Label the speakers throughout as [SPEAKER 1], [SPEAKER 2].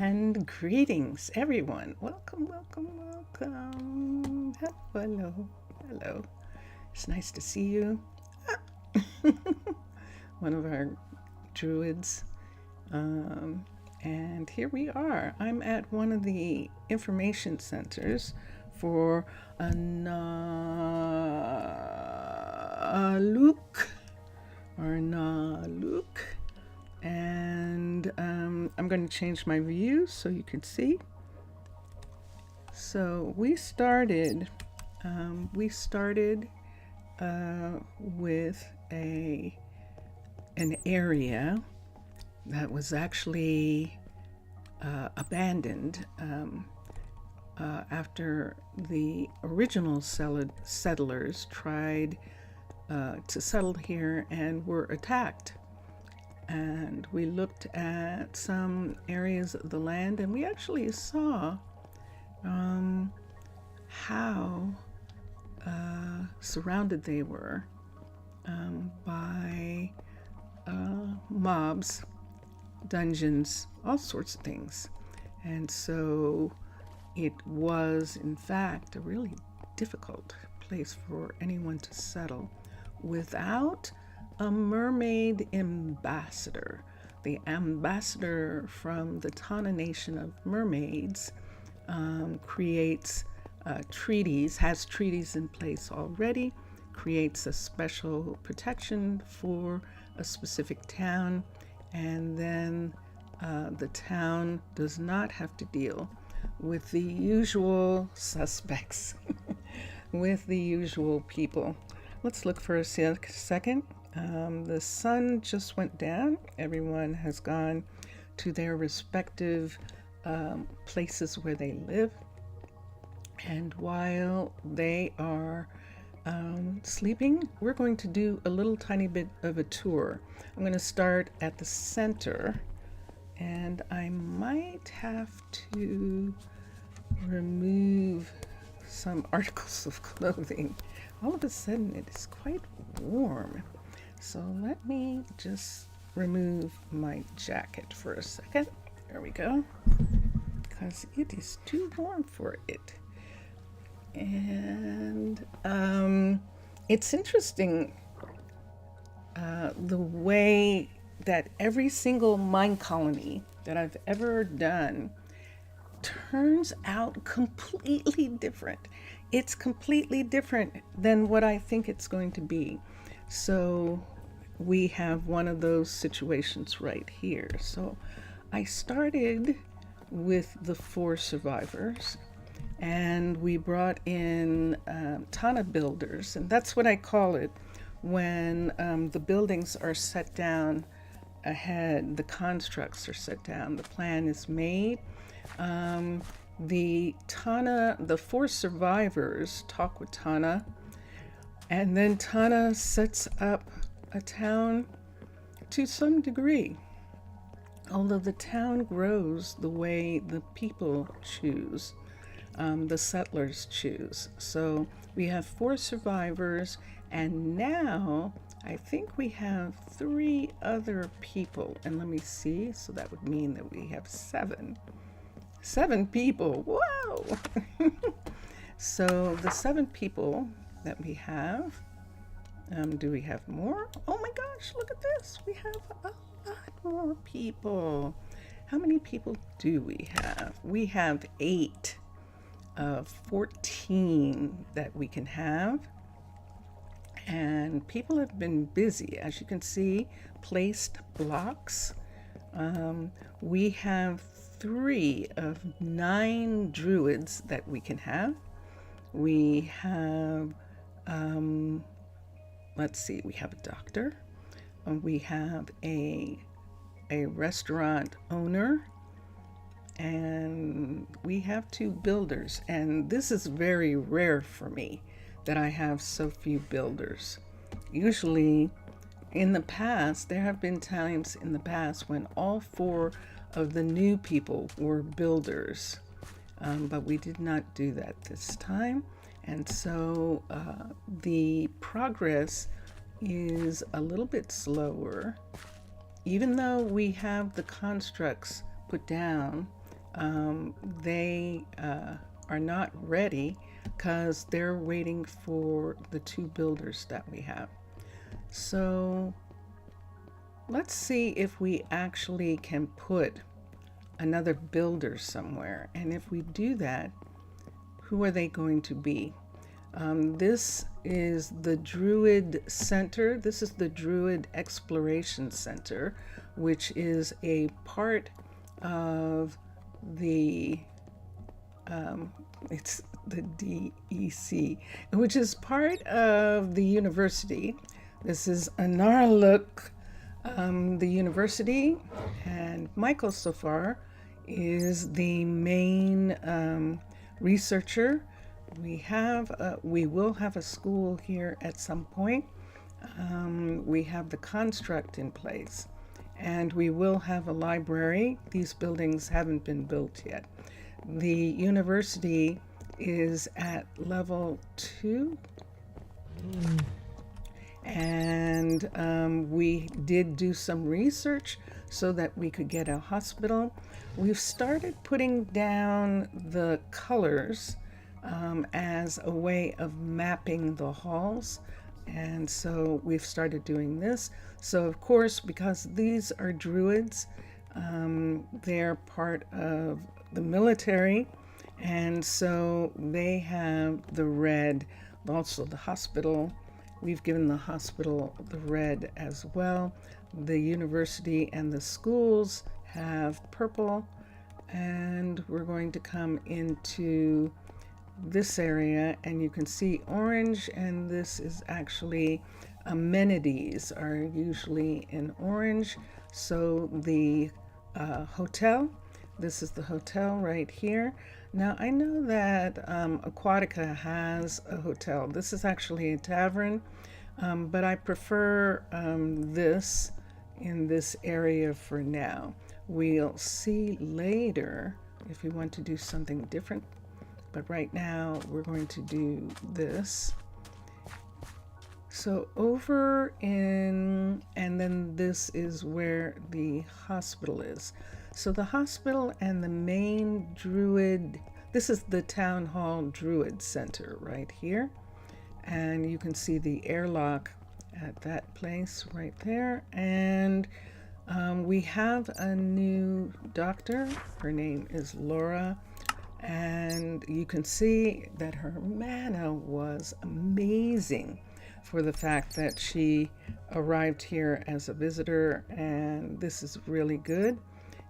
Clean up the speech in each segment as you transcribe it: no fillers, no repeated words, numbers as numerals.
[SPEAKER 1] And greetings, everyone. Welcome, welcome, welcome. Hello, hello. It's nice to see you. One of our druids. And here we are. I'm at one of the information centers for Arnaaluk. And I'm going to change my view so you can see. So we started with an area that was actually abandoned after the original settlers tried to settle here and were attacked. And we looked at some areas of the land, and we actually saw how surrounded they were by mobs, dungeons, all sorts of things. And so it was, in fact, a really difficult place for anyone to settle without a mermaid ambassador. The ambassador from the Tana Nation of Mermaids creates treaties, has treaties in place already, creates a special protection for a specific town, and then the town does not have to deal with the usual suspects, with the usual people. Let's look for a second. The sun just went down. Everyone has gone to their respective places where they live. And while they are sleeping, we're going to do a little tiny bit of a tour. I'm going to start at the center, and I might have to remove some articles of clothing. All of a sudden, it is quite warm. So let me just remove my jacket for a second. There we go. Because it is too warm for it. And it's interesting the way that every single mine colony that I've ever done turns out completely different. It's completely different than what I think it's going to be. So we have one of those situations right here. So I started with the 4 survivors, and we brought in Tana builders, and that's what I call it when the buildings are set down ahead, the constructs are set down, the plan is made. The 4 survivors talk with Tana, and then Tana sets up a town to some degree, although the town grows the way the people choose, the settlers choose. So we have 4 survivors, and now I think we have 3 other people. And let me see, so that would mean that we have 7 people. Whoa! So the 7 people that we have, do we have more? Oh my gosh, look at this. We have a lot more people. How many people do we have? We have 8 of 14 that we can have. And people have been busy, as you can see, placed blocks. We have 3 of 9 druids that we can have. We have, let's see, we have a doctor. We have a restaurant owner. And we have 2 builders. And this is very rare for me that I have so few builders. Usually in the past, there have been times in the past when all 4 of the new people were builders, but we did not do that this time. And so the progress is a little bit slower, even though we have the constructs put down They are not ready because they're waiting for the two builders that we have. So let's see if we actually can put another builder somewhere. And if we do that, who are they going to be? This is the Druid Center. This is the Druid Exploration Center, which is a part of the, it's the DEC, which is part of the university. This is Arnaaluk, the university, and Michael so far is the main researcher. We will have a school here at some point. We have the construct in place, and we will have a library. These buildings haven't been built yet. The university is at level 2. And we did do some research so that we could get a hospital. We've started putting down the colors as a way of mapping the halls. And so we've started doing this. So of course, because these are druids, they're part of the military. And so they have the red, also the hospital. We've given the hospital the red as well. The university and the schools have purple. And we're going to come into this area and you can see orange, and this is actually amenities are usually in orange. So the hotel, this is the hotel right here. Now I know that Aquatica has a hotel. This is actually a tavern, but I prefer this in this area for now. We'll see later if we want to do something different. But right now we're going to do this. So over in, and then this is where the hospital is. So the hospital and the main druid, this is the town hall druid center right here. And you can see the airlock at that place right there. And we have a new doctor. Her name is Laura. And you can see that her mana was amazing for the fact that she arrived here as a visitor, and this is really good.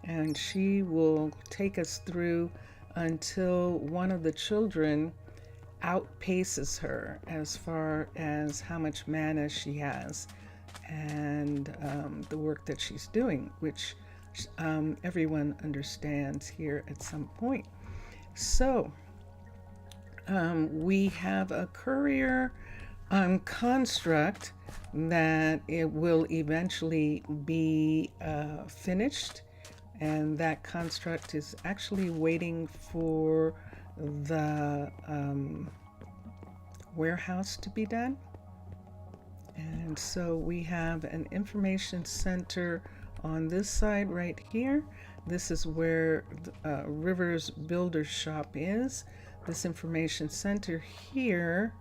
[SPEAKER 1] And she will take us through until one of the children outpaces her as far as how much mana she has and the work that she's doing, which everyone understands here at some point. So we have a courier construct that it will eventually be finished, and that construct is actually waiting for the warehouse to be done. And so we have an information center on this side right here. This is where River's Builder Shop is. This information center here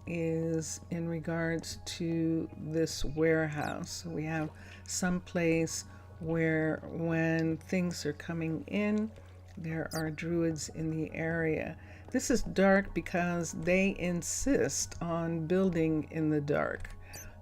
[SPEAKER 1] is in regards to this warehouse. So we have some place where when things are coming in, there are druids in the area. This is dark because they insist on building in the dark.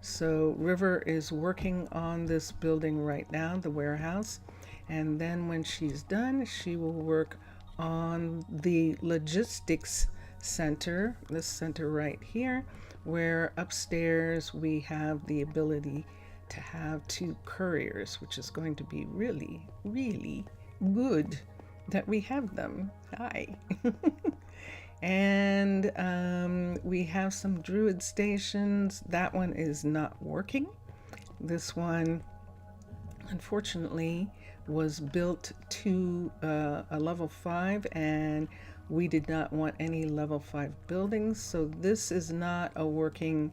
[SPEAKER 1] So River is working on this building right now, the warehouse, and then when she's done, she will work on the logistics center, this center right here, where upstairs we have the ability to have 2 couriers, which is going to be really, really good that we have them. Hi. And we have some druid stations. That one is not working. This one, unfortunately, was built to a level 5, and we did not want any level 5 buildings. So this is not a working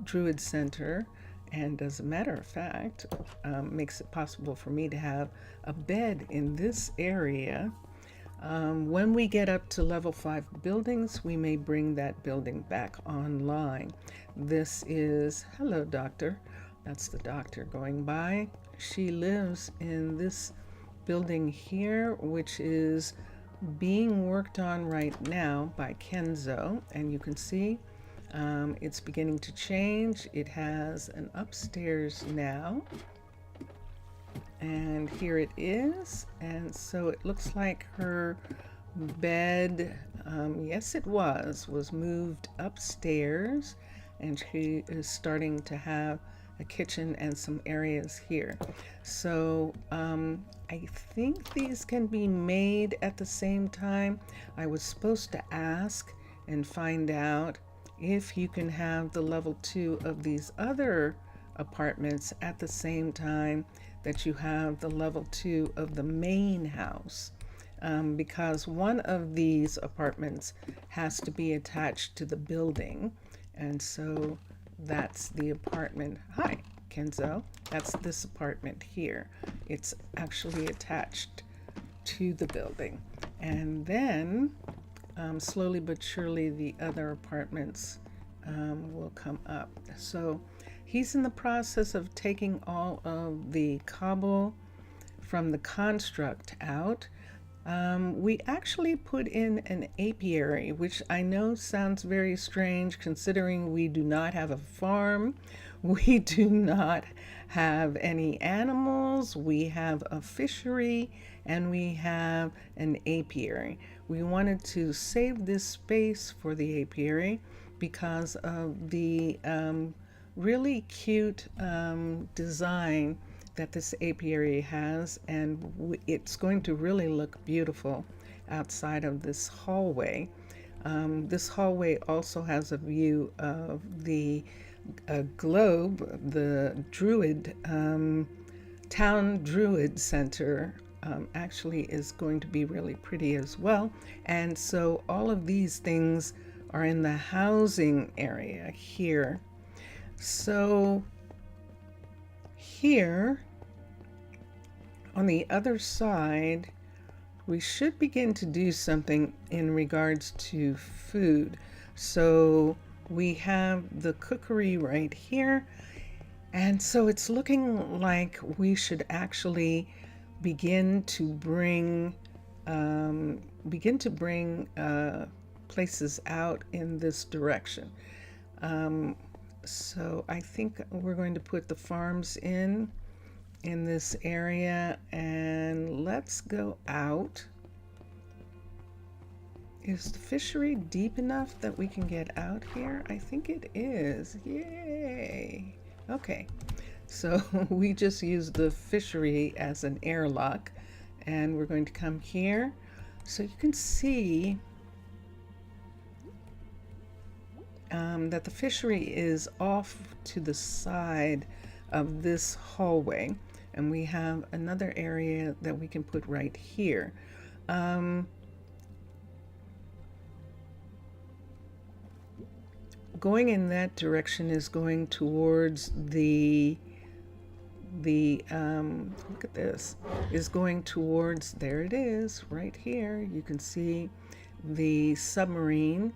[SPEAKER 1] druid center. And as a matter of fact, makes it possible for me to have a bed in this area. When we get up to level 5 buildings, we may bring that building back online. This is, hello doctor, that's the doctor going by. She lives in this building here, which is being worked on right now by Kenzo, and you can see it's beginning to change. It has an upstairs now, and here it is. And so it looks like her bed, yes it was moved upstairs, and she is starting to have a kitchen and some areas here. So I think these can be made at the same time. I was supposed to ask and find out if you can have the level 2 of these other apartments at the same time that you have the level 2 of the main house, because one of these apartments has to be attached to the building, and so that's the apartment. Hi, Kenzo. That's this apartment here. It's actually attached to the building. And then slowly but surely the other apartments will come up. So he's in the process of taking all of the cobble from the construct out. We actually put in an apiary, which I know sounds very strange considering we do not have a farm. We do not have any animals. We have a fishery and we have an apiary. We wanted to save this space for the apiary because of the really cute design that this apiary has, and it's going to really look beautiful outside of this hallway. This hallway also has a view of the globe, the Druid, Town Druid Center actually is going to be really pretty as well. And so all of these things are in the housing area here. So here on the other side, we should begin to do something in regards to food. So we have the cookery right here, and so it's looking like we should actually begin to bring places out in this direction. So I think we're going to put the farms in this area, and let's go out. Is the fishery deep enough that we can get out here? I think it is. Yay! Okay, so we just used the fishery as an airlock, and we're going to come here. So you can see that the fishery is off to the side of this hallway, and we have another area that we can put right here. Going in that direction is going towards the look at this, is going towards, there it is, right here. You can see the submarine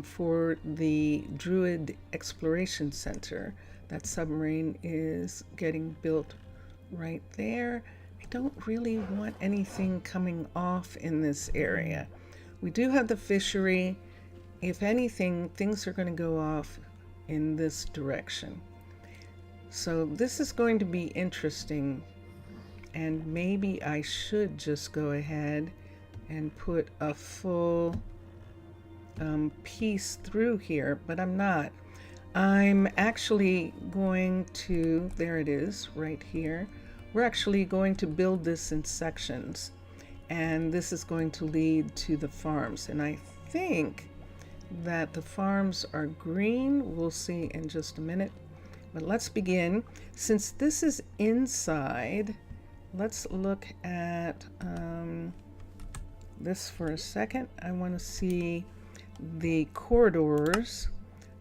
[SPEAKER 1] for the Druid Exploration Center. That submarine is getting built right there. I don't really want anything coming off in this area. We do have the fishery. If anything, things are going to go off in this direction. So this is going to be interesting, and maybe I should just go ahead and put a full piece through here, but I'm not. I'm actually going to, there it is, right here. We're actually going to build this in sections, and this is going to lead to the farms. And I think that the farms are green. We'll see in just a minute. But let's begin. Since this is inside, let's look at this for a second. I want to see the corridors.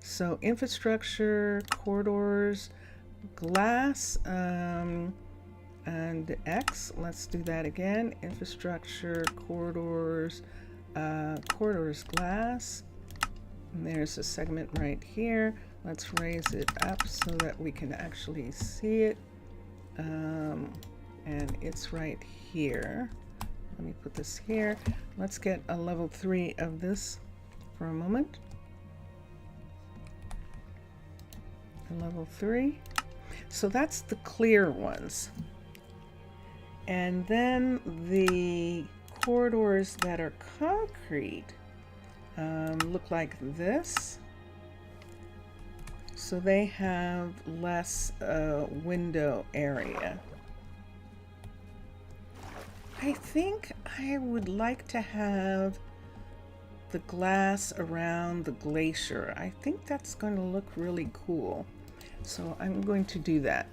[SPEAKER 1] So infrastructure, corridors, glass, and X. Let's do that again. Infrastructure, corridors, corridors, glass. And there's a segment right here. Let's raise it up so that we can actually see it. And it's right here. Let me put this here. Let's get a level 3 of this for a moment. A level 3. So that's the clear ones. And then the corridors that are concrete look like this. So they have less window area. I think I would like to have the glass around the glacier. I think that's going to look really cool. So I'm going to do that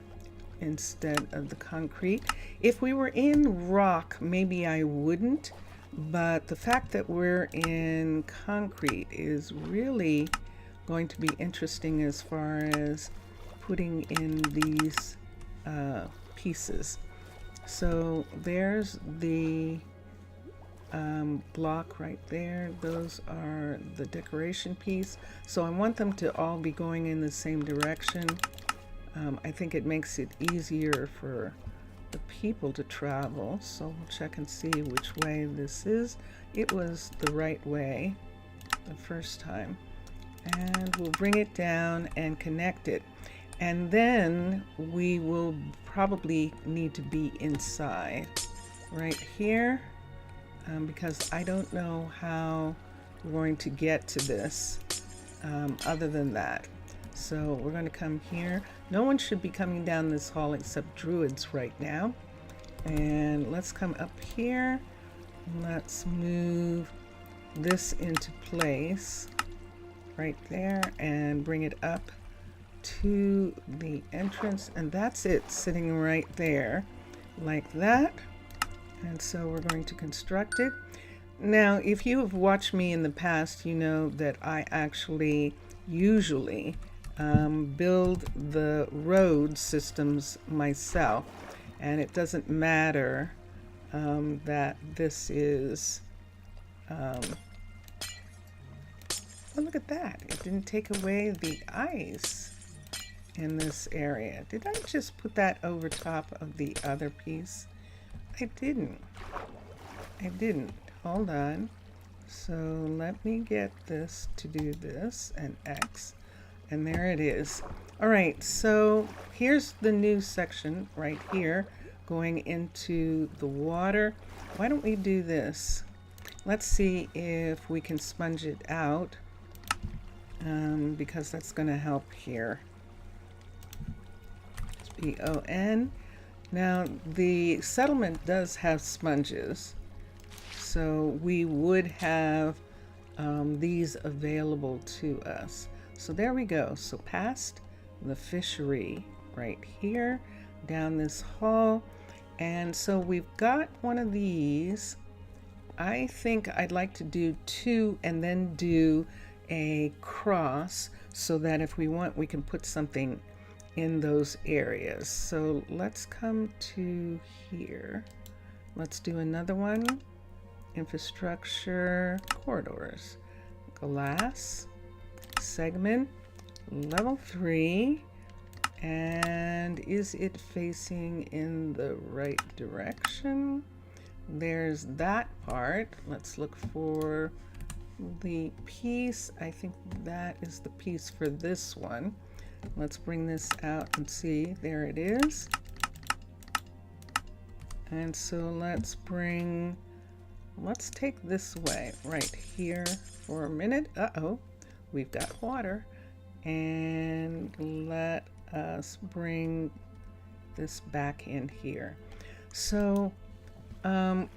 [SPEAKER 1] instead of the concrete. If we were in rock, maybe I wouldn't, but the fact that we're in concrete is really going to be interesting as far as putting in these pieces. So there's the block right there. Those are the decoration piece. So I want them to all be going in the same direction. I think it makes it easier for the people to travel. So we'll check and see which way this is. It was the right way the first time. And we'll bring it down and connect it. And then we will probably need to be inside right here because I don't know how we're going to get to this other than that. So we're going to come here. No one should be coming down this hall except druids right now. And let's come up here. Let's move this into place right there and bring it up to the entrance, and that's it, sitting right there like that. And so we're going to construct it. Now, if you have watched me in the past, you know that I actually usually build the road systems myself, and it doesn't matter that this is oh, look at that. It didn't take away the ice in this area. Did I just put that over top of the other piece? I didn't. Hold on. So let me get this to do this and X. And there it is. All right, so here's the new section right here going into the water. Why don't we do this? Let's see if we can sponge it out because that's going to help here. BON. Now the settlement does have sponges, so we would have these available to us. So there we go. So past the fishery right here, down this hall, and so we've got one of these. I think I'd like to do 2 and then do a cross so that if we want, we can put something in those areas. So let's come to here. Let's do another one. Infrastructure, corridors, glass, segment, level 3. And is it facing in the right direction? There's that part. Let's look for the piece. I think that is the piece for this one. Let's bring this out and see. There it is. And so let's take this way right here for a minute. Uh-oh, we've got water. And let us bring this back in here. So Tana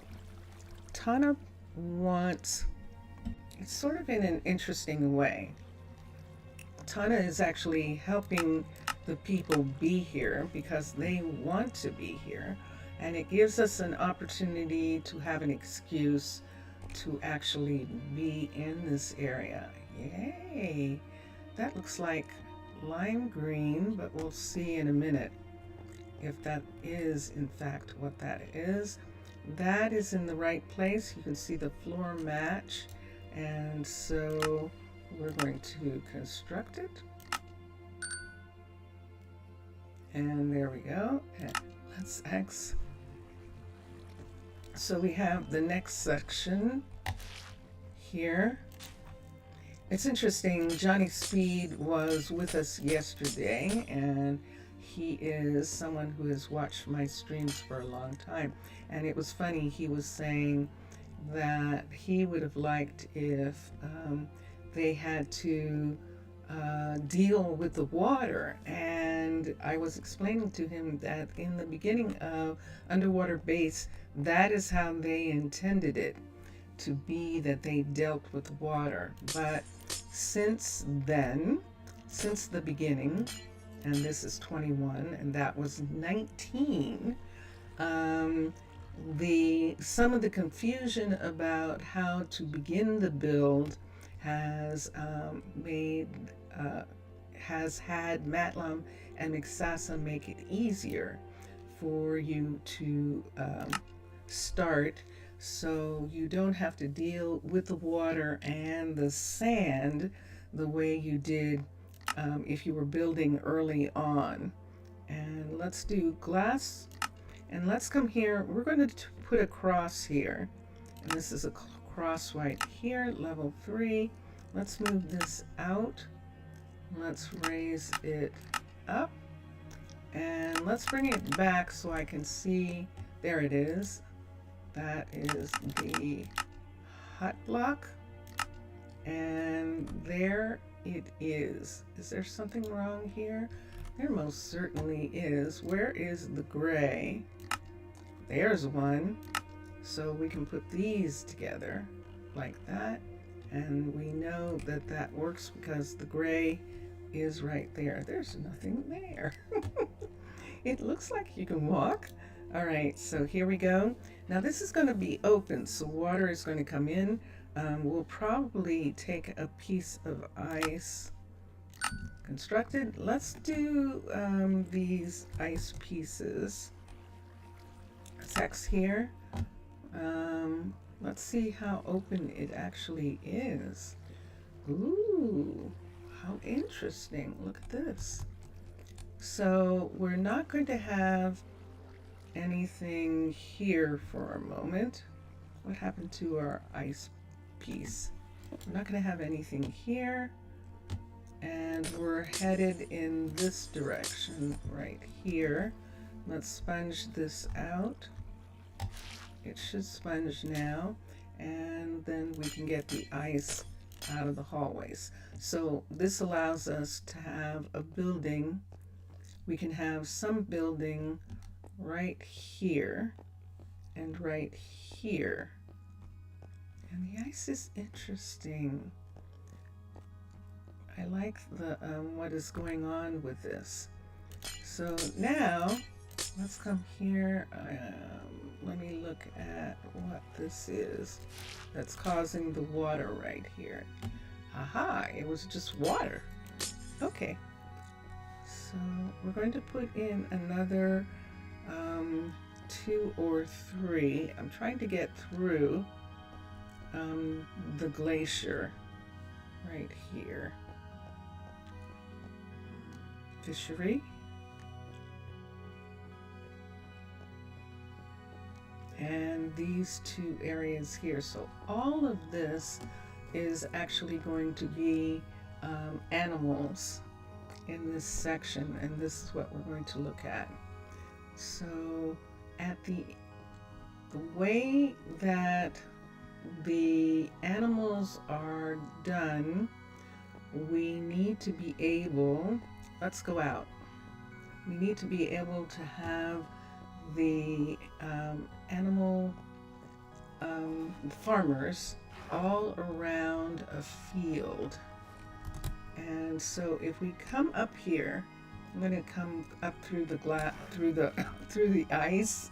[SPEAKER 1] wants, it's sort of in an interesting way. Tana is actually helping the people be here because they want to be here, and it gives us an opportunity to have an excuse to actually be in this area. Yay! That looks like lime green, but we'll see in a minute if that is in fact what that is. That is in the right place. You can see the floor match, and so we're going to construct it. And there we go. And let's X. So we have the next section here. It's interesting, Johnny Speed was with us yesterday, and he is someone who has watched my streams for a long time. And it was funny, he was saying that he would have liked if they had to deal with the water. And I was explaining to him that in the beginning of Underwater Base, that is how they intended it to be, that they dealt with water. But since then, since the beginning, and this is 21 and that was 19, some of the confusion about how to begin the build has had Matlam and Mixasa make it easier for you to start, so you don't have to deal with the water and the sand the way you did if you were building early on. And let's do glass, and let's come here. We're going to put a cross here, and this is a cross right here, level 3. Let's move this out. Let's raise it up, and let's bring it back so I can see. There it is. That is the hot block, and there it is. Is there something wrong here? There most certainly is. Where is the gray? There's one. So we can put these together like that, and we know that that works because the gray is right there. There's nothing there. It looks like you can walk. All right, so here we go. Now this is going to be open, so water is going to come in. We'll probably take a piece of ice constructed. Let's do these ice pieces. X here. Let's see how open it actually is. Ooh, how interesting. Look at this. So we're not going to have anything here for a moment. What happened to our ice piece? We're not going to have anything here, and we're headed in this direction right here. Let's sponge this out. It should sponge now, and then we can get the ice out of the hallways. So this allows us to have a building. We can have some building right here and right here. And the ice is interesting. I like the what is going on with this. So now let's come here. Let me look at what this is that's causing the water right here. Aha, it was just water. Okay, so we're going to put in another 2 or 3. I'm trying to get through the glacier right here. Fishery. And these 2 areas here. So all of this is actually going to be animals in this section, and this is what we're going to look at. So at the way that the animals are done, we need to be able, let's go out. We need to be able to have the animal farmers all around a field. And so if we come up here, I'm going to come up through the glass, through the ice,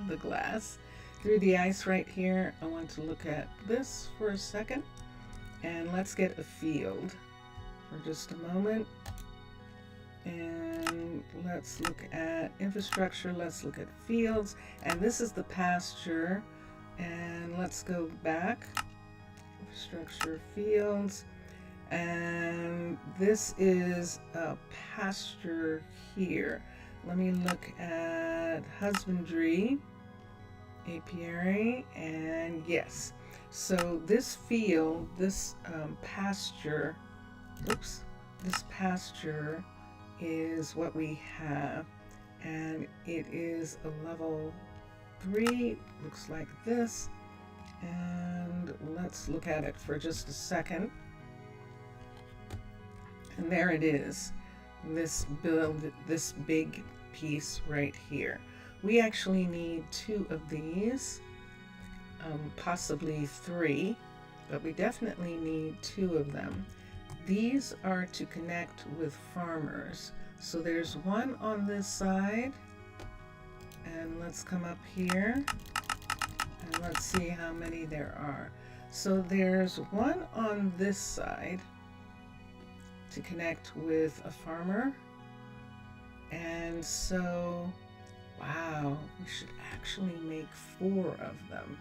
[SPEAKER 1] the glass, through the ice right here. I want to look at this for a second, and let's get a field for just a moment. And let's look at infrastructure, let's look at fields, and this is the pasture. And let's go back, infrastructure, fields, and this is a pasture here. Let me look at husbandry, apiary, and yes. So this field, this pasture, this pasture is what we have, and it is a level 3, looks like this. And let's look at it for just a second. And there it is, this big piece right here. We actually need 2 of these, possibly 3, but we definitely need 2 of them. These are to connect with farmers. So there's one on this side, and let's come up here and let's see how many there are. So there's one on this side to connect with a farmer, and so wow, we should actually make 4 of them.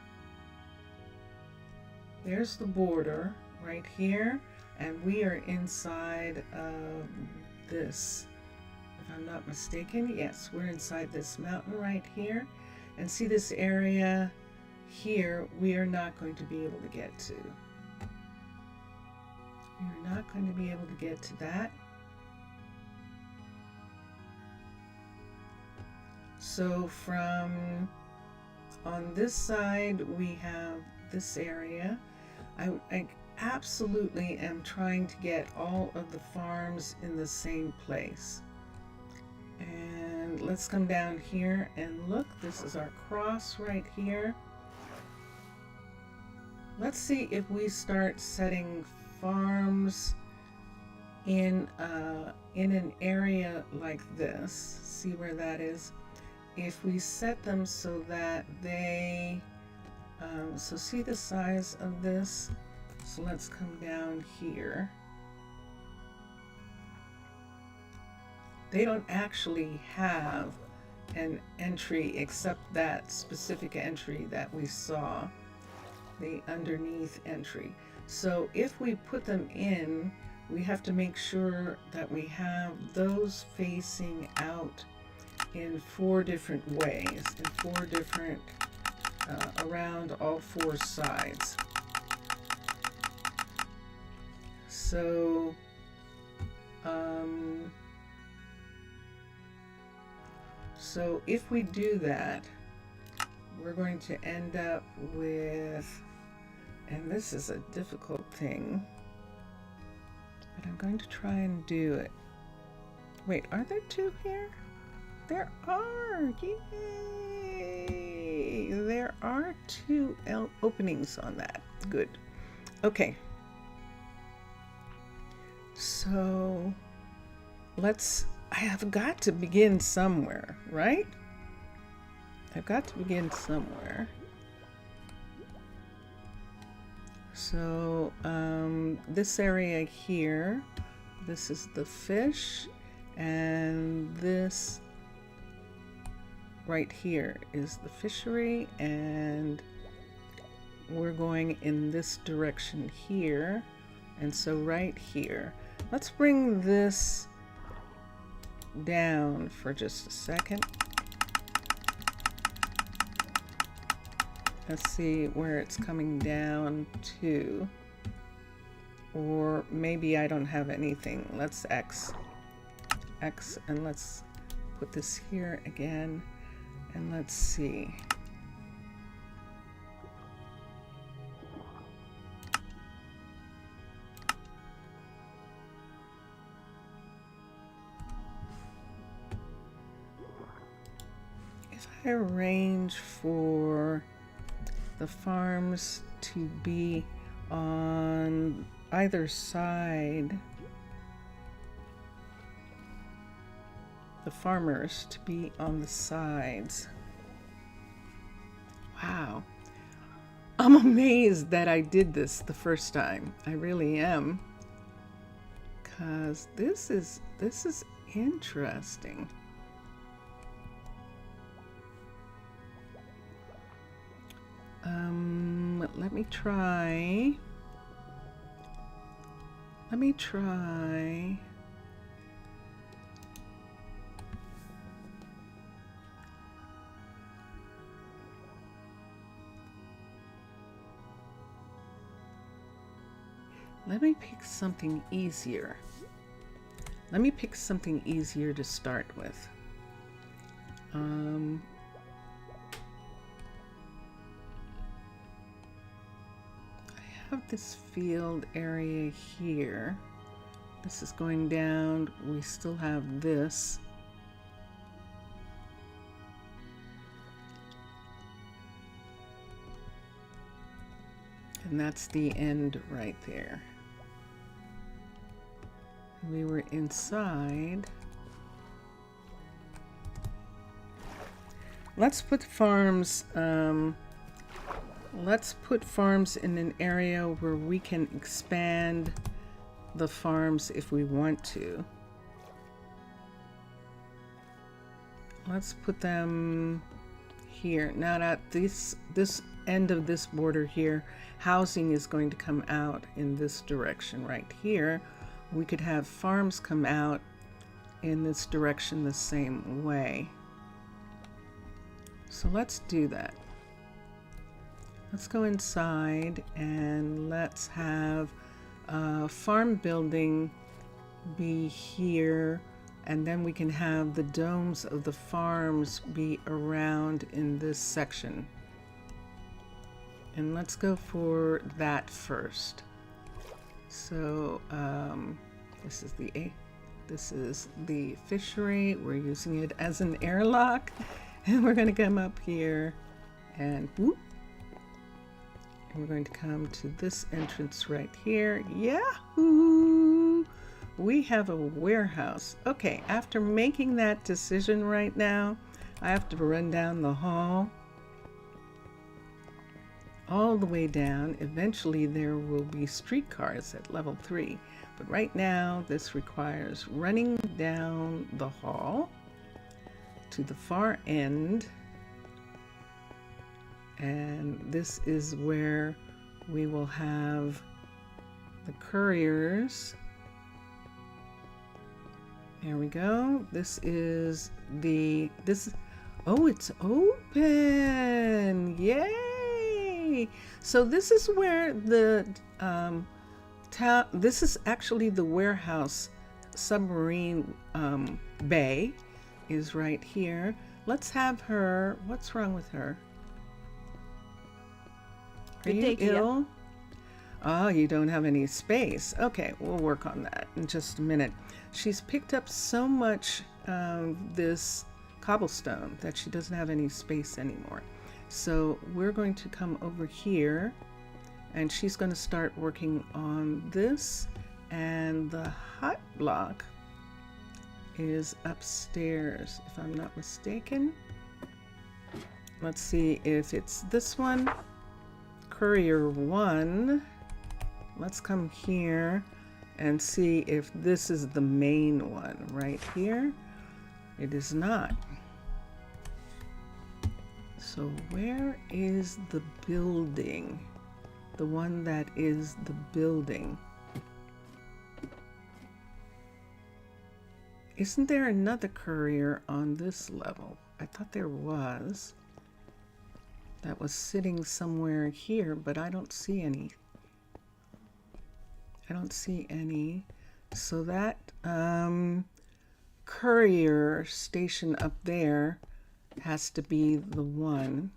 [SPEAKER 1] There's the border right here, and we are inside of this, if I'm not mistaken. Yes, we're inside this mountain right here. And see this area here, we are not going to be able to get to. We're not going to be able to get to that. So from on this side, we have this area. I absolutely am trying to get all of the farms in the same place. And let's come down here and look, this is our cross right here. Let's see if we start setting farms in an area like this. See where that is? If we set them so that they, so see the size of this? So let's come down here. They don't actually have an entry except that specific entry that we saw, the underneath entry. So if we put them in, we have to make sure that we have those facing out in 4 different ways, in 4 different, around all 4 sides. So, so if we do that, we're going to end up with, and this is a difficult thing, but I'm going to try and do it. Wait, are there 2 here? There are! Yay! There are 2 openings on that. Good. Okay. So I have got to begin somewhere, right? I've got to begin somewhere. So this area here, this is the fish, and this right here is the fishery, and we're going in this direction here. And so right here, let's bring this down for just a second. Let's see where it's coming down to. Or maybe I don't have anything. Let's X, and let's put this here again, and let's see. If I arrange for the farms to be on either side, the farmers to be on the sides. Wow. I'm amazed that I did this the first time. I really am. because this is interesting. Let me try. Let me pick something easier. Let me pick something easier to start with. I have this field area here. This is going down. We still have this. And that's the end right there. We were inside. Let's put farms in an area where we can expand the farms if we want to. Let's put them here. Now at this end of this border here, housing is going to come out in this direction right here. We could have farms come out in this direction the same way. So let's do that. Let's go inside and let's have a farm building be here, and then we can have the domes of the farms be around in this section. And let's go for that first. So this is the fishery. We're using it as an airlock, and we're going to come up here and whoop. And we're going to come to this entrance right here. Yahoo! We have a warehouse. Okay, after making that decision right now, I have to run down the hall all the way down. Eventually there will be streetcars at level 3, but right now this requires running down the hall to the far end, and this is where we will have the couriers. There we go. Oh, it's open. Yay! So this is where the this is actually the warehouse submarine bay is right here. Let's have her. What's wrong with her? Are you ill? Oh, you don't have any space. Okay, we'll work on that in just a minute. She's picked up so much this cobblestone that she doesn't have any space anymore. So we're going to come over here, and she's going to start working on this, and the hot block is upstairs, if I'm not mistaken. Let's see if it's this one. Courier 1. Let's come here and see if this is the main one right here. It is not. So where is the building? The one that is the building. Isn't there another courier on this level? I thought there was. That was sitting somewhere here, but I don't see any. I don't see any. So that courier station up there has to be the one.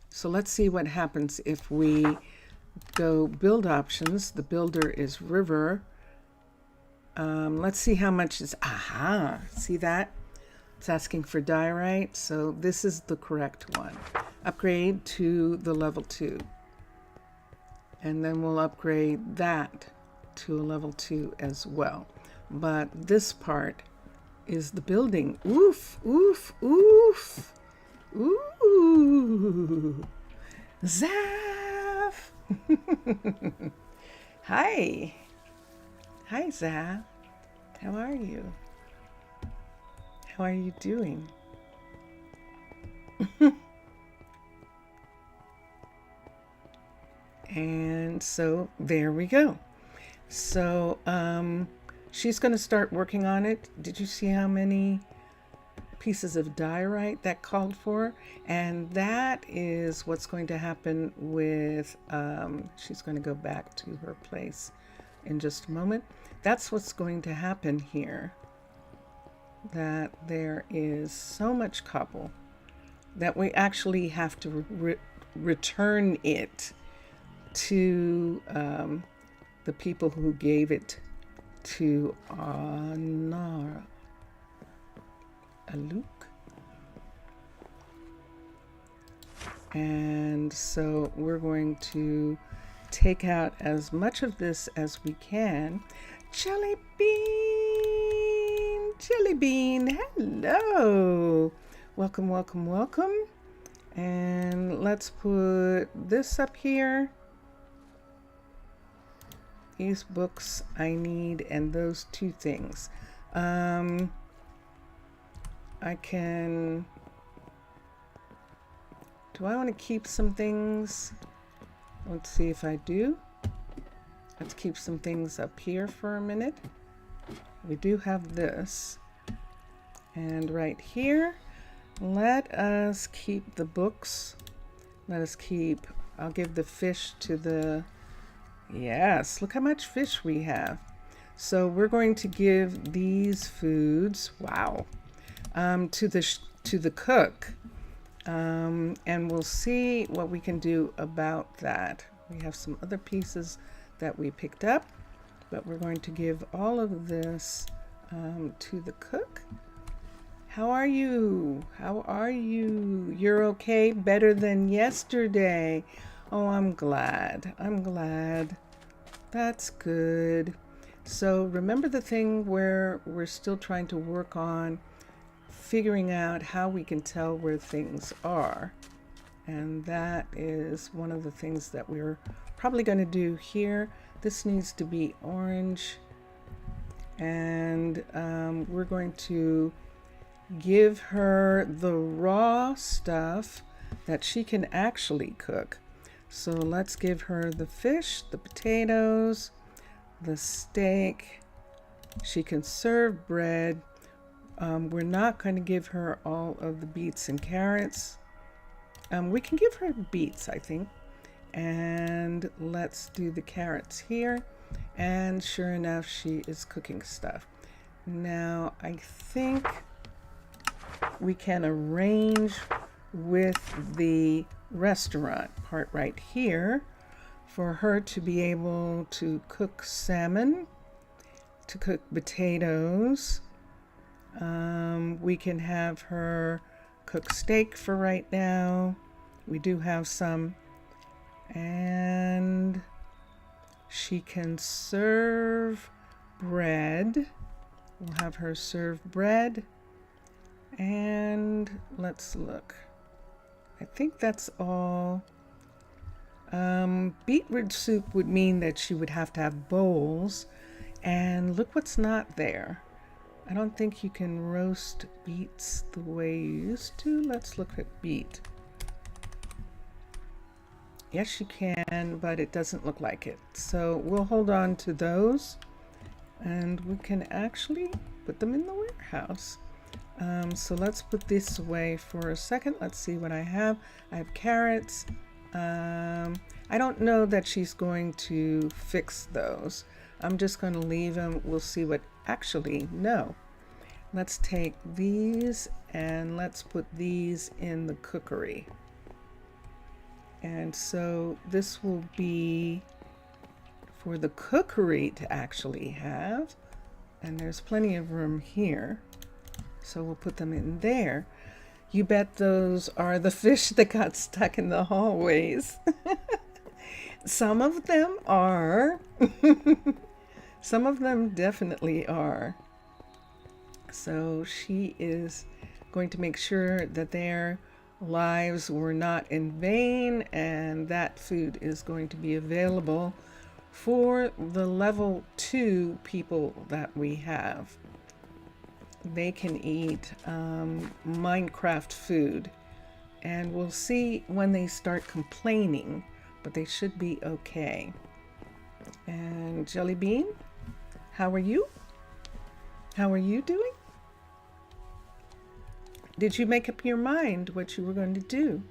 [SPEAKER 1] So let's see what happens if we go build options. The builder is river. Let's see how much is, aha, see that? It's asking for diorite, so this is the correct one. Upgrade to the level 2. And then we'll upgrade that to a level 2 as well. But this part is the building. Oof, oof, oof. Ooh. Zaf! Hi. Hi, Zah. How are you? How are you doing? And so there we go. So she's going to start working on it. Did you see how many pieces of diorite that called for? And that is what's going to happen with, she's going to go back to her place in just a moment. That's what's going to happen here. That there is so much cobble that we actually have to return it to the people who gave it to Arnaaluk. And so we're going to take out as much of this as we can. Jelly bean, jelly bean, hello. Welcome, welcome, welcome. And let's put this up here. These books I need, and those two things. I can, do I want to keep some things? Let's see if I do. Let's keep some things up here for a minute. We do have this. And right here, let us keep the books. Let us keep, I'll give the fish to the, yes, look how much fish we have. So we're going to give these foods, wow, to the cook. And we'll see what we can do about that. We have some other pieces that we picked up, but we're going to give all of this to the cook. How are you? How are you? You're okay? Better than yesterday. Oh, I'm glad. I'm glad. That's good. So remember the thing where we're still trying to work on figuring out how we can tell where things are. And that is one of the things that we're probably going to do here. This needs to be orange. And we're going to give her the raw stuff that she can actually cook. So let's give her the fish, the potatoes, the steak. She can serve bread. We're not going to give her all of the beets and carrots. We can give her beets, I think. And let's do the carrots here. And sure enough, she is cooking stuff. Now, I think we can arrange with the restaurant part right here for her to be able to cook salmon, to cook potatoes. We can have her cook steak for right now. We do have some. And she can serve bread. We'll have her serve bread. And let's look. I think that's all. Beetroot soup would mean that she would have to have bowls. And look what's not there. I don't think you can roast beets the way you used to. Let's look at beet. Yes, you can, but it doesn't look like it. So we'll hold on to those. And we can actually put them in the warehouse. So let's put this away for a second. Let's see what I have. I have carrots. I don't know that she's going to fix those. I'm just going to leave them. We'll see what, actually, no. Let's take these and let's put these in the cookery. And so this will be for the cookery to actually have. And there's plenty of room here. So we'll put them in there. You bet those are the fish that got stuck in the hallways. Some of them are. Some of them definitely are. So she is going to make sure that they're lives were not in vain, and that food is going to be available for the level 2 people that we have. They can eat Minecraft food, and we'll see when they start complaining, but they should be okay. And Jelly Bean, how are you? How are you doing? Did you make up your mind what you were going to do?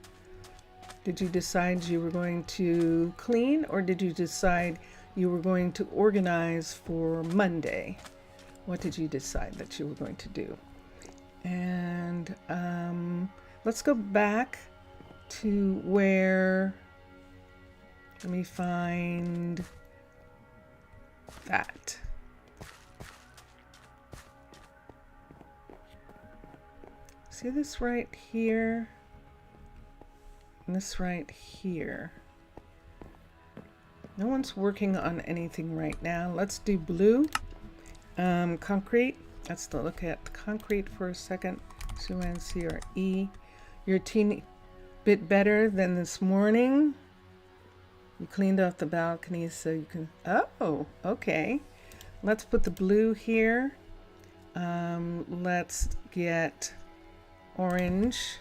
[SPEAKER 1] Did you decide you were going to clean, or did you decide you were going to organize for Monday? What did you decide that you were going to do? And let's go back to where, let me find that. See this right here, and this right here. No one's working on anything right now. Let's do blue. Concrete. Let's look at concrete for a second. C-O-N-C-R-E. You're a teeny bit better than this morning. You cleaned off the balcony so you can... Oh, okay. Let's put the blue here. Let's get orange,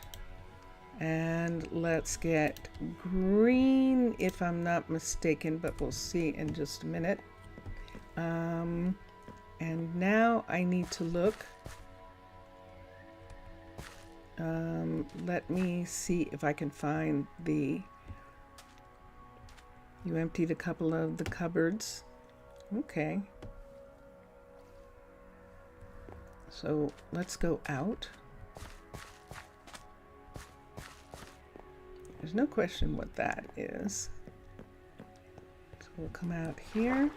[SPEAKER 1] and let's get green if I'm not mistaken, but we'll see in just a minute. And now I need to look. Let me see if I can find the... You emptied a couple of the cupboards. Okay. So let's go out. There's no question what that is. So we'll come out here.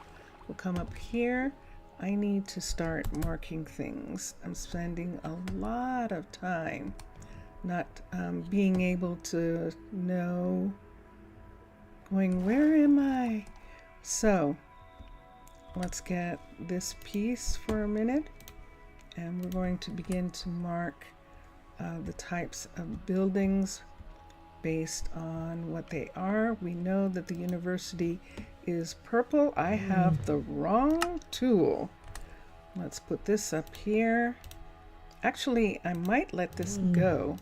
[SPEAKER 1] We'll come up here. I need to start marking things. I'm spending a lot of time not being able to know, going, where am I? So let's get this piece for a minute, and we're going to begin to mark the types of buildings based on what they are. We know that the university is purple. I have the wrong tool. Let's put this up here. Actually, I might let this go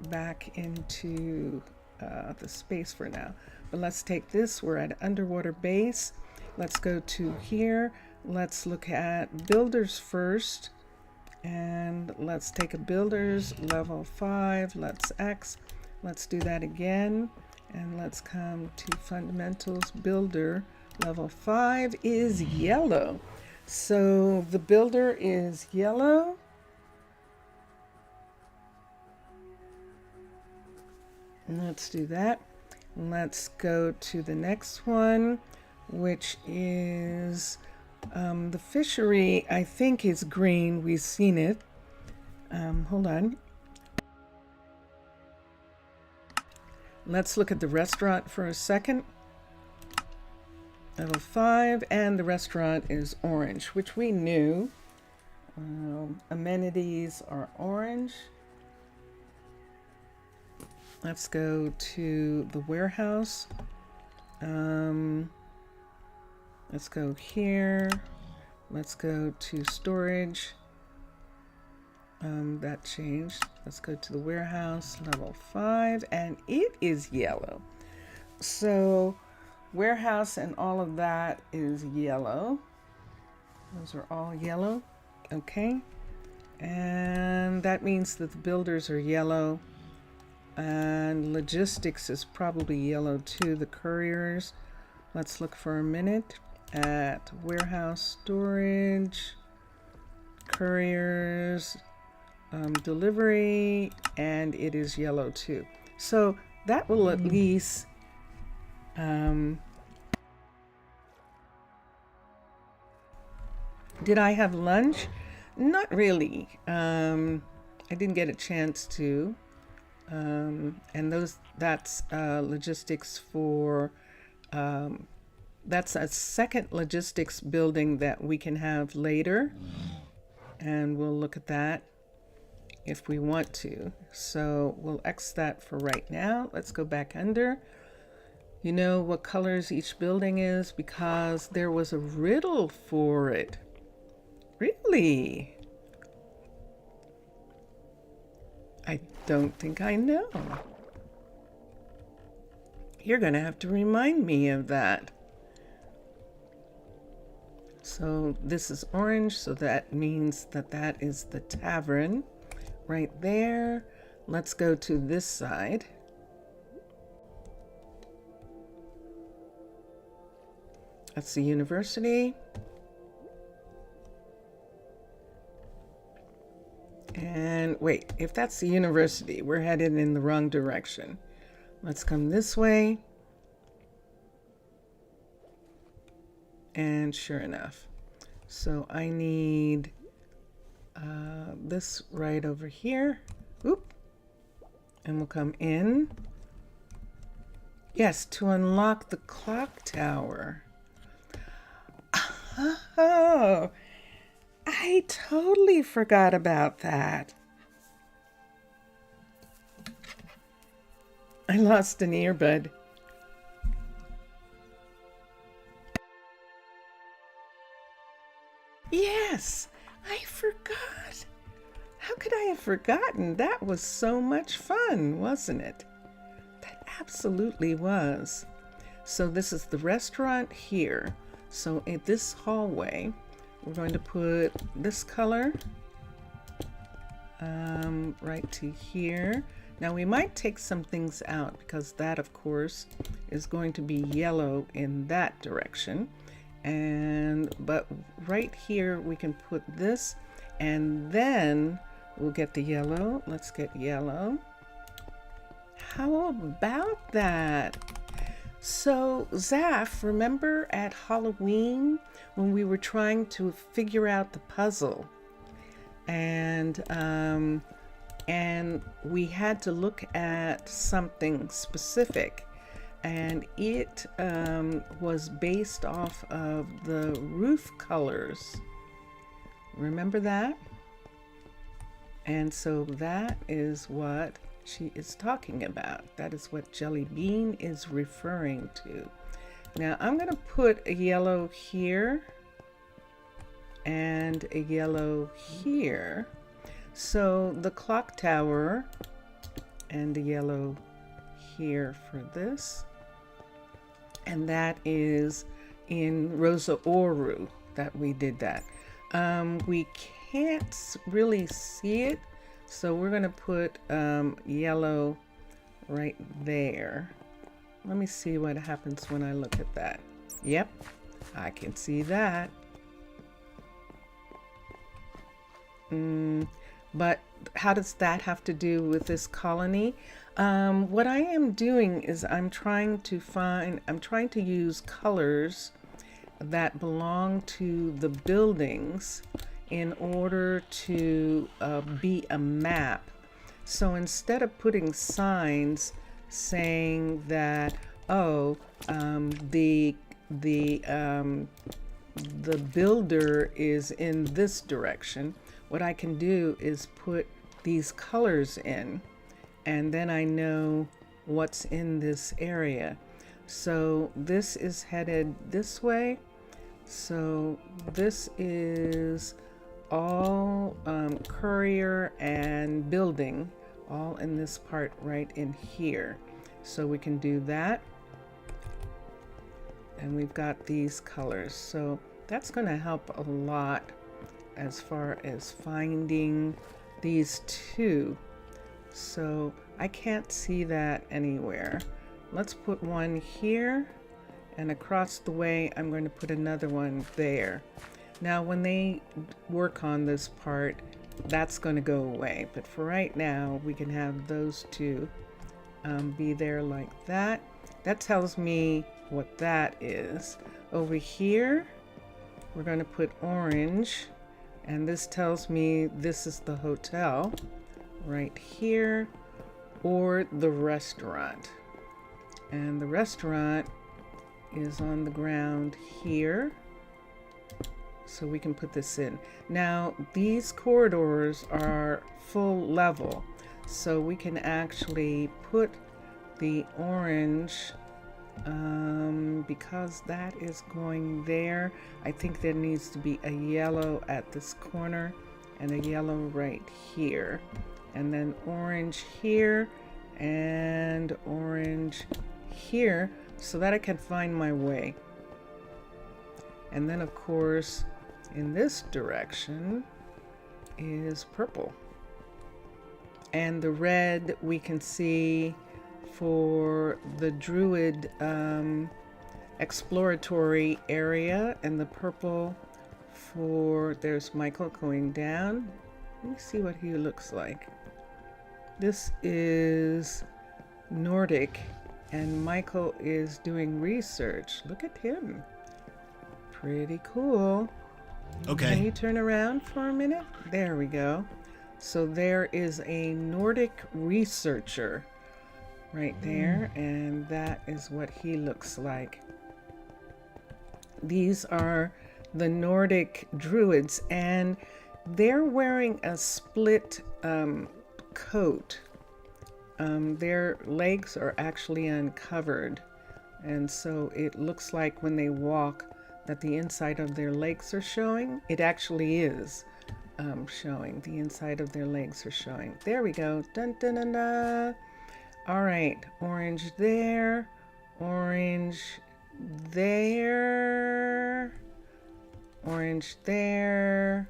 [SPEAKER 1] back into the space for now. But let's take this. We're at underwater base. Let's go to here. Let's look at builders first. And let's take a builders level 5. Let's X. Let's do that again, and let's come to fundamentals. Builder level 5 is yellow. So the builder is yellow. And let's do that. Let's go to the next one, which is the fishery. I think is green. We've seen it. Hold on. Let's look at the restaurant for a second. Level 5, and the restaurant is orange, which we knew. Amenities are orange. Let's go to the warehouse. Let's go here. Let's go to storage. That changed. Let's go to the warehouse, level 5, and it is yellow. So warehouse and all of that is yellow. Those are all yellow. Okay. And that means that the builders are yellow, and logistics is probably yellow too, the couriers. Let's look for a minute at warehouse, storage, couriers, delivery, and it is yellow too. So that will at least did I have lunch? Not really. I didn't get a chance to. And that's logistics for that's a second logistics building that we can have later, and we'll look at that. if we want to. So we'll X that for right now. Let's go back under. You know what colors each building is because there was a riddle for it. Really? I don't think I know. You're going to have to remind me of that. So this is orange, so that means that that is the tavern right there. Let's go to this side. That's the university. And wait, if that's the university, we're headed in the wrong direction. Let's come this way. And sure enough. So I need this right over here. Oop. And we'll come in. Yes, to unlock the clock tower. Oh, I totally forgot about that. I lost an earbud. Yes, I forgot. How could I have forgotten? That was so much fun, wasn't it? That absolutely was. So this is the restaurant here. So in this hallway, we're going to put this color right to here. Now we might take some things out because that, of course, is going to be yellow in that direction. But right here we can put this, and then we'll get the yellow. Let's get yellow. How about that? So Zaf, remember at Halloween when we were trying to figure out the puzzle, and we had to look at something specific, and it was based off of the roof colors. Remember that? And so that is what she is talking about. That is what Jelly Bean is referring to. Now I'm going to put a yellow here and a yellow here. So the clock tower and the yellow here for this. And that is in Rosa Oru that we did that. We can't really see it, so we're going to put yellow right there. Let me see what happens when I look at that. Yep, I can see that. But how does that have to do with this colony? What I am doing is I'm trying to use colors that belong to the buildings in order to be a map. So instead of putting signs saying that, oh, the builder is in this direction, what I can do is put these colors in, and then I know what's in this area. So this is headed this way. So this is all courier and building, all in this part right in here. So we can do that. And we've got these colors. So that's going to help a lot as far as finding these two. So I can't see that anywhere. Let's put one here, and across the way I'm going to put another one there. Now when they work on this part, that's going to go away, but for right now we can have those two be there like that. That tells me what that is. Over here we're going to put orange, and this tells me this is the hotel right here, or the restaurant. And the restaurant is on the ground here. So we can put this in. Now, these corridors are full level, so we can actually put the orange, because that is going there. I think there needs to be a yellow at this corner and a yellow right here, and then orange here and orange here, so that I can find my way. And then of course in this direction is purple, and the red we can see for the Druid exploratory area, and the purple for, there's Michael going down. Let me see what he looks like. This is Nordic, and Michael is doing research. Look at him. Pretty cool.
[SPEAKER 2] Okay.
[SPEAKER 1] Can you turn around for a minute? There we go. So there is a Nordic researcher right there, and that is what he looks like. These are the Nordic Druids, and they're wearing a split coat. Their legs are actually uncovered, and so it looks like when they walk that the inside of their legs are showing. It actually is showing. The inside of their legs are showing. There we go. Dun, dun, dun, dun. All right, orange there, orange there, orange there,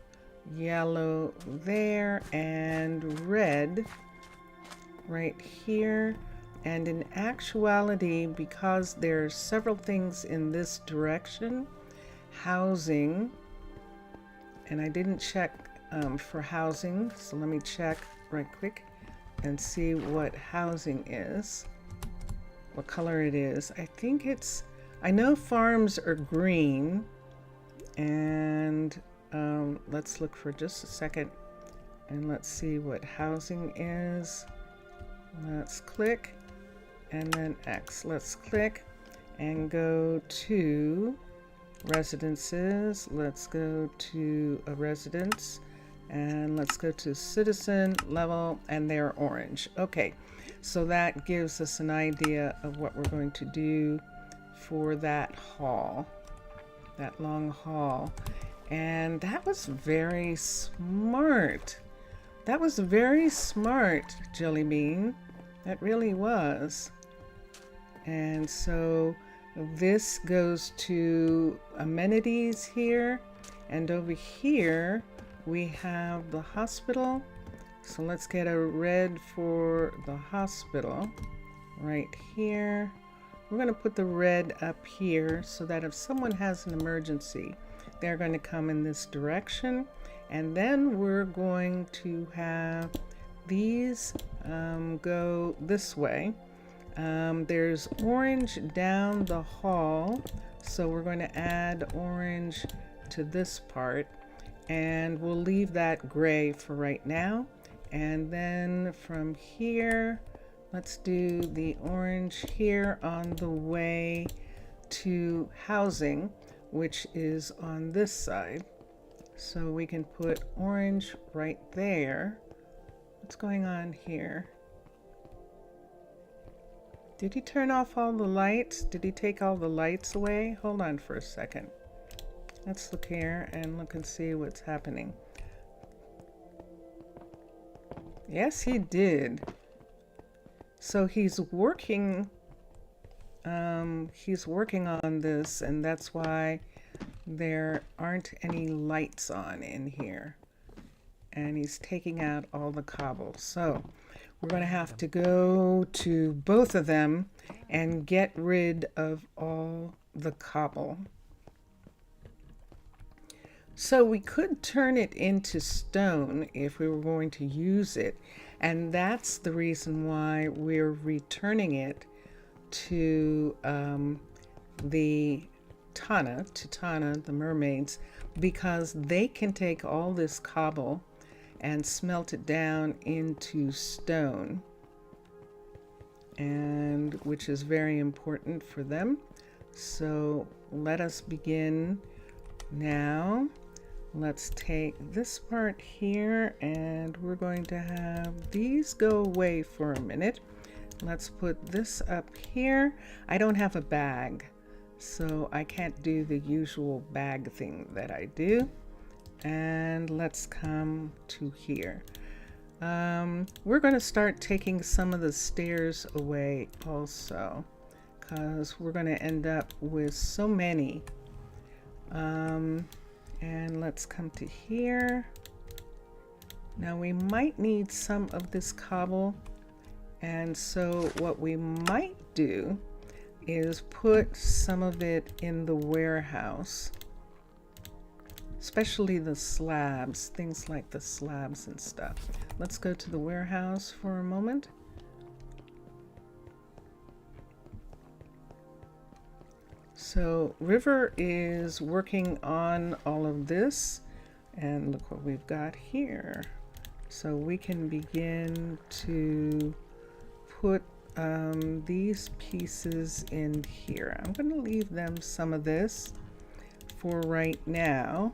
[SPEAKER 1] yellow there, and red right here. And in actuality, because there's several things in this direction, housing, and I didn't check for housing, so let me check right quick and see what housing is, what color it is. I think it's, I know farms are green, and let's look for just a second and let's see what housing is. Let's click and then X. Let's click and go to residences. Let's go to a residence, and let's go to citizen level, and they're orange. Okay, so that gives us an idea of what we're going to do for that hall, that long hall. And that was very smart. That was very smart, Jelly Bean. That really was. And so this goes to amenities here, and over here we have the hospital. So let's get a red for the hospital right here. We're going to put the red up here so that if someone has an emergency, they're going to come in this direction. And then we're going to have these go this way. There's orange down the hall, so we're going to add orange to this part, and we'll leave that gray for right now. And then from here, let's do the orange here on the way to housing, which is on this side. So we can put orange right there. What's going on here? Did he turn off all the lights? Did he take all the lights away? Hold on for a second. Let's look here and look and see what's happening. Yes, he did. So he's working on this, and that's why there aren't any lights on in here. And he's taking out all the cobble. So we're going to have to go to both of them and get rid of all the cobble. So we could turn it into stone if we were going to use it, and that's the reason why we're returning it to the Tana, the mermaids, because they can take all this cobble and smelt it down into stone, and which is very important for them. So let us begin now. Let's take this part here and we're going to have these go away for a minute. Let's put this up here. I don't have a bag, so I can't do the usual bag thing that I do. And let's come to here. We're going to start taking some of the stairs away also, because we're going to end up with so many. And let's come to here. Now we might need some of this cobble, and so what we might do is put some of it in the warehouse, especially the slabs, things like the slabs and stuff. Let's go to the warehouse for a moment. So River is working on all of this, and look what we've got here. So we can begin to put these pieces in here. I'm going to leave them some of this for right now.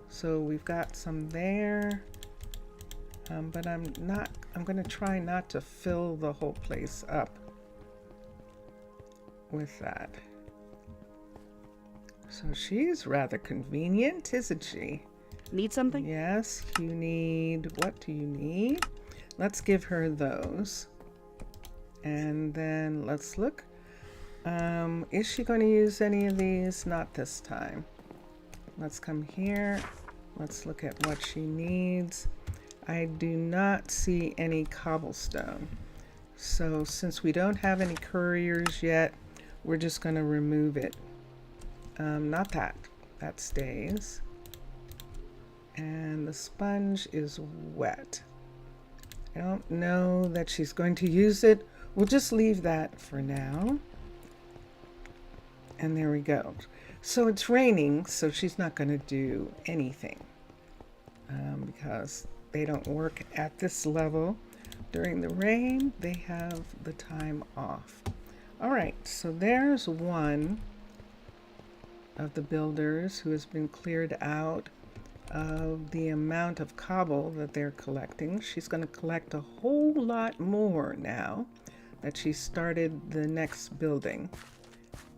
[SPEAKER 1] So we've got some there, but I'm going to try not to fill the whole place up with that. So she's rather convenient, isn't she?
[SPEAKER 2] Need something?
[SPEAKER 1] Yes, you need, what do you need? Let's give her those. And then let's look. Is she going to use any of these? Not this time. Let's come here. Let's look at what she needs. I do not see any cobblestone. So since we don't have any couriers yet, we're just going to remove it. Not that. That stays. And the sponge is wet. I don't know that she's going to use it. We'll just leave that for now. And there we go. So it's raining, so she's not going to do anything because they don't work at this level. During the rain, they have the time off. All right, so there's one of the builders who has been cleared out of the amount of cobble that they're collecting. She's going to collect a whole lot more now that she started the next building.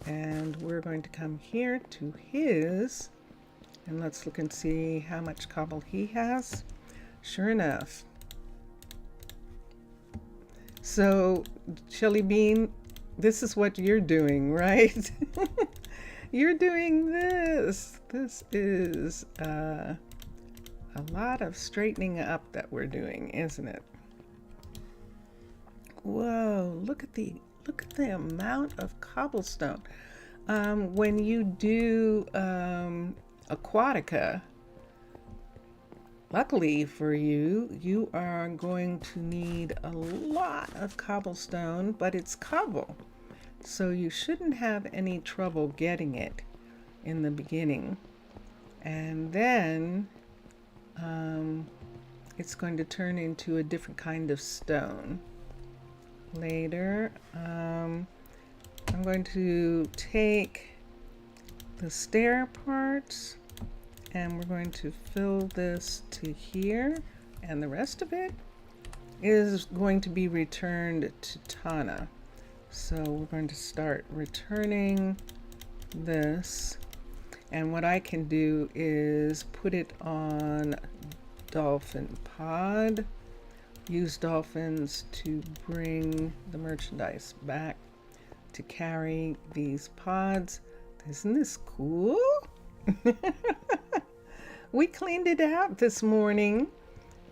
[SPEAKER 1] And we're going to come here to his, and let's look and see how much cobble he has. Sure enough. So, Shelly Bean, this is what you're doing, right? You're doing this. This is a lot of straightening up that we're doing, isn't it? Whoa, look at the amount of cobblestone. When you do Aquatica, luckily for you, you are going to need a lot of cobblestone, but it's cobble. So you shouldn't have any trouble getting it in the beginning. And then it's going to turn into a different kind of stone later. I'm going to take the stair parts and we're going to fill this to here, and the rest of it is going to be returned to Tana. So we're going to start returning this, and what I can do is put it on dolphin pod, use dolphins to bring the merchandise back to carry these pods. Isn't this cool? We cleaned it out this morning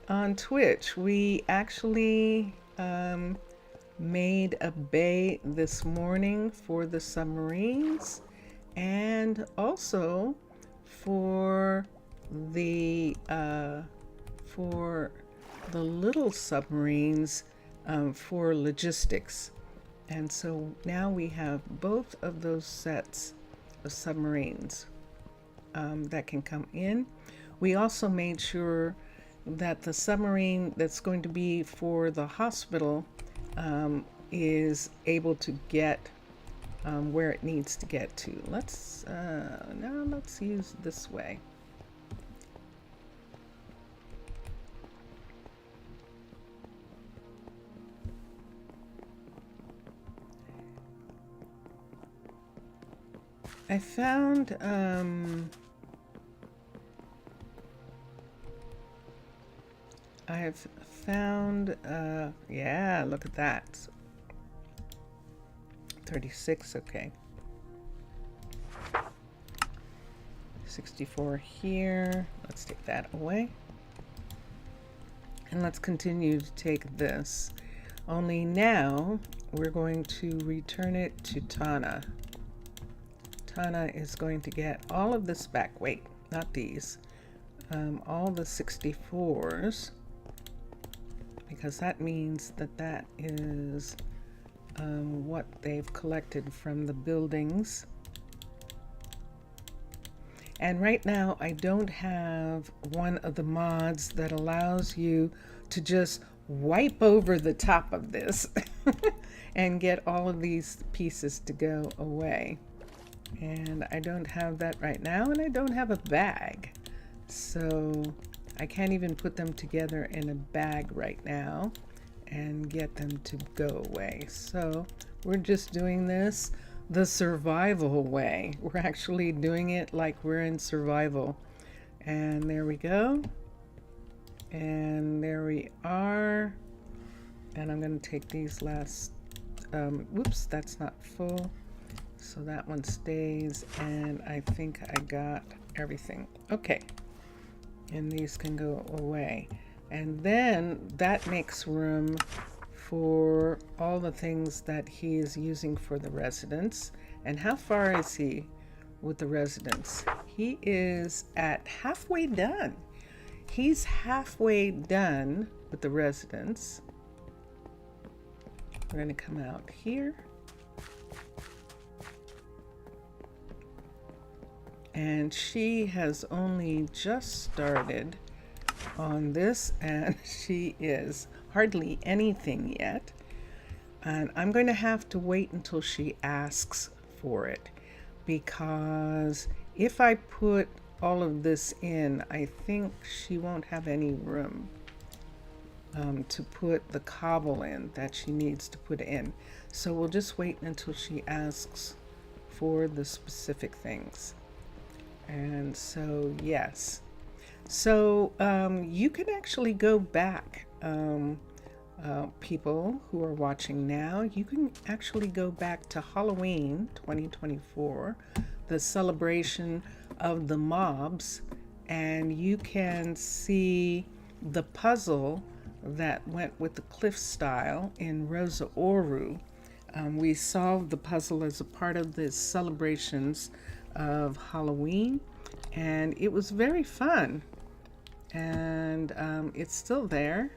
[SPEAKER 1] on Twitch. We actually made a bay this morning for the submarines and also for the little submarines for logistics. And so now we have both of those sets of submarines that can come in. We also made sure that the submarine that's going to be for the hospital is able to get where it needs to get to. Let's use this way. I found I've found yeah, look at that. 36, okay. 64 here. Let's take that away. And let's continue to take this. Only now we're going to return it to Tana. Tana is going to get all of this back. Wait, not these. All the 64s. Because that means that that is what they've collected from the buildings. And right now I don't have one of the mods that allows you to just wipe over the top of this and get all of these pieces to go away. And I don't have that right now, and I don't have a bag. So I can't even put them together in a bag right now and get them to go away. So we're just doing this the survival way. We're actually doing it like we're in survival. And there we go. And there we are. And I'm going to take these last, whoops, that's not full. So that one stays. And I think I got everything. Okay. And these can go away. And then that makes room for all the things that he is using for the residents. And how far is he with the residents? He is at halfway done. He's halfway done with the residents. We're going to come out here. And she has only just started on this, and she is hardly anything yet. And I'm going to have to wait until she asks for it, because if I put all of this in, I think she won't have any room to put the cobble in that she needs to put in. So we'll just wait until she asks for the specific things. And so, yes. So you can actually go back, people who are watching now, you can actually go back to Halloween 2024, the celebration of the mobs, and you can see the puzzle that went with the cliff style in Rosa Oru. We solved the puzzle as a part of the celebrations of Halloween, and it was very fun. And it's still there.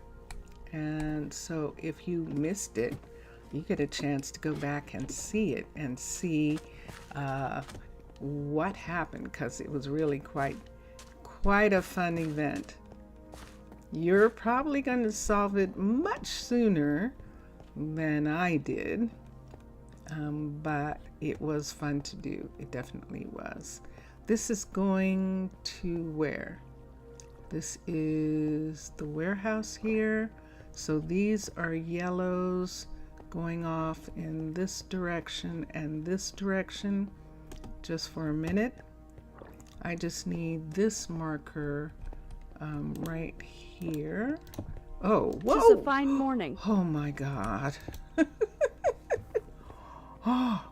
[SPEAKER 1] And so if you missed it, you get a chance to go back and see it and see what happened, because it was really quite a fun event. You're probably going to solve it much sooner than I did, but it was fun to do. It definitely was. This is going to where? This is the warehouse here. So these are yellows going off in this direction and this direction. Just for a minute. I just need this marker right here. Oh, whoa!
[SPEAKER 2] It's a fine morning.
[SPEAKER 1] Oh my God. Oh,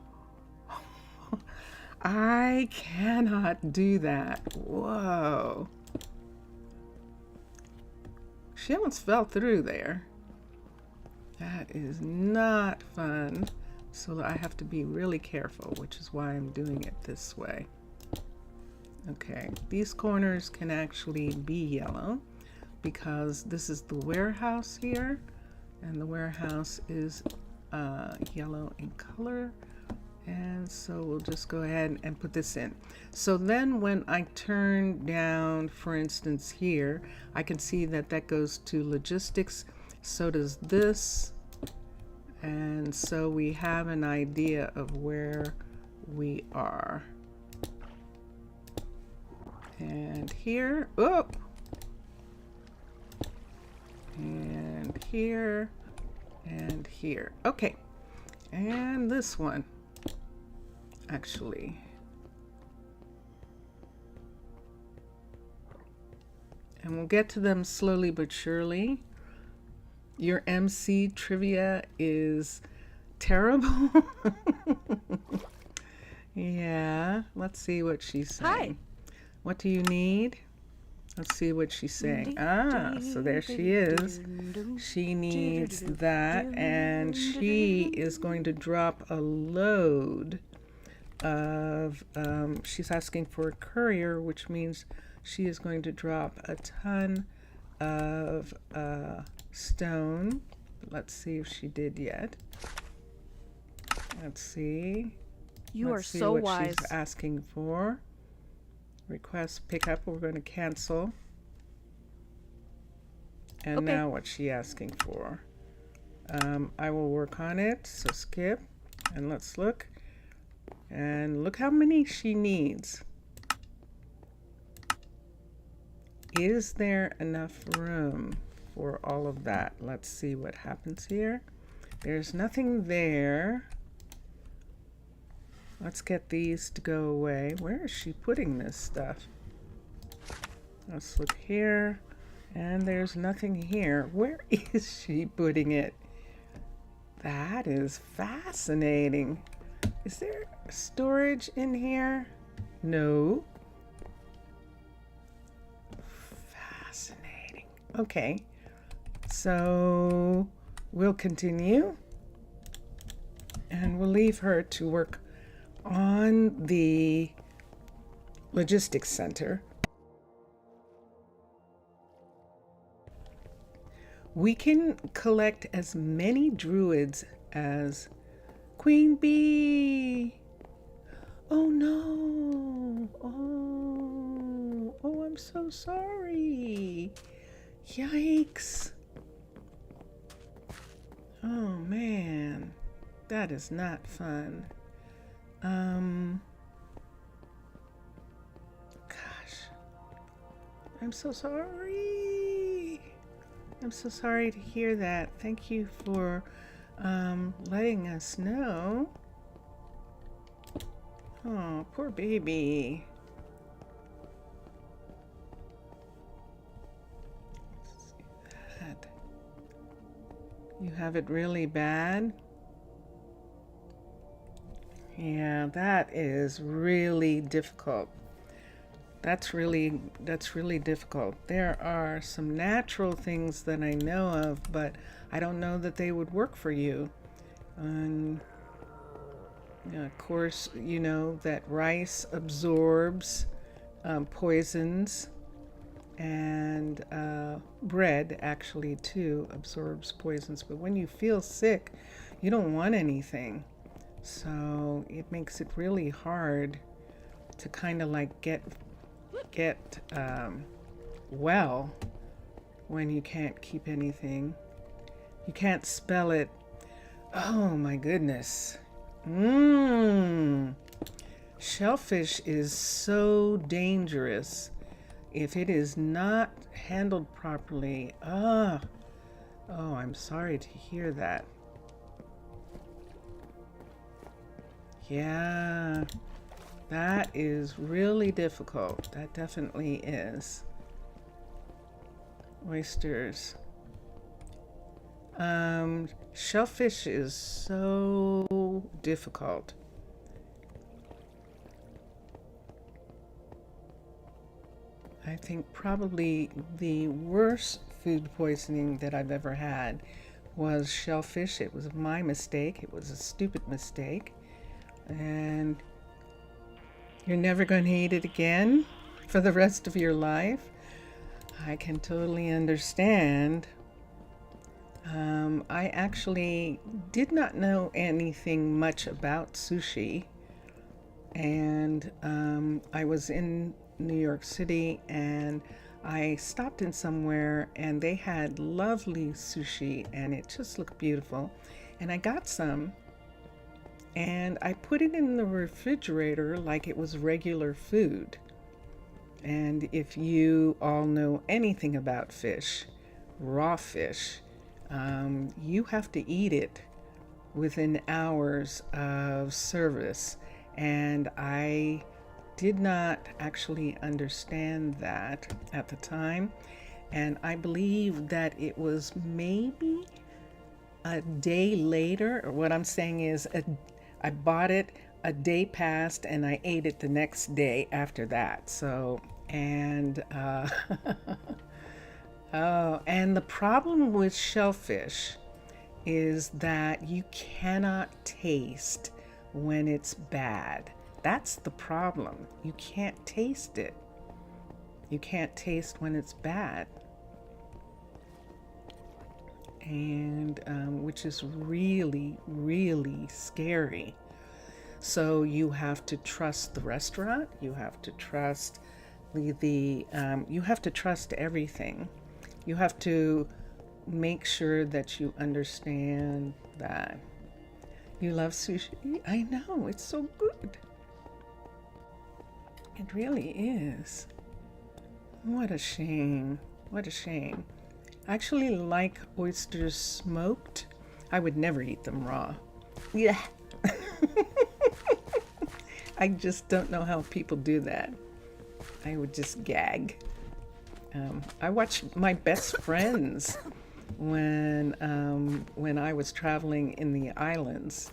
[SPEAKER 1] I cannot do that. Whoa. She almost fell through there. That is not fun. So I have to be really careful, which is why I'm doing it this way. Okay, these corners can actually be yellow because this is the warehouse here, and the warehouse is yellow in color. And so we'll just go ahead and put this in. So then when I turn down, for instance, here, I can see that that goes to logistics. So does this. And so we have an idea of where we are. And here, oh, and here, and here. Okay, and this one. Actually, and we'll get to them slowly but surely. Your MC trivia is terrible. Yeah, let's see what she's saying.
[SPEAKER 2] Hi.
[SPEAKER 1] What do you need? Let's see what she's saying. Ah, so there she is. She needs that, and she is going to drop a load of, she's asking for a courier, which means she is going to drop a ton of stone. Let's see if she did yet. Let's see.
[SPEAKER 2] You
[SPEAKER 1] Let's
[SPEAKER 2] are
[SPEAKER 1] see
[SPEAKER 2] so
[SPEAKER 1] what
[SPEAKER 2] wise.
[SPEAKER 1] she's asking for. Request pickup. We're going to cancel. And
[SPEAKER 2] Okay.
[SPEAKER 1] now what's she asking for? I will work on it. So skip. And let's look. And look how many she needs. Is there enough room for all of that? Let's see what happens here. There's nothing there. Let's get these to go away. Where is she putting this stuff? Let's look here. And there's nothing here. Where is she putting it? That is fascinating. Is there storage in here? No. Fascinating. Okay. So we'll continue. And we'll leave her to work on the logistics center. We can collect as many druids as Queen Bee. Oh no. Oh, I'm so sorry. Yikes. Oh man, that is not fun. Gosh, I'm so sorry. I'm so sorry to hear that. Thank you for letting us know. Oh, poor baby. Let's see that. You have it really bad? Yeah, that is really difficult. That's really difficult. There are some natural things that I know of, but I don't know that they would work for you. And of course, you know that rice absorbs poisons, and bread actually too absorbs poisons. But when you feel sick, you don't want anything. So it makes it really hard to kind of like get well when you can't keep anything. You can't spell it. Oh my goodness. Shellfish is so dangerous if it is not handled properly. Oh, I'm sorry to hear that. Yeah, that is really difficult. That definitely is. Oysters. Shellfish is so difficult. I think probably the worst food poisoning that I've ever had was shellfish. It was my mistake. It was a stupid mistake. And you're never going to eat it again for the rest of your life. I can totally understand. I actually did not know anything much about sushi, and I was in New York City, and I stopped in somewhere, and they had lovely sushi, and it just looked beautiful, and I got some, and I put it in the refrigerator like it was regular food. And if you all know anything about fish, raw fish, you have to eat it within hours of service. And I did not actually understand that at the time. And I believe that it was maybe a day later, or what I'm saying is, I bought it, a day passed, and I ate it the next day after that. So, and oh, and the problem with shellfish is that you cannot taste when it's bad. That's the problem. You can't taste it. You can't taste when it's bad. And which is really, really scary. So you have to trust the restaurant. You have to trust you have to trust everything. You have to make sure that you understand that. You love sushi? I know, it's so good. It really is. What a shame. What a shame. I actually like oysters smoked. I would never eat them raw. Yeah. I just don't know how people do that. I would just gag. I watched my best friends when I was traveling in the islands,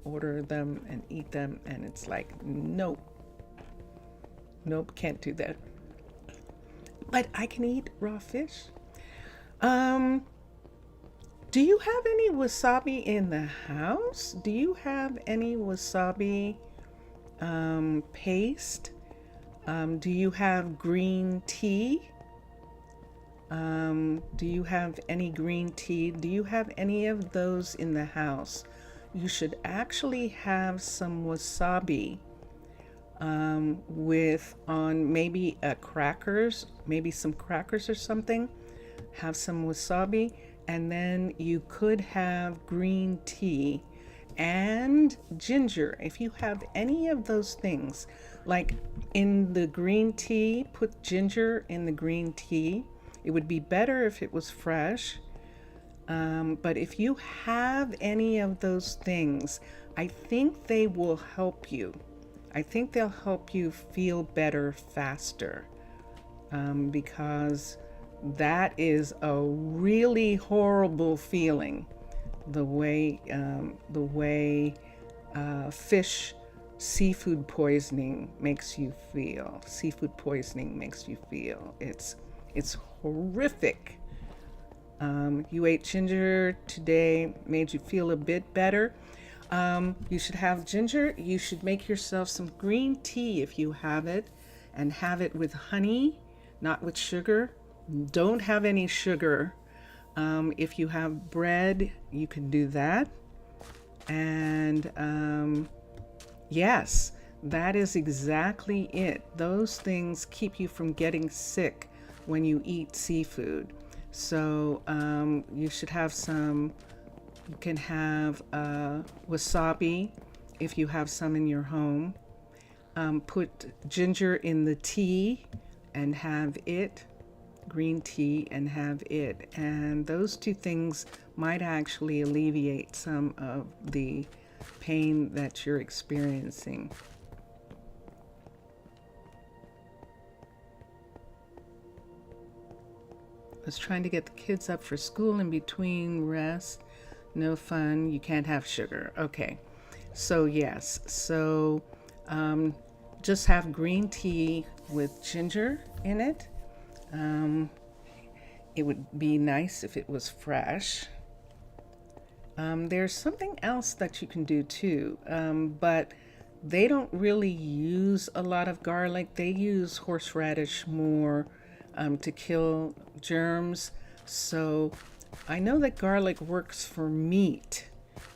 [SPEAKER 1] order them and eat them, and it's like, nope, can't do that. But I can eat raw fish. Do you have any wasabi in the house? Do you have any wasabi paste? Do you have green tea? Do you have any green tea? Do you have any of those in the house? You should actually have some wasabi with on maybe crackers, maybe some crackers or something. Have some wasabi, and then you could have green tea and ginger. If you have any of those things, like in the green tea, put ginger in the green tea. It would be better if it was fresh. But if you have any of those things, I think they will help you. I think they'll help you feel better faster, because that is a really horrible feeling. The way fish seafood poisoning makes you feel. Seafood poisoning makes you feel. It's horrific. You ate ginger today, made you feel a bit better. You should have ginger. You should make yourself some green tea if you have it, and have it with honey, not with sugar. Don't have any sugar. If you have bread, you can do that. And yes, that is exactly it. Those things keep you from getting sick when you eat seafood. So you should have some. You can have wasabi if you have some in your home. Put ginger in the tea and have it, green tea, and have it. And those two things might actually alleviate some of the pain that you're experiencing. I was trying to get the kids up for school in between rest. No fun. You can't have sugar. Okay. So yes. So just have green tea with ginger in it. It would be nice if it was fresh. There's something else that you can do too, but they don't really use a lot of garlic. They use horseradish more to kill germs. So I know that garlic works for meat,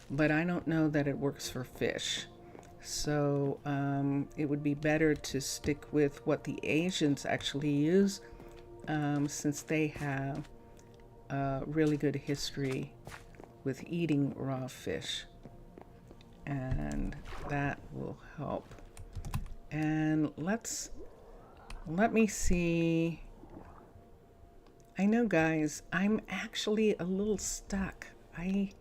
[SPEAKER 1] but I don't know that it works for fish. So it would be better to stick with what the Asians actually use, since they have a really good history with eating raw fish, and that will help. And let me see. I know, guys, I'm actually a little stuck. I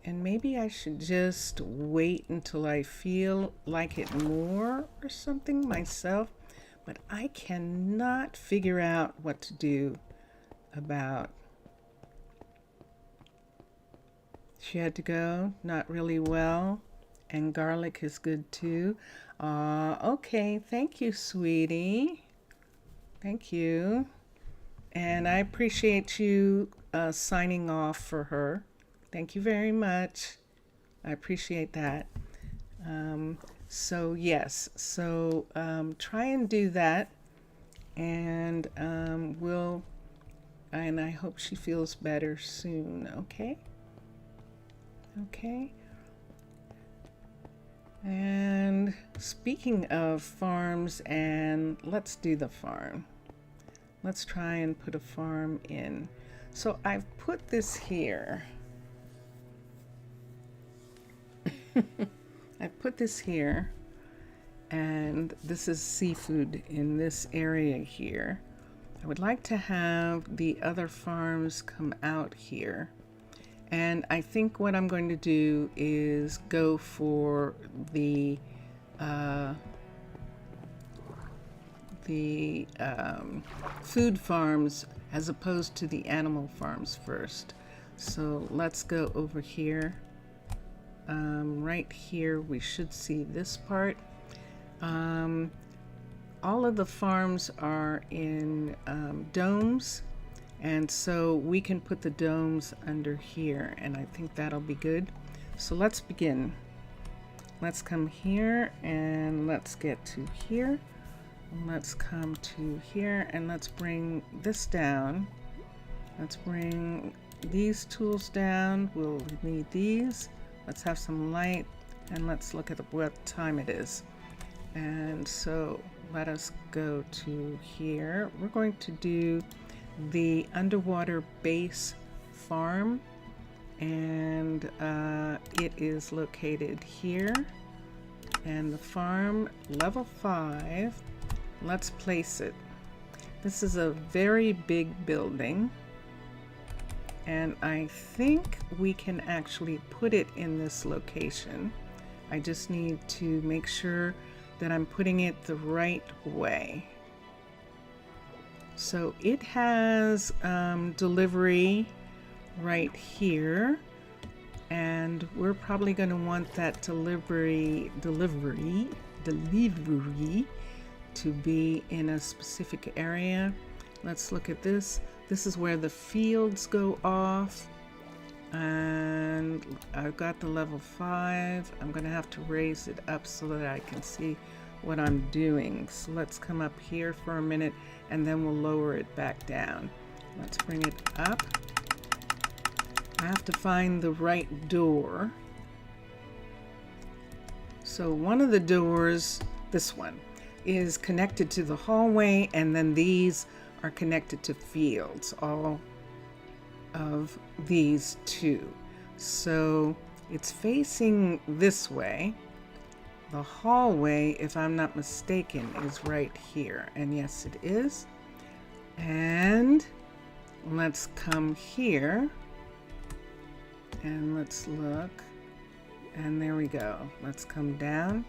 [SPEAKER 1] And maybe I should just wait until I feel like it more or something myself. But I cannot figure out what to do about. She had to go, not really well. And garlic is good too. Okay, thank you, sweetie. Thank you. And I appreciate you signing off for her. Thank you very much. I appreciate that. So yes, so try and do that, and and I hope she feels better soon. Okay. Okay. And speaking of farms, and let's do the farm. Let's try and put a farm in. So I've put this here. I put this here, and this is seafood in this area here. I would like to have the other farms come out here. And I think what I'm going to do is go for the food farms as opposed to the animal farms first. So let's go over here. Right here we should see this part. All of the farms are in domes, and so we can put the domes under here, and I think that'll be good. So let's begin. Let's come here and let's get to here. Let's come to here and let's bring this down. Let's bring these tools down. We'll need these. Let's have some light, and let's look at what time it is. And so let us go to here. We're going to do the underwater base farm, and it is located here. And the farm, level 5, let's place it. This is a very big building, and I think we can actually put it in this location. I just need to make sure that I'm putting it the right way. So it has delivery right here, and we're probably going to want that delivery to be in a specific area. Let's look at this. This is where the fields go off, and I've got the level 5. I'm going to have to raise it up so that I can see what I'm doing. So let's come up here for a minute, and then we'll lower it back down. Let's bring it up. I have to find the right door. So one of the doors, this one, is connected to the hallway, and then these are connected to fields, all of these two. So it's facing this way. The hallway, if I'm not mistaken, is right here. And yes, it is. And let's come here and let's look. And there we go. Let's come down.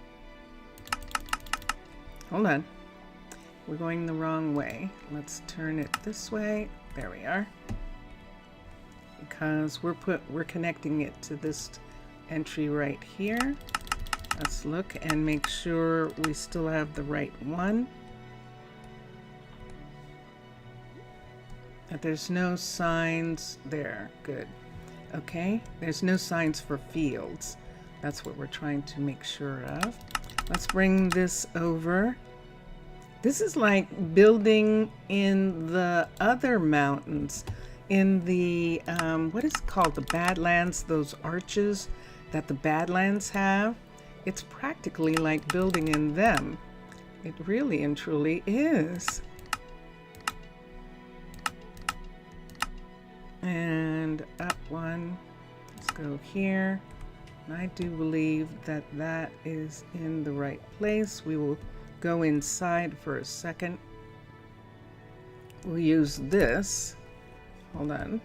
[SPEAKER 1] Hold on. We're going the wrong way. Let's turn it this way. There we are. Because we're connecting it to this entry right here. Let's look and make sure we still have the right one. That there's no signs there. Good. Okay. There's no signs for fields. That's what we're trying to make sure of. Let's bring this over. This is like building in the other mountains, in the, what is it called? The Badlands, those arches that the Badlands have. It's practically like building in them. It really and truly is. And up one, let's go here. And I do believe that that is in the right place. We will go inside for a second. We'll use this. Hold on.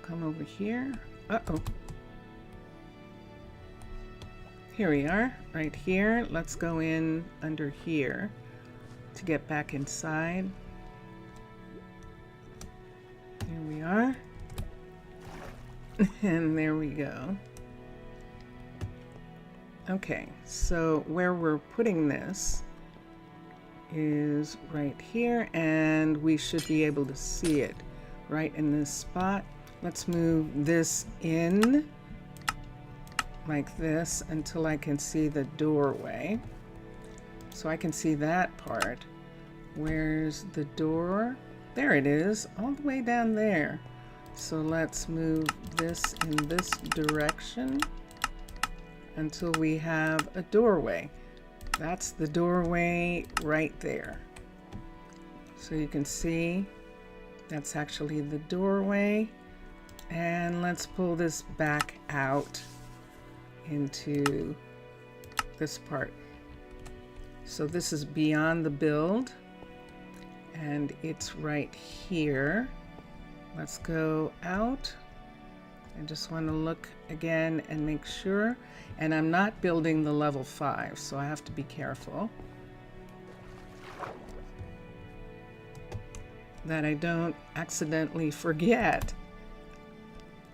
[SPEAKER 1] Come over here. Uh-oh. Here we are, right here. Let's go in under here to get back inside. Here we are. And there we go. Okay, so where we're putting this is right here, and we should be able to see it right in this spot. Let's move this in like this until I can see the doorway. So I can see that part. Where's the door? There it is, all the way down there. So let's move this in this direction until we have a doorway. That's the doorway right there. So you can see that's actually the doorway. And let's pull this back out into this part. So this is beyond the build, and it's right here. Let's go out. I just want to look again and make sure. And I'm not building the level 5, so I have to be careful that I don't accidentally forget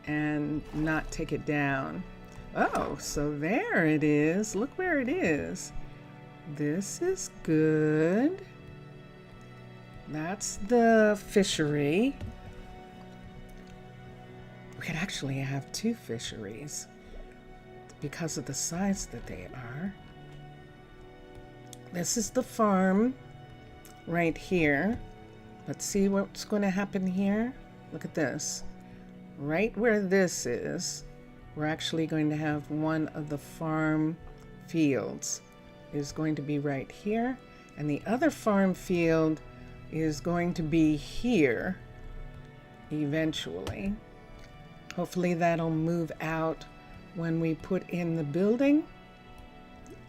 [SPEAKER 1] and not take it down. Oh, so there it is. Look where it is. This is good. That's the fishery. We could actually have 2 fisheries because of the size that they are. This is the farm right here. Let's see what's going to happen here. Look at this. Right where this is, we're actually going to have one of the farm fields is going to be right here, and the other farm field is going to be here eventually. Hopefully that'll move out when we put in the building,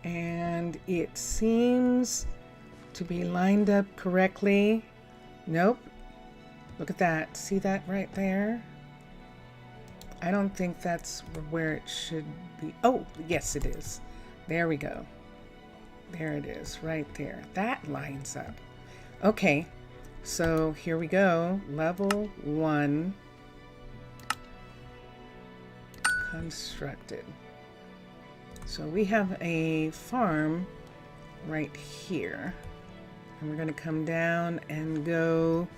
[SPEAKER 1] and it seems to be lined up correctly. Nope. Look at that. See that right there? I don't think that's where it should be. Oh, yes, it is. There we go. There it is, right there. That lines up. Okay, so here we go. Level 1 constructed. So we have a farm right here. And we're going to come down and go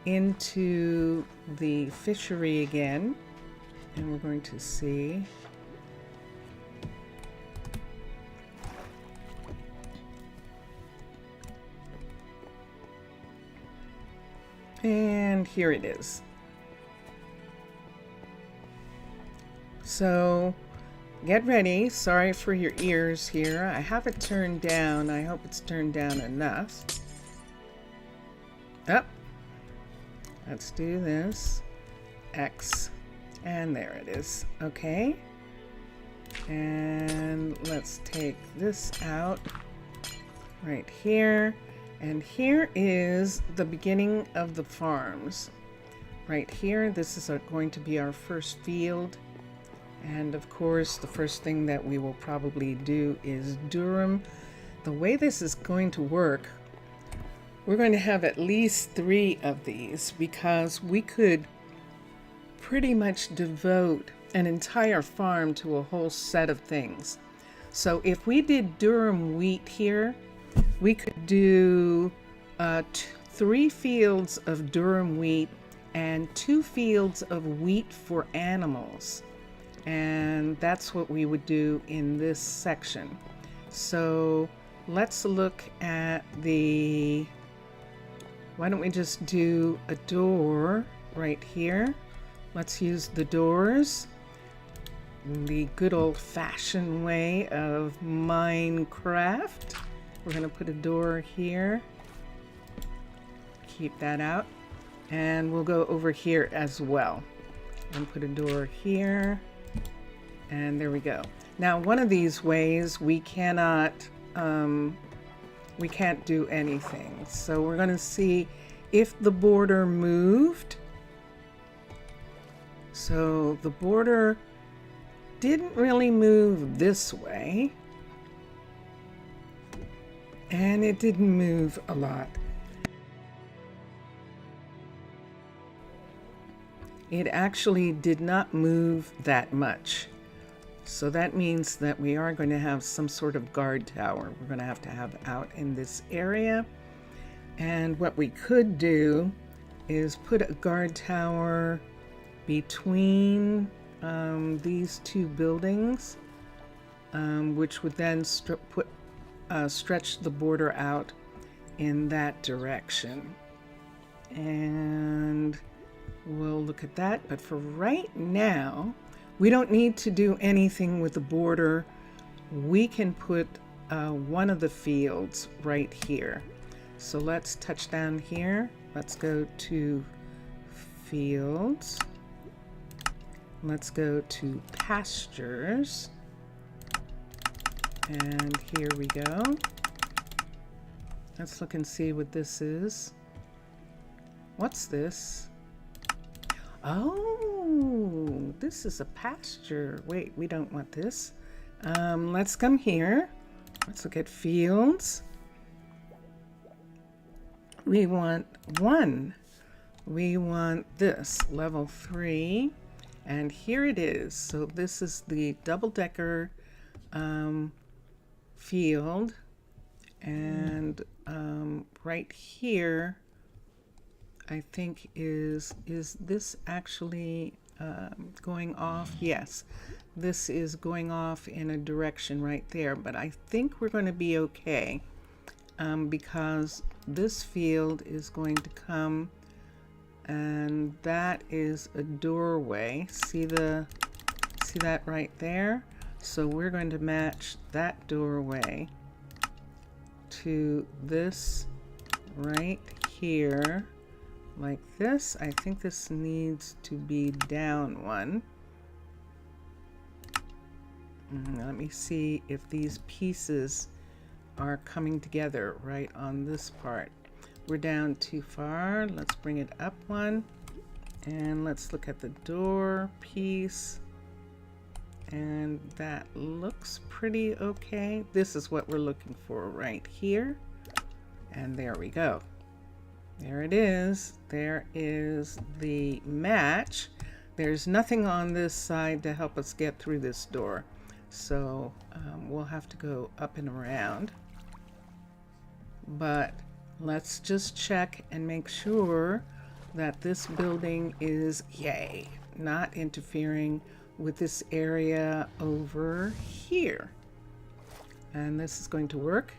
[SPEAKER 1] into the fishery again. And we're going to see. And here it is. So get ready. Sorry for your ears here. I have it turned down. I hope it's turned down enough. Up. Let's do this. X. And there it is. Okay. And let's take this out right here. And here is the beginning of the farms. Right here, this is going to be our first field. And of course, the first thing that we will probably do is durum. The way this is going to work, we're going to have at least 3 of these because we could pretty much devote an entire farm to a whole set of things. So if we did durum wheat here, we could do 3 fields of durum wheat and 2 fields of wheat for animals. And that's what we would do in this section. So let's look at the, why don't we just do a door right here? Let's use the doors, the good old-fashioned way of Minecraft. We're going to put a door here, keep that out, and we'll go over here as well and put a door here, and there we go. Now, one of these ways we cannot, we can't do anything. So we're going to see if the border moved. So the border didn't really move this way. And it didn't move a lot. It actually did not move that much. So that means that we are going to have some sort of guard tower. We're going to have out in this area. And what we could do is put a guard tower between these two buildings, which would then stretch the border out in that direction. And we'll look at that. But for right now, we don't need to do anything with the border. We can put one of the fields right here. So let's touch down here. Let's go to fields. Let's go to pastures. And here we go. Let's look and see what this is. What's this? Oh, this is a pasture. Wait, we don't want this. Let's come here. Let's look at fields. We want 1. We want this, level 3. And here it is. So this is the double-decker field. And right here, I think is this actually going off? Yes, this is going off in a direction right there, but I think we're going to be okay because this field is going to come, and that is a doorway. See that right there? So we're going to match that doorway to this right here. Like this. I think this needs to be down 1. Let me see if these pieces are coming together right on this part. We're down too far. Let's bring it up 1. And let's look at the door piece. And that looks pretty okay. This is what we're looking for right here. And there we go. There it is. There is the match. There's nothing on this side to help us get through this door. So we'll have to go up and around. But let's just check and make sure that this building is, yay, not interfering with this area over here. And this is going to work.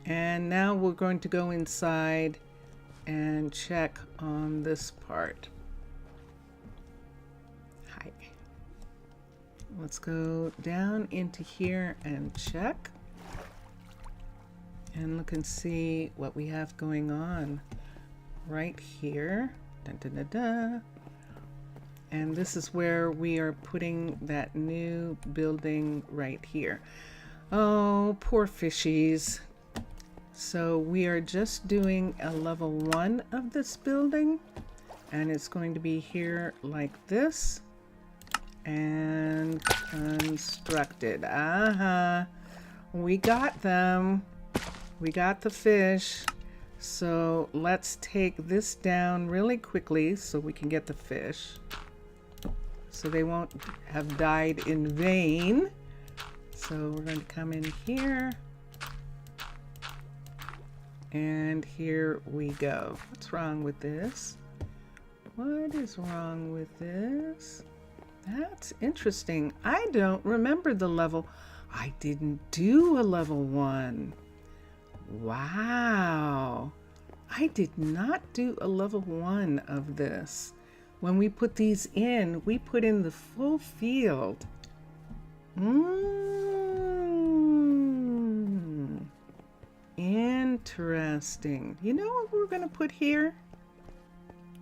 [SPEAKER 1] And now we're going to go inside and check on this part. Hi. Let's go down into here and check. And look and see what we have going on right here. Dun, dun, dun, dun. And this is where we are putting that new building right here. Oh, poor fishies. So we are just doing a level 1 of this building, and it's going to be here like this and constructed. We got them. We got the fish. So let's take this down really quickly so we can get the fish, so they won't have died in vain. So we're going to come in here. And here we go. What's wrong with this? What is wrong with this? That's interesting. I don't remember the level. I didn't do a level 1. Wow. I did not do a level 1 of this. When we put these in, we put in the full field. Interesting. You know what we're going to put here?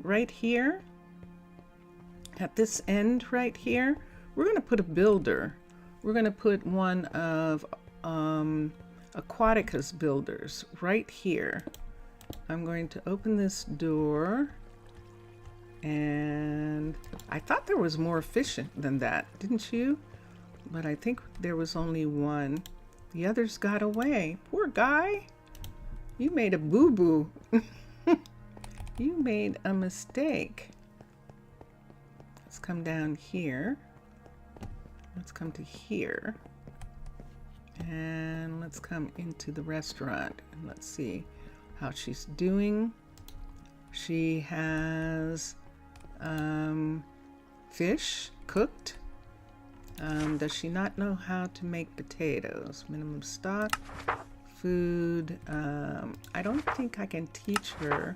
[SPEAKER 1] Right here? At this end right here? We're going to put a builder. We're going to put one of Aquatica's builders right here. I'm going to open this door And I thought there was more fish than that, didn't you? But I think there was only one. The others got away. Poor guy. You made a boo-boo. You made a mistake. Let's come down here. Let's come to here. And let's come into the restaurant. And let's see how she's doing. She has fish cooked. Does she not know how to make potatoes? Minimum stock. Food. I don't think I can teach her.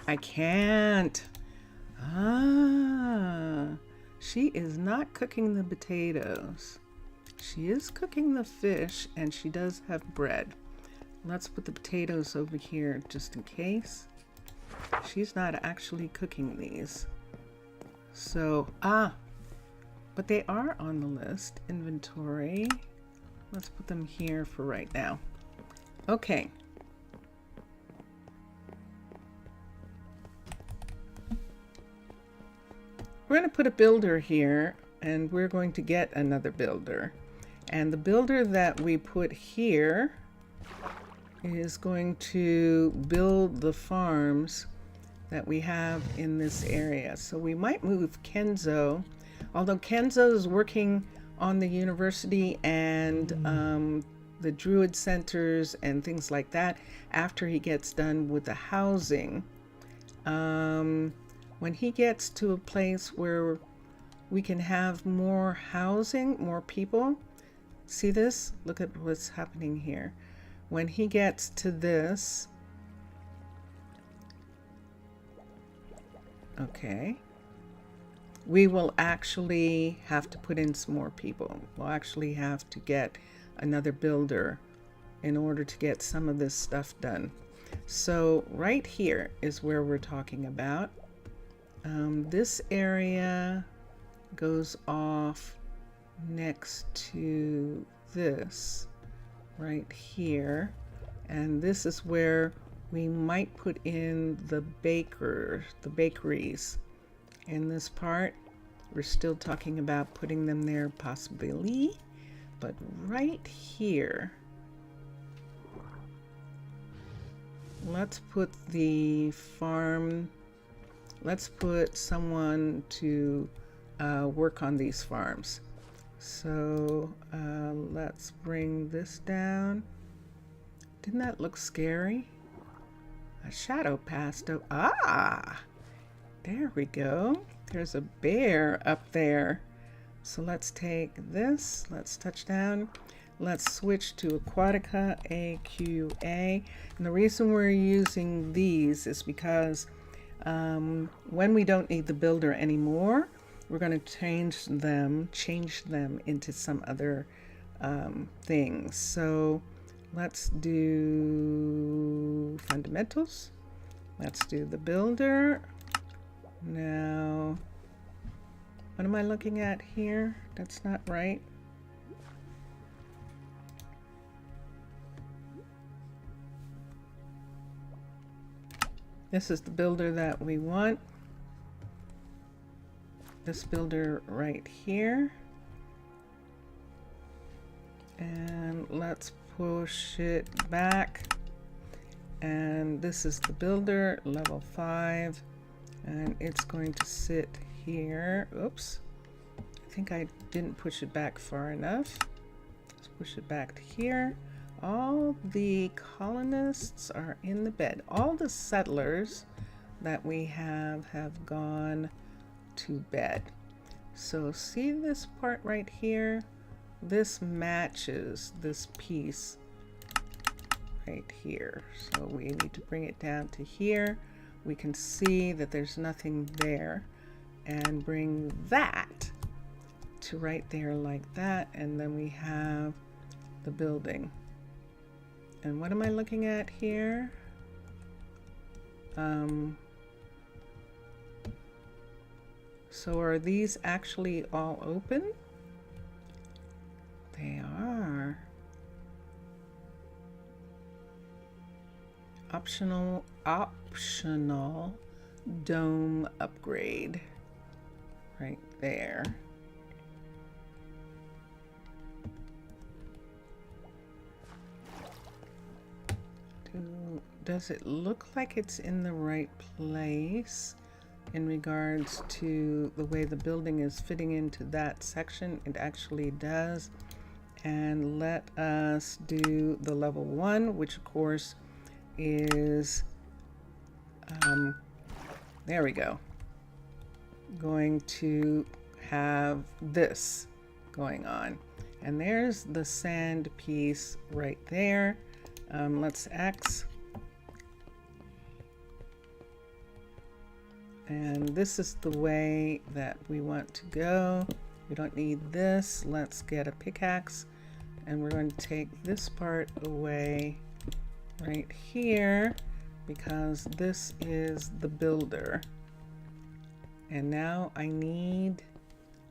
[SPEAKER 1] I can't. She is not cooking the potatoes. She is cooking the fish, and she does have bread. Let's put the potatoes over here just in case. She's not actually cooking these. So, but they are on the list. Inventory. Let's put them here for right now. Okay. We're going to put a builder here, and we're going to get another builder. And the builder that we put here is going to build the farms that we have in this area. So we might move Kenzo, although Kenzo is working on the university and the Druid centers and things like that after he gets done with the housing. When he gets to a place where we can have more housing, more people, see this? Look at what's happening here. When he gets to this, okay, we will actually have to put in some more people. We'll actually have to get another builder in order to get some of this stuff done. So right here is where we're talking about. This area goes off next to this right here, and this is where we might put in the bakeries. In this part, we're still talking about putting them there possibly, but right here, let's put the farm. Let's put someone to work on these farms. So let's bring this down. Didn't that look scary? A shadow passed up. There we go. There's a bear up there. So let's take this. Let's touch down. Let's switch to Aquatica, AQA. And the reason we're using these is because when we don't need the builder anymore, we're going to change them into some other things. So let's do fundamentals. Let's do the builder. Now, what am I looking at here? That's not right. This is the builder that we want. This builder right here. And let's push it back. And this is the builder, level 5. And it's going to sit here. Oops. I think I didn't push it back far enough. Let's push it back to here. All the colonists are in the bed. All the settlers that we have gone to bed. So see this part right here? This matches this piece right here. So we need to bring it down to here. We can see that there's nothing there, and bring that to right there like that, and then we have the building. And what am I looking at here? So are these actually all open? They are. Optional dome upgrade right there. Does it look like it's in the right place in regards to the way the building is fitting into that section? It actually does. And let us do the level 1, which of course is, there we go, going to have this going on. And there's the sand piece right there. Let's X. And this is the way that we want to go. We don't need this. Let's get a pickaxe. And we're going to take this part away right here because this is the builder. And now I need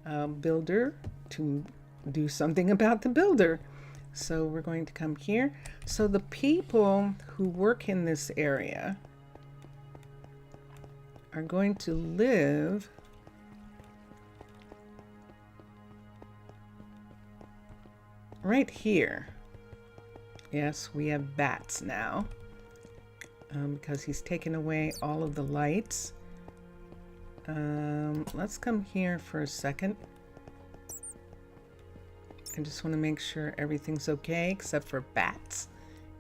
[SPEAKER 1] a builder to do something about the builder. So we're going to come here. So the people who work in this area are going to live right here. Yes, we have bats now because he's taken away all of the lights. Let's come here for a second. I just want to make sure everything's okay except for bats.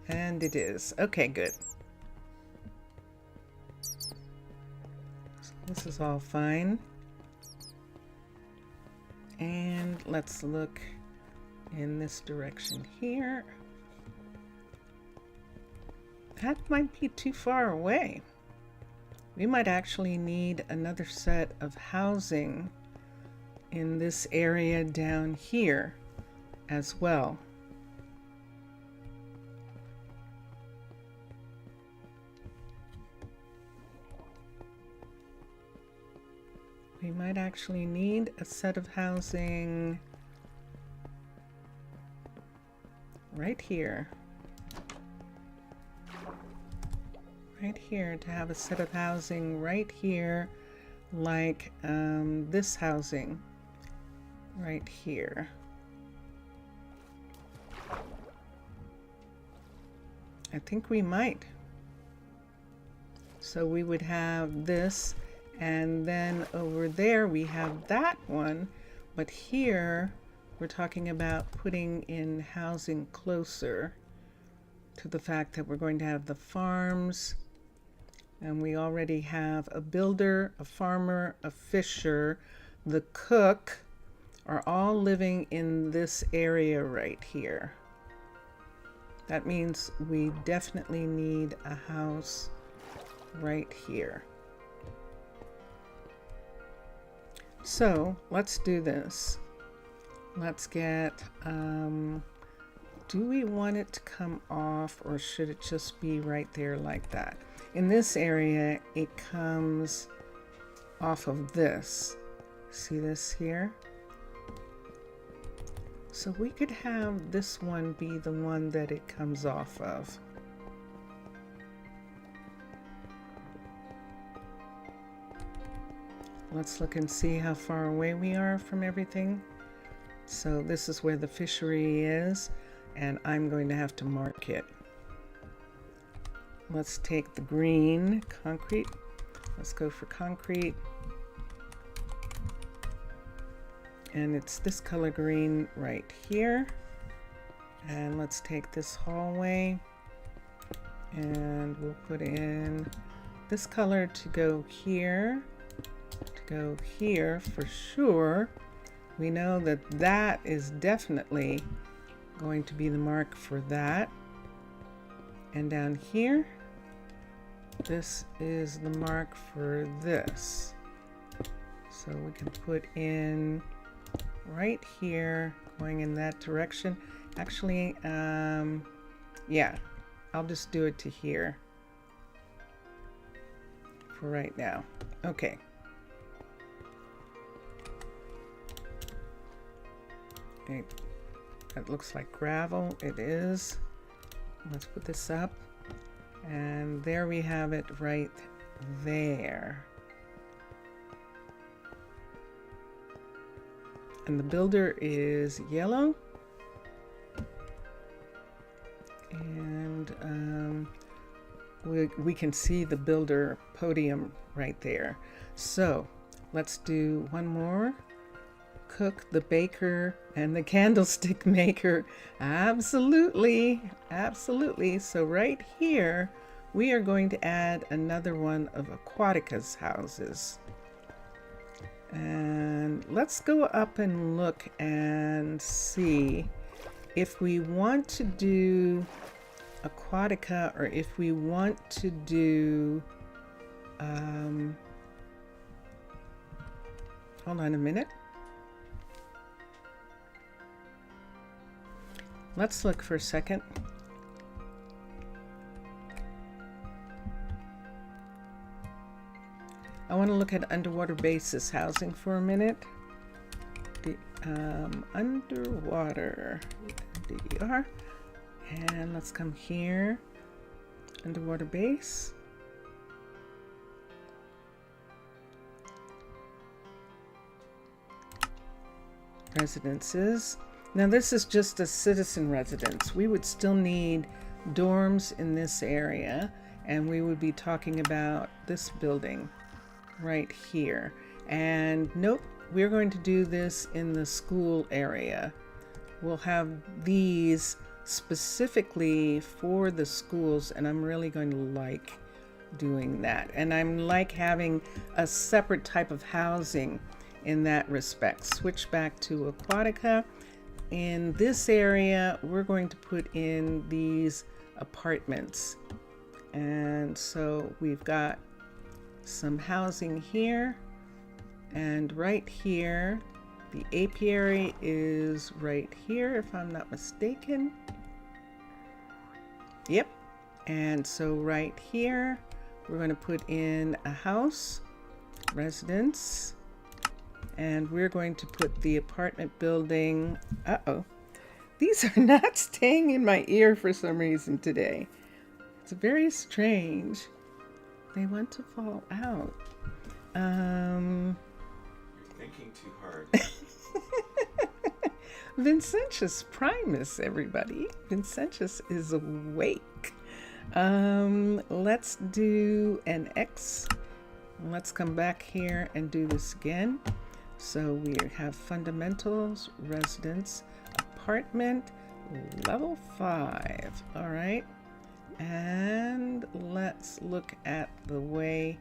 [SPEAKER 1] And it is. Okay, good. So this is all fine. And let's look in this direction here. That might be too far away. We might actually need another set of housing in this area down here as well. We might actually need a set of housing right here. Right here, to have a set of housing right here, like this housing right here. I think we might. So we would have this, and then over there we have that one, but here we're talking about putting in housing closer to the fact that we're going to have the farms. And we already have a builder, a farmer, a fisher, the cook are all living in this area right here. That means we definitely need a house right here. So let's do this. Let's get, do we want it to come off or should it just be right there like that? In this area, it comes off of this. See this here? So we could have this one be the one that it comes off of. Let's look and see how far away we are from everything. So this is where the fishery is, and I'm going to have to mark it. Let's take the green concrete. Let's go for concrete. And it's this color green right here. And let's take this hallway and we'll put in this color to go here, for sure. We know that that is definitely going to be the mark for that. And down here, this is the mark for this. So we can put in right here, going in that direction. Actually, yeah, I'll just do it to here for right now. Okay. That looks like gravel. It is. Let's put this up. And there we have it right there. And the builder is yellow. And we can see the builder podium right there. So let's do one more. Cook, the baker, and the candlestick maker. Absolutely, absolutely. So right here, we are going to add another one of Aquatica's houses. And let's go up and look and see if we want to do Aquatica or if we want to do, hold on a minute. Let's look for a second. I want to look at underwater basis housing for a minute. Underwater, DER, and let's come here, underwater base. Residences. Now this is just a citizen residence. We would still need dorms in this area, and we would be talking about this building right here. And nope, we're going to do this in the school area. We'll have these specifically for the schools, and I'm really going to like doing that. And I'm like having a separate type of housing in that respect. Switch back to Aquatica. In this area, we're going to put in these apartments. And so we've got some housing here, and right here, the apiary is right here, if I'm not mistaken. Yep. And so right here, we're going to put in a house, residence, and we're going to put the apartment building. Uh-oh. These are not staying in my ear for some reason today. It's very strange. They want to fall out.
[SPEAKER 2] You're thinking too hard.
[SPEAKER 1] Vincentius Primus, everybody. Vincentius is awake. Let's do an X. Let's come back here and do this again. So we have fundamentals, residence, apartment, level 5. All right. And let's look at the way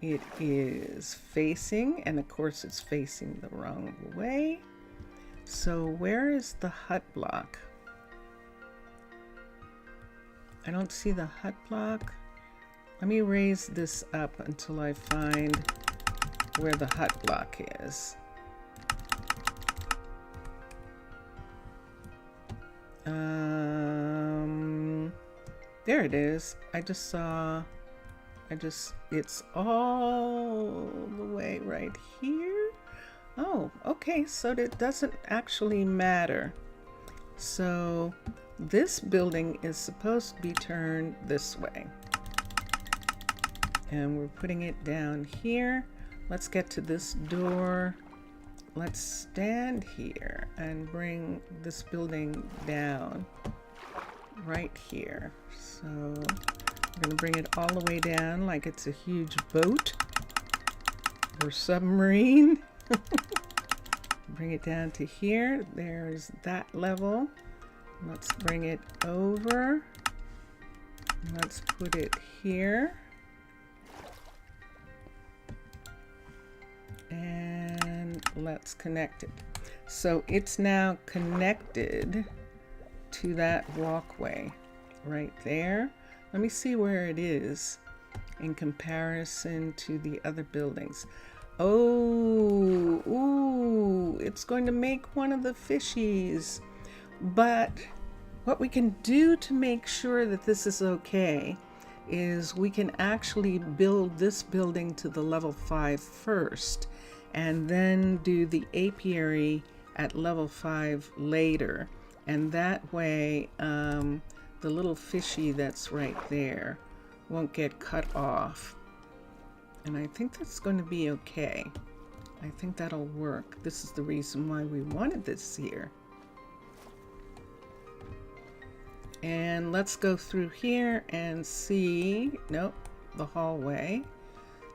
[SPEAKER 1] it is facing. And of course, it's facing the wrong way. So where is the hut block? I don't see the hut block. Let me raise this up until I find where the hut block is. There it is. It's all the way right here. Oh, okay, so it doesn't actually matter. So this building is supposed to be turned this way. And we're putting it down here. Let's get to this door. Let's stand here and bring this building down right here. So I'm going to bring it all the way down like it's a huge boat or submarine. Bring it down to here. There's that level. Let's bring it over. Let's put it here. And let's connect it. So it's now connected to that walkway right there. Let me see where it is in comparison to the other buildings. Oh, ooh, it's going to make one of the fishies. But what we can do to make sure that this is okay is we can actually build this building to the level 5 first, and then do the apiary at level 5 later. And that way, the little fishy that's right there won't get cut off. And I think that's going to be okay. I think that'll work. This is the reason why we wanted this here. And let's go through here and see, nope, the hallway.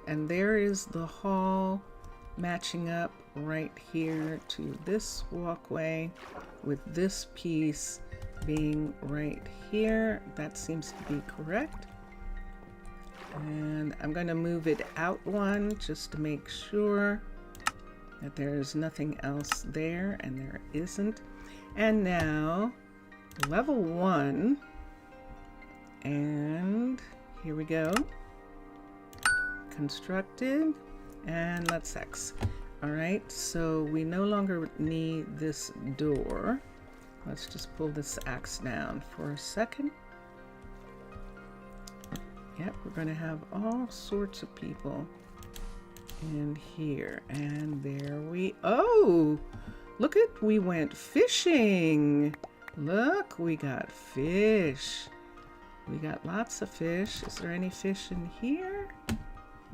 [SPEAKER 1] And there is the hall matching up right here to this walkway with this piece being right here. That seems to be correct. And I'm going to move it out one just to make sure that there's nothing else there, and there isn't. And now level 1, and here we go. Constructed, and let's X. All right, so we no longer need this door. Let's just pull this axe down for a second. Yep, we're going to have all sorts of people in here. And there we, oh, look at, we went fishing. Look, we got fish. We got lots of fish. Is there any fish in here?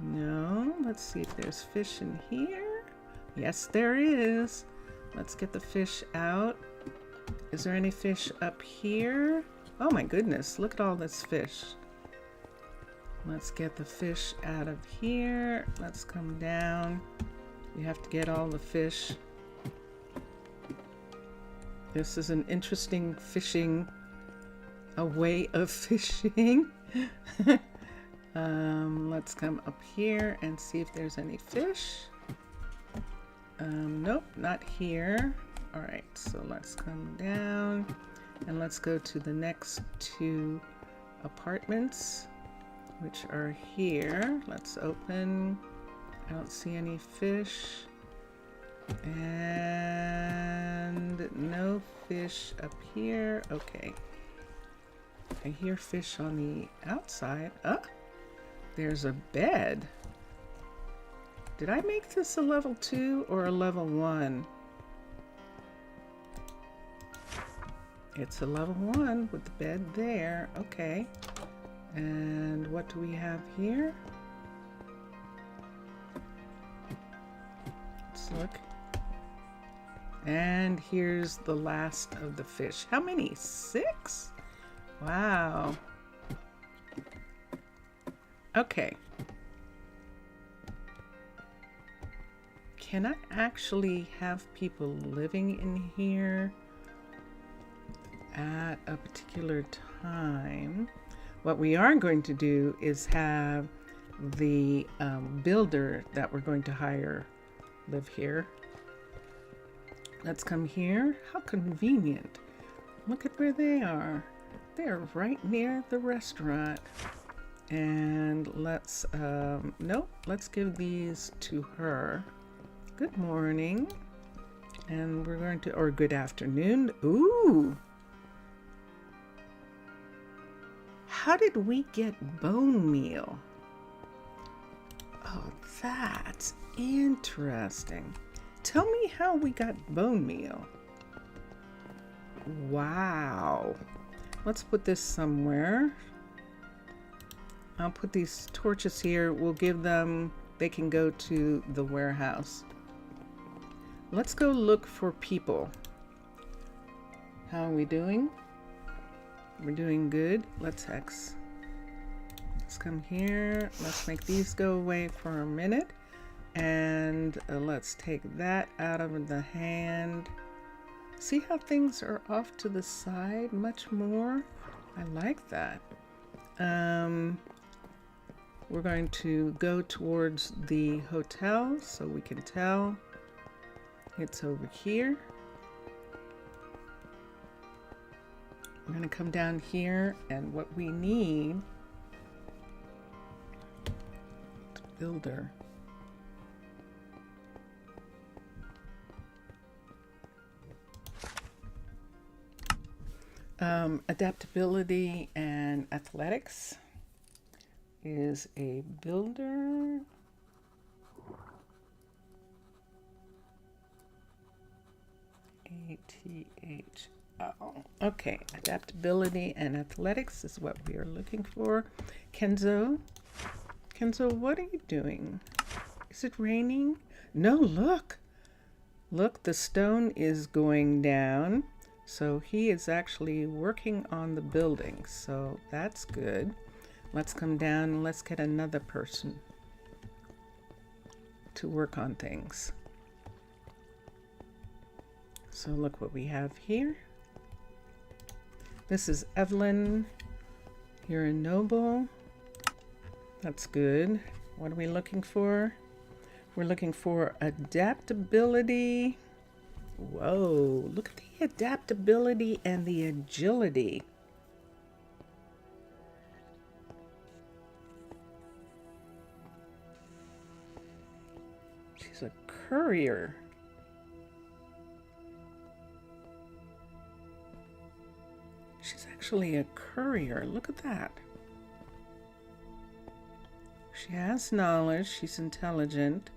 [SPEAKER 1] No. Let's see if there's fish in here. Yes, there is. Let's get the fish out. Is there any fish up here? Oh my goodness, look at all this fish. Let's get the fish out of here. Let's come down. We have to get all the fish. This is an interesting fishing, a way of fishing. Let's come up here and see if there's any fish. Nope, not here. All right, so let's come down and let's go to the next 2 apartments, which are here. Let's open. I don't see any fish. And no fish up here. Okay. I hear fish on the outside. Oh, there's a bed. Did I make this a level 2 or a level 1? It's a level 1 with the bed there. Okay. And what do we have here? Let's look. And here's the last of the fish. How many? 6? Wow. Okay. Can I actually have people living in here at a particular time? What we are going to do is have the builder that we're going to hire live here. Let's come here. How convenient. Look at where they are. They're right near the restaurant. And let's, nope, let's give these to her. Good morning. And we're going to, or good afternoon. Ooh. How did we get bone meal? Oh, that's interesting. Tell me how we got bone meal. Wow. Let's put this somewhere. I'll put these torches here. We'll give them, they can go to the warehouse. Let's go look for people. How are we doing? We're doing good. Let's X. Let's come here. Let's make these go away for a minute. And let's take that out of the hand. See how things are off to the side much more? I like that. We're going to go towards the hotel so we can tell it's over here. We're going to come down here, and what we need is a builder. Adaptability and athletics is a builder. ATHL. Okay, adaptability and athletics is what we are looking for. Kenzo, Kenzo, what are you doing? Is it raining? No, look. Look, the stone is going down. So he is actually working on the building. So that's good. Let's come down and let's get another person to work on things. So look what we have here. This is Evelyn. You're a noble. That's good. What are we looking for? We're looking for adaptability. Whoa, look at the adaptability and the agility. She's a courier. She's actually a courier. Look at that. She has knowledge. She's intelligent.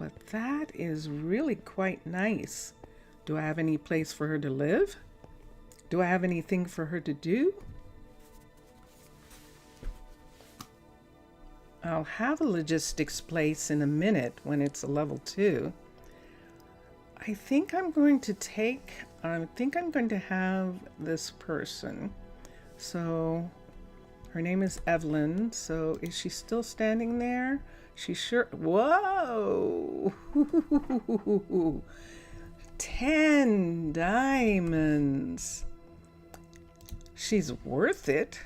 [SPEAKER 1] But that is really quite nice. Do I have any place for her to live? Do I have anything for her to do? I'll have a logistics place in a minute when it's a level 2. I think I'm going to have this person. So her name is Evelyn. So is she still standing there? She sure. Whoa! 10 diamonds. She's worth it.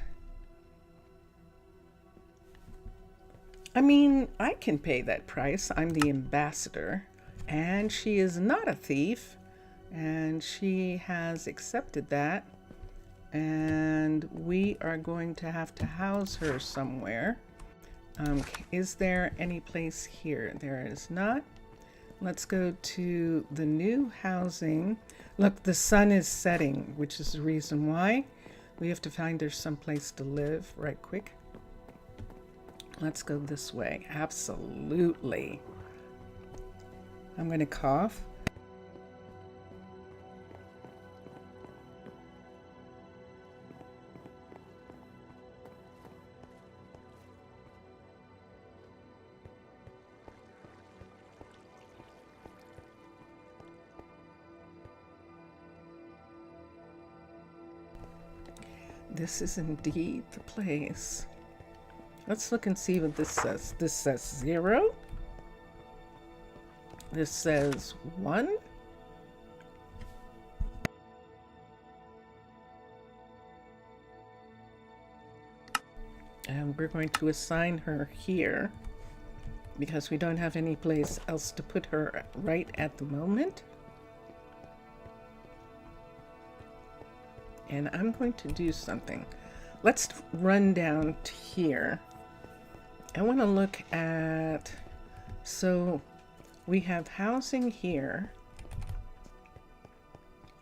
[SPEAKER 1] I mean, I can pay that price. I'm the ambassador. And she is not a thief. And she has accepted that. And we are going to have to house her somewhere. Is there any place here? There is not. Let's go to the new housing. Look, the sun is setting, which is the reason why we have to find her someplace to live right quick. Let's go this way. Absolutely. I'm going to cough. This is indeed the place. Let's look and see what this says. This says 0. This says 1. And we're going to assign her here because we don't have any place else to put her right at the moment. And I'm going to do something. Let's run down to here. I want to look at, so we have housing here.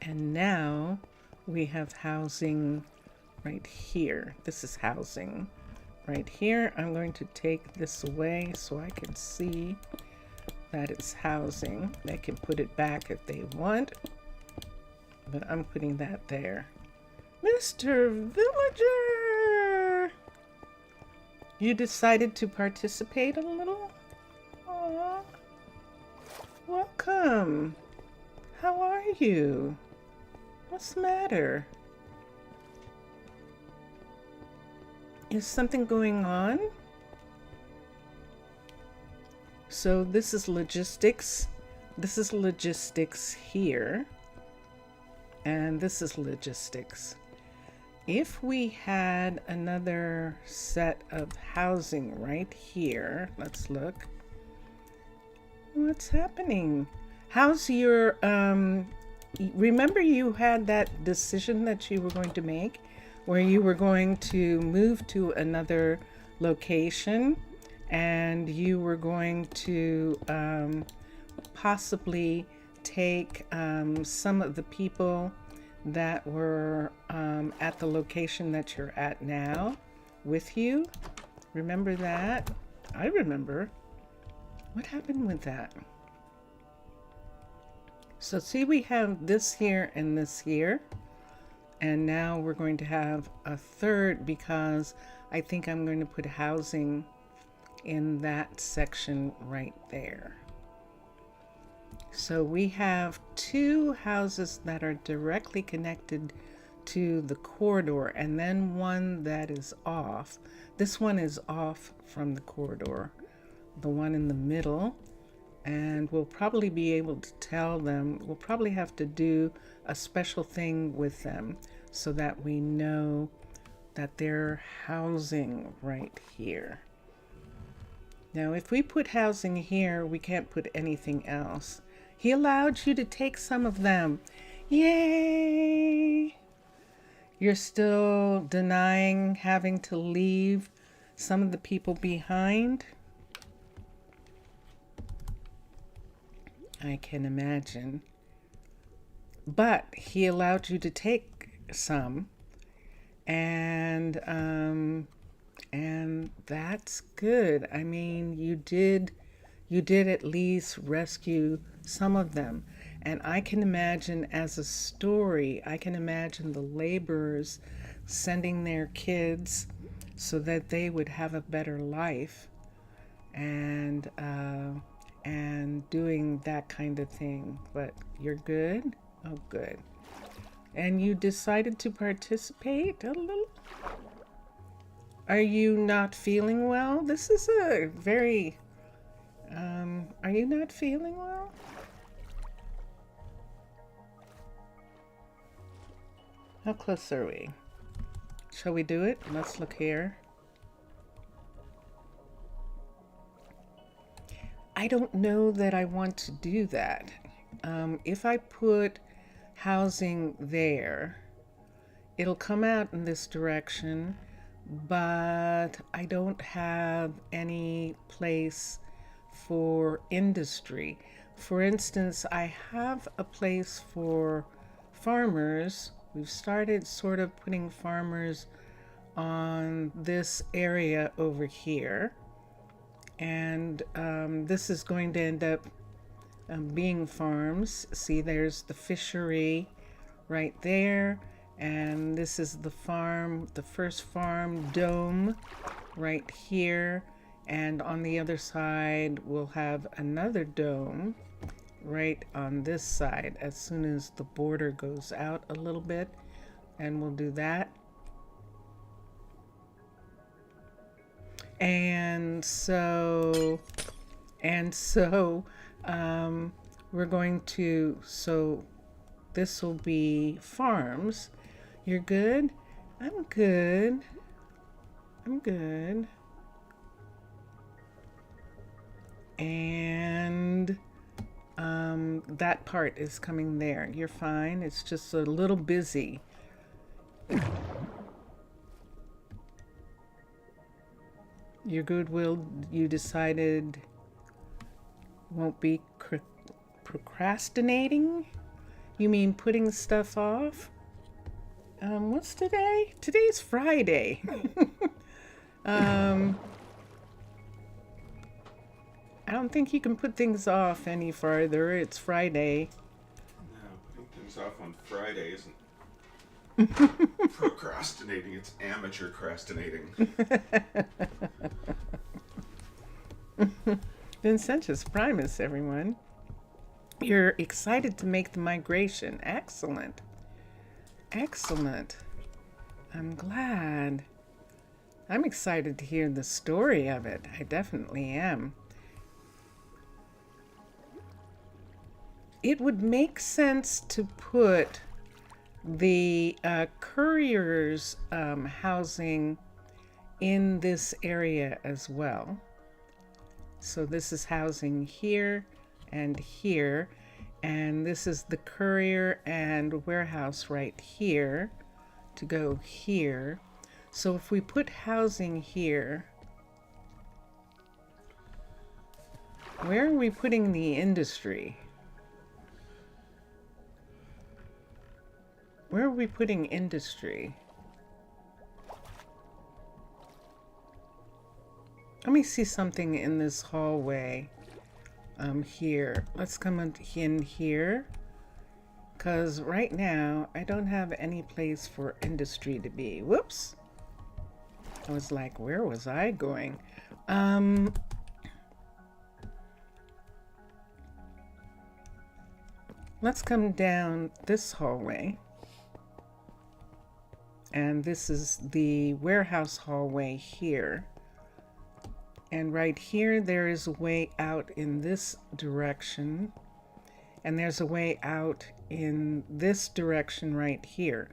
[SPEAKER 1] And now we have housing right here. This is housing right here. I'm going to take this away so I can see that it's housing. They can put it back if they want, but I'm putting that there. Mr. Villager! You decided to participate a little? Aww. Welcome. How are you? What's the matter? Is something going on? So this is logistics. This is logistics here. And this is logistics. If we had another set of housing right here, let's look. What's happening? How's your, remember you had that decision that you were going to make where you were going to move to another location and you were going to possibly take some of the people that were at the location that you're at now with you. Remember that? I remember. What happened with that? So see, we have this here and this here. And now we're going to have a third because I think I'm going to put housing in that section right there. So we have two houses that are directly connected to the corridor, and then one that is off. This one is off from the corridor, the one in the middle, and we'll probably be able to tell them. We'll probably have to do a special thing with them so that we know that they're housing right here. Now, if we put housing here, we can't put anything else. He allowed you to take some of them. Yay! You're still denying having to leave some of the people behind? I can imagine. But he allowed you to take some, and that's good. I mean, you did at least rescue some of them. And I can imagine, as a story, I can imagine the laborers sending their kids so that they would have a better life, and doing that kind of thing. But you're good? Oh, good. And you decided to participate a little? Are you not feeling well? This is a very, are you not feeling well? How close are we? Shall we do it? Let's look here. I don't know that I want to do that. If I put housing there, it'll come out in this direction, but I don't have any place for industry. For instance, I have a place for farmers. We've started sort of putting farmers on this area over here. And this is going to end up being farms. See, there's the fishery right there. And this is the farm, the first farm dome right here. And on the other side, we'll have another dome right on this side as soon as the border goes out a little bit, and we'll do that. And so we're going to, so this will be farms. You're good? I'm good. I'm good. And that part is coming there. You're fine. It's just a little busy. Your goodwill, you decided, won't be procrastinating? You mean putting stuff off? What's today? Today's Friday. I don't think you can put things off any farther. It's Friday.
[SPEAKER 2] No, putting things off on Friday isn't procrastinating, it's amateur procrastinating.
[SPEAKER 1] Vincentus Primus, everyone. You're excited to make the migration. Excellent. Excellent. I'm glad. I'm excited to hear the story of it. I definitely am. It would make sense to put the couriers housing in this area as well. So this is housing here and here, and this is the courier and warehouse right here to go here. So if we put housing here, where are we putting the industry? Where are we putting industry? Let me see something in this hallway. Here. Let's come in here. Because right now, I don't have any place for industry to be. Whoops. I was like, where was I going? Um, let's come down this hallway. And this is the warehouse hallway here. And right here, there is a way out in this direction. And there's a way out in this direction right here.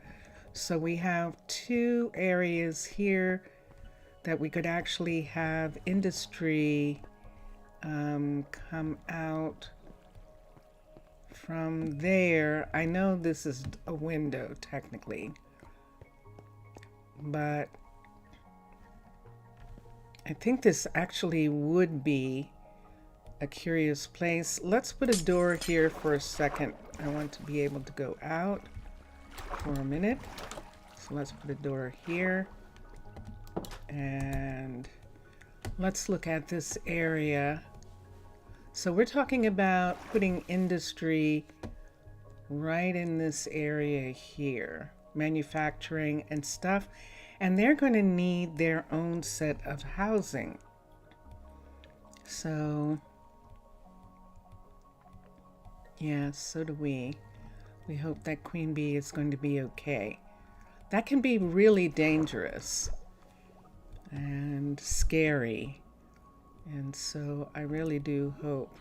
[SPEAKER 1] So we have two areas here that we could actually have industry come out from there. I know this is a window technically, but I think this actually would be a curious place. Let's put a door here for a second. I want to be able to go out for a minute. So let's put a door here. And let's look at this area. So we're talking about putting industry right in this area here, manufacturing and stuff. And they're going to need their own set of housing. So, yeah, so do we. We hope that Queen Bee is going to be okay. That can be really dangerous and scary. And so I really do hope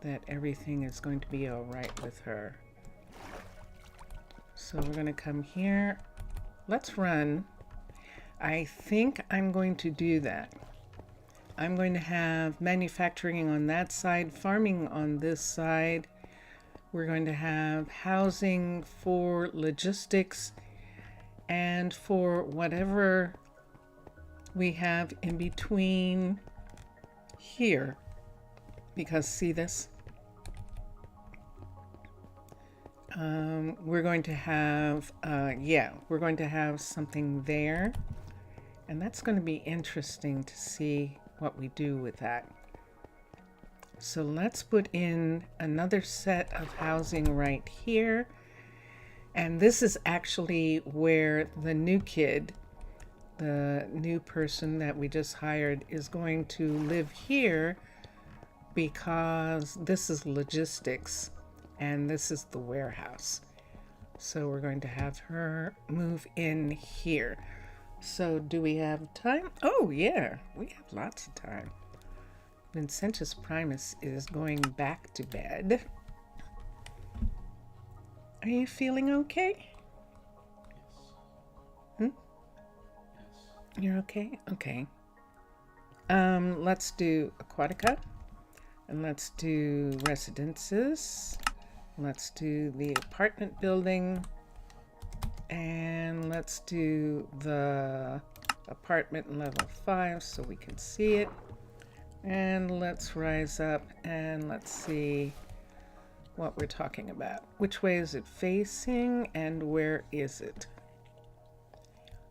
[SPEAKER 1] that everything is going to be all right with her. So we're going to come here. Let's run. I think I'm going to do that. I'm going to have manufacturing on that side, farming on this side. We're going to have housing for logistics and for whatever we have in between here. Because see this? We're going to have, we're going to have something there. And that's going to be interesting to see what we do with that. So let's put in another set of housing right here. And this is actually where the new kid, the new person that we just hired, is going to live here, because this is logistics and this is the warehouse. So we're going to have her move in here. So do we have time? Oh yeah, we have lots of time. Vincentus Primus is going back to bed. Are you feeling okay?
[SPEAKER 2] Yes.
[SPEAKER 1] You're okay? Okay. Let's do Aquatica. And let's do residences. Let's do the apartment building. And let's do the apartment level 5 so we can see it. And let's rise up and let's see what we're talking about. Which way is it facing and where is it?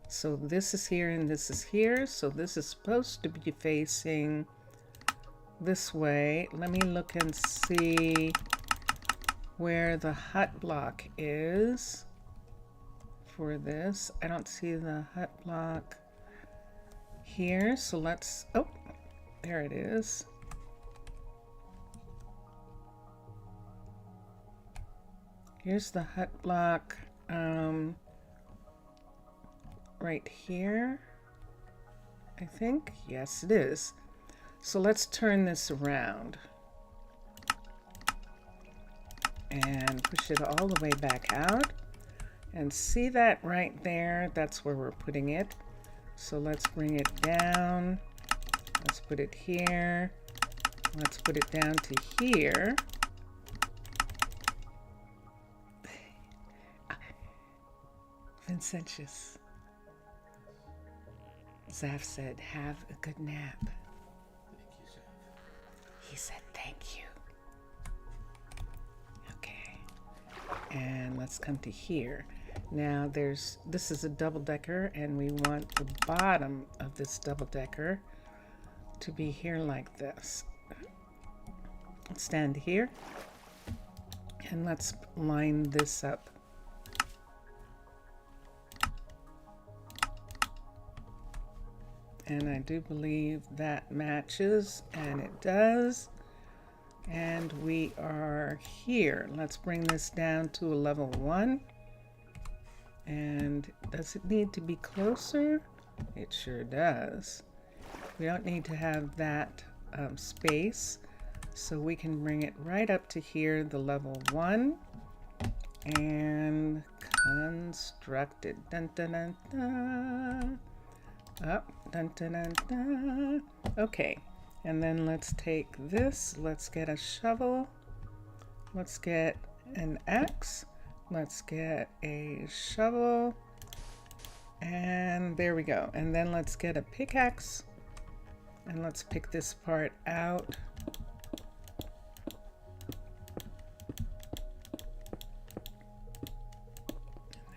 [SPEAKER 1] So this is here and this is here. So this is supposed to be facing this way. Let me look and see where the hut block is for this. I don't see the hut block here. So let's, oh, there it is. Here's the hut block right here, I think. Yes, it is. So let's turn this around and push it all the way back out. And see that right there? That's where we're putting it. So let's bring it down. Let's put it here. Let's put it down to here. Vincentius. Zaf said, have a good nap.
[SPEAKER 2] Thank you, Zaf.
[SPEAKER 1] He said, thank you. Okay. And let's come to here. Now this is a double decker and we want the bottom of this double decker to be here like this. Let's stand here and let's line this up. And I do believe that matches, and it does. And we are here. Let's bring this down to a level 1. And does it need to be closer? It sure does. We don't need to have that space, so we can bring it right up to here, the level 1, and constructed. Dun, dun, dun, dun. Up, dun, dun, dun, dun. Okay, and then let's take this. Let's get a shovel. Let's get an axe. Let's get a shovel. And there we go. And then let's get a pickaxe. And let's pick this part out.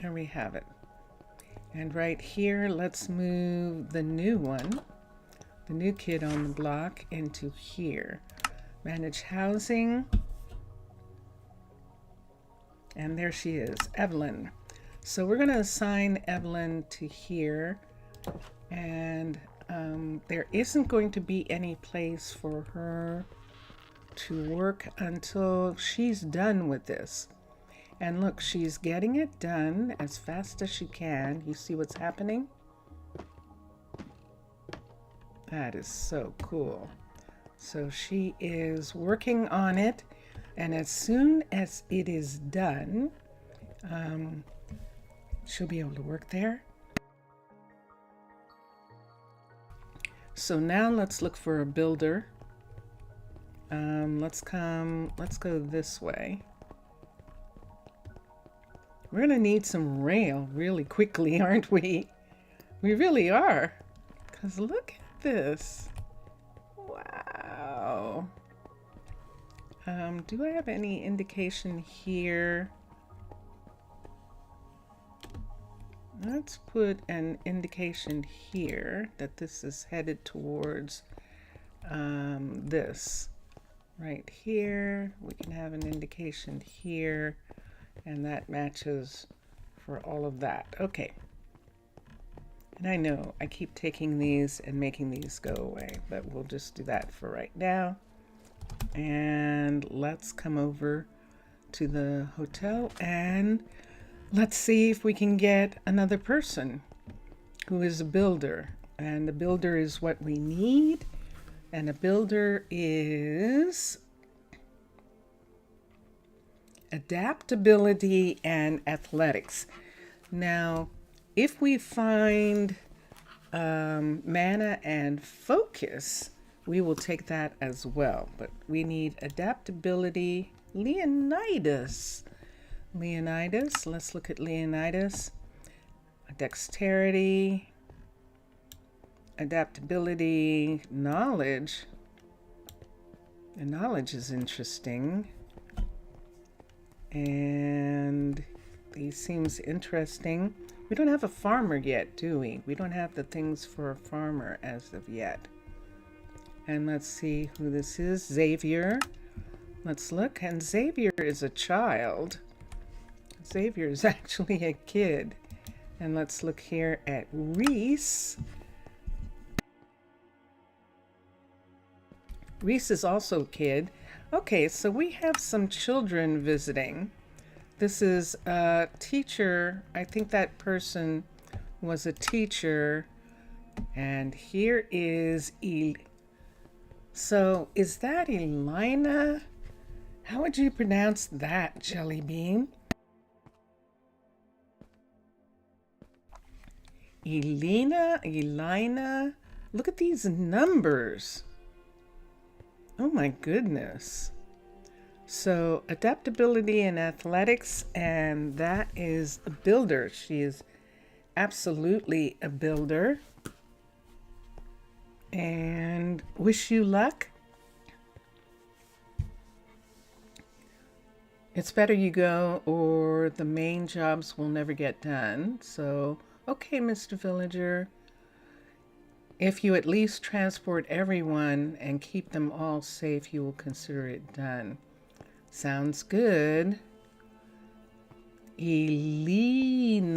[SPEAKER 1] There we have it. And right here, let's move the new one, the new kid on the block, into here. Manage housing. And there she is, Evelyn. So we're going to assign Evelyn to here. And there isn't going to be any place for her to work until she's done with this. And look, she's getting it done as fast as she can. You see what's happening? That is so cool. So she is working on it, and as soon as it is done, she'll be able to work there. So now let's look for a builder. Let's go this way. We're gonna need some rail really quickly, aren't we? We really are. Because look at this. Wow. Do I have any indication here? Let's put an indication here that this is headed towards this. Right here. We can have an indication here. And that matches for all of that. Okay. And I know I keep taking these and making these go away, but we'll just do that for right now. And let's come over to the hotel and let's see if we can get another person who is a builder. And the builder is what we need. And a builder is adaptability and athletics. Now, if we find mana and focus, we will take that as well. But we need adaptability. Leonidas. Let's look at Leonidas. Dexterity, adaptability, knowledge. And knowledge is interesting. And he seems interesting. We don't have a farmer yet, do we? We don't have the things for a farmer as of yet. And let's see who this is. Xavier. Let's look. And Xavier is a child. Xavier is actually a kid. And let's look here at Reese. Reese is also a kid. Okay, so we have some children visiting. This is a teacher. I think that person was a teacher. And here is So is that Elina? How would you pronounce that, Jelly Bean? Elina. Look at these numbers. Oh my goodness. So adaptability and athletics, and that is a builder. She is absolutely a builder. And wish you luck. It's better you go or the main jobs will never get done. So, okay, Mr. Villager. If you at least transport everyone and keep them all safe, you will consider it done. Sounds good. Elina,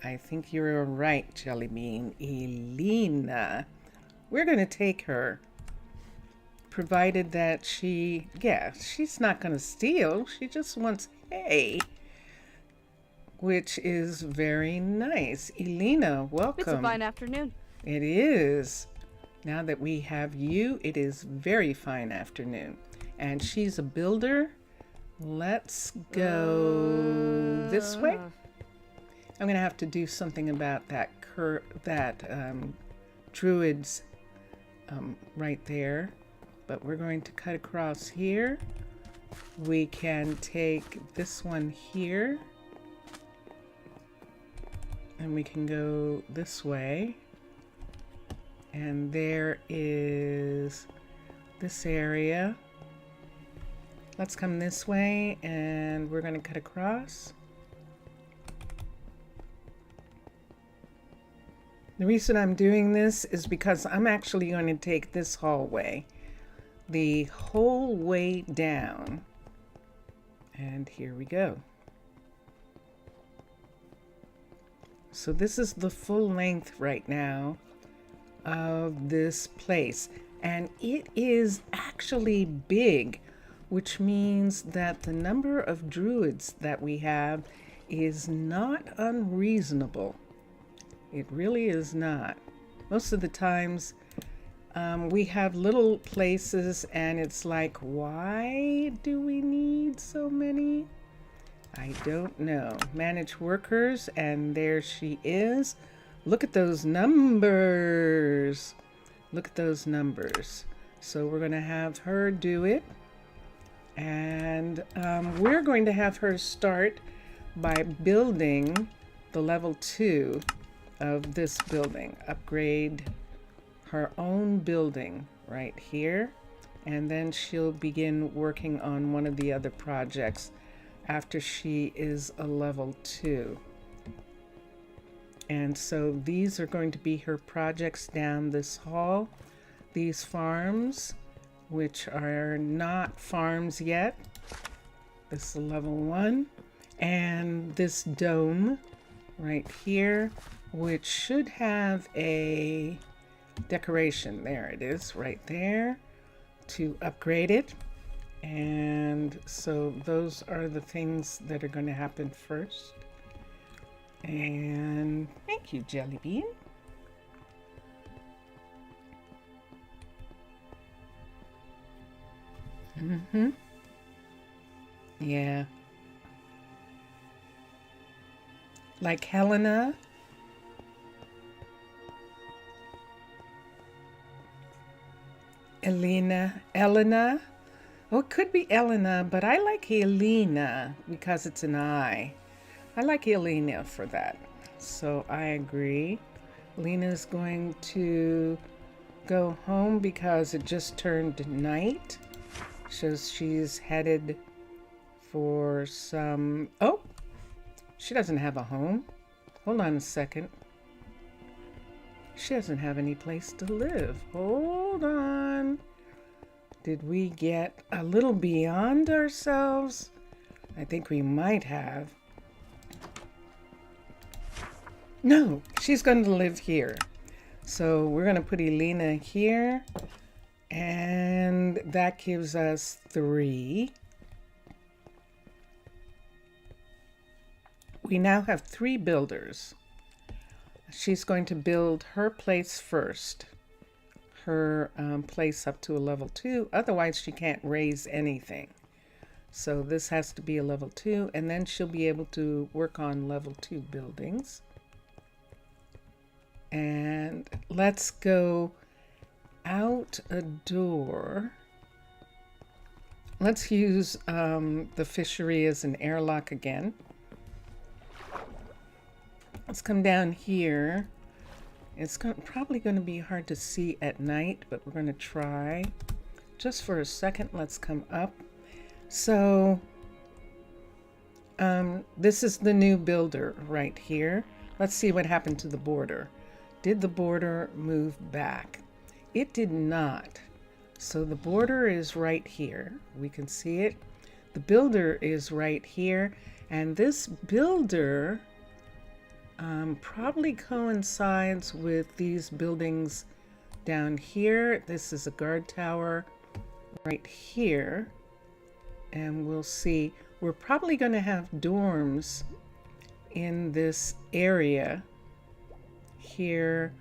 [SPEAKER 1] I think you're right, Jelly Bean. Elena. We're going to take her, provided that she's not going to steal. She just wants hay, which is very nice. Elena, welcome.
[SPEAKER 3] It's a fine afternoon.
[SPEAKER 1] It is. Now that we have you, it is very fine afternoon. And she's a builder. Let's go this way. I'm going to have to do something about that druid's right there. But we're going to cut across here. We can take this one here. And we can go this way. And there is this area. Let's come this way and we're going to cut across. The reason I'm doing this is because I'm actually going to take this hallway the whole way down. And here we go. So this is the full length right now of this place, and it is actually big, which means that the number of druids that we have is not unreasonable. It really is not. Most of the times we have little places and it's like, why do we need so many? I don't know. Manage workers, and there she is. Look at those numbers. Look at those numbers. So we're going to have her do it. And we're going to have her start by building the level 2 of this building. Upgrade her own building right here. And then she'll begin working on one of the other projects after she is a level 2. And so these are going to be her projects down this hall. These farms, which are not farms yet. This is level 1. And this dome right here, which should have a decoration. There it is, right there, to upgrade it. And so those are the things that are going to happen first. And thank you, Jelly Bean. Yeah. Like Helena. Elena. Oh, it could be Elena, but I like Elena because it's an I. I like Elena for that. So I agree. Lena's going to go home because it just turned night. So she's headed for some... Oh, she doesn't have a home. Hold on a second. She doesn't have any place to live. Hold on. Did we get a little beyond ourselves? I think we might have. No, she's going to live here. So we're going to put Elena here. And that gives us 3. We now have 3 builders. She's going to build her place first. Her place up to a level 2. Otherwise, she can't raise anything. So this has to be a level 2. And then she'll be able to work on level 2 buildings. And let's go out a door. Let's use the fishery as an airlock again. Let's come down here. It's probably going to be hard to see at night, but we're going to try. Just for a second, let's come up. So this is the new builder right here. Let's see what happened to the border. Did the border move back? It did not. So the border is right here. We can see it. The builder is right here. And this builder probably coincides with these buildings down here. This is a guard tower right here. And we'll see. We're probably going to have dorms in this area here,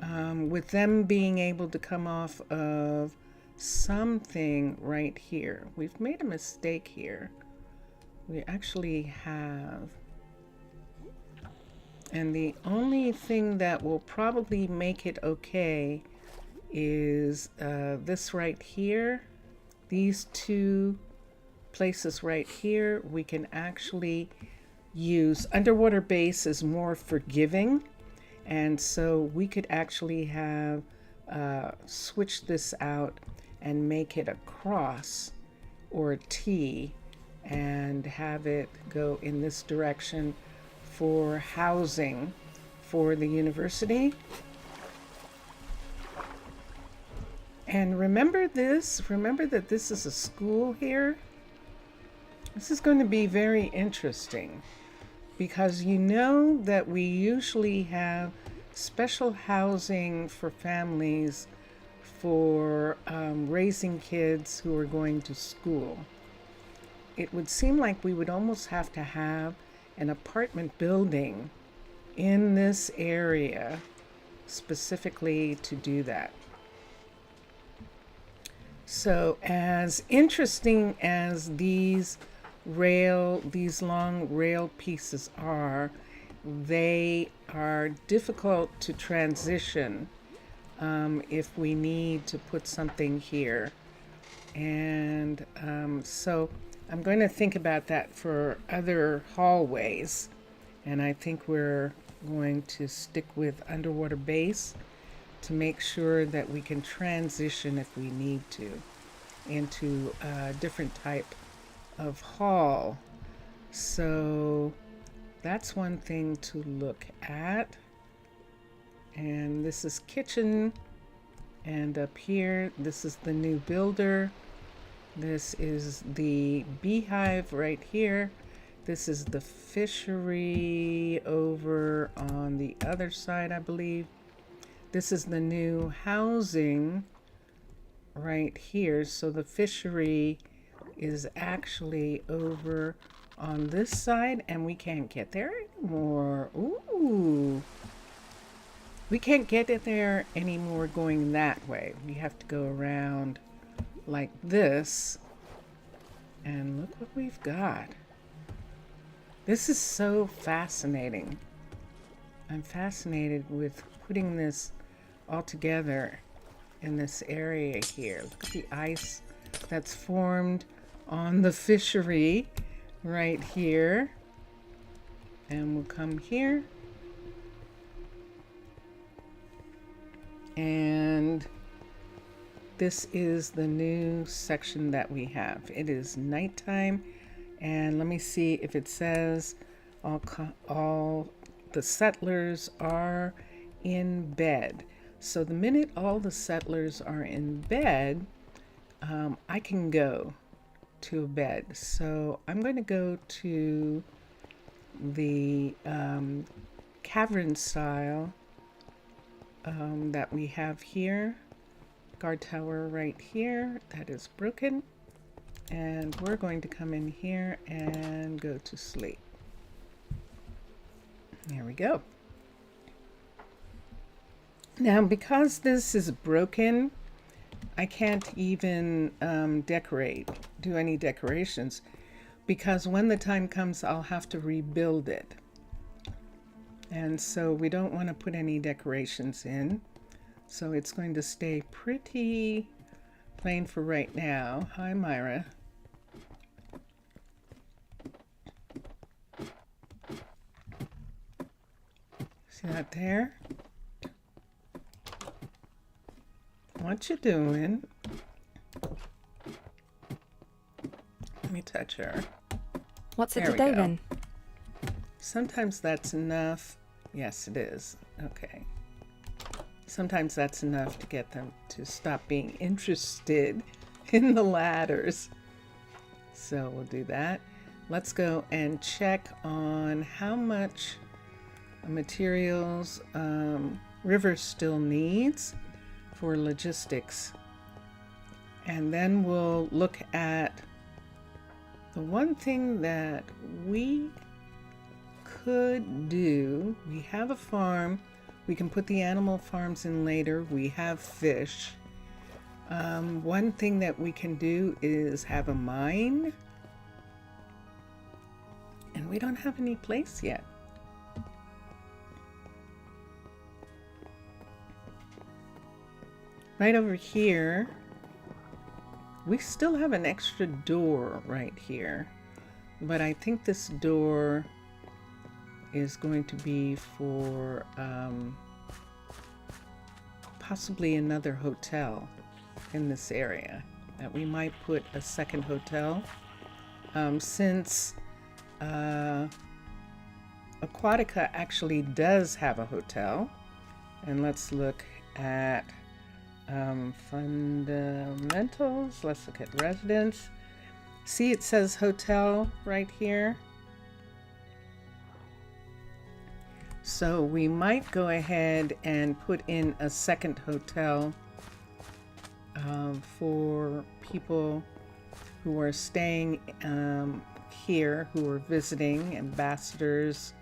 [SPEAKER 1] with them being able to come off of something right here. We've made a mistake here. We actually have, and the only thing that will probably make it okay is this right here. These two places right here, we can actually use. Underwater base is more forgiving, and so we could actually have switch this out and make it a cross or a T and have it go in this direction for housing for the university. And remember that this is a school here. This is going to be very interesting because you know that we usually have special housing for families for raising kids who are going to school. It would seem like we would almost have to have an apartment building in this area specifically to do that. So as interesting as these long rail pieces are, they are difficult to transition if we need to put something here. And so I'm going to think about that for other hallways. And I think we're going to stick with underwater base to make sure that we can transition if we need to into a different type of hall. So that's one thing to look at. And this is kitchen, and up here this is the new builder. This is the beehive right here. This is the fishery over on the other side, I believe. This is the new housing right here. So the fishery is actually over on this side, and we can't get there anymore. Ooh. We can't get it there anymore going that way. We have to go around like this. And look what we've got. This is so fascinating. I'm fascinated with putting this all together in this area here. Look at the ice that's formed on the fishery right here. And we'll come here. And this is the new section that we have. It is nighttime, and let me see if it says all the settlers are in bed. So the minute all the settlers are in bed, I can go to a bed. So I'm going to go to the cavern style that we have here. Guard tower right here that is broken, and we're going to come in here and go to sleep. There we go. Now, because this is broken, I can't even do any decorations, because when the time comes, I'll have to rebuild it. And so we don't want to put any decorations in. So it's going to stay pretty plain for right now. Hi, Myra. See that there? What you doing? Let me touch her.
[SPEAKER 3] What's it
[SPEAKER 1] There we
[SPEAKER 3] today
[SPEAKER 1] go.
[SPEAKER 3] then?
[SPEAKER 1] Sometimes that's enough. Yes, it is. Okay. Sometimes that's enough to get them to stop being interested in the ladders. So we'll do that. Let's go and check on how much materials River still needs for logistics. And then we'll look at the one thing that we could do. We have a farm. We can put the animal farms in later. We have fish. One thing that we can do is have a mine. And we don't have any place yet. Right over here, we still have an extra door right here. But I think this door is going to be for possibly another hotel in this area. That we might put a second hotel. Since Aquatica actually does have a hotel. And let's look at fundamentals. Let's look at residence. See, it says hotel right here. So we might go ahead and put in a second hotel for people who are staying here, who are visiting, ambassadors,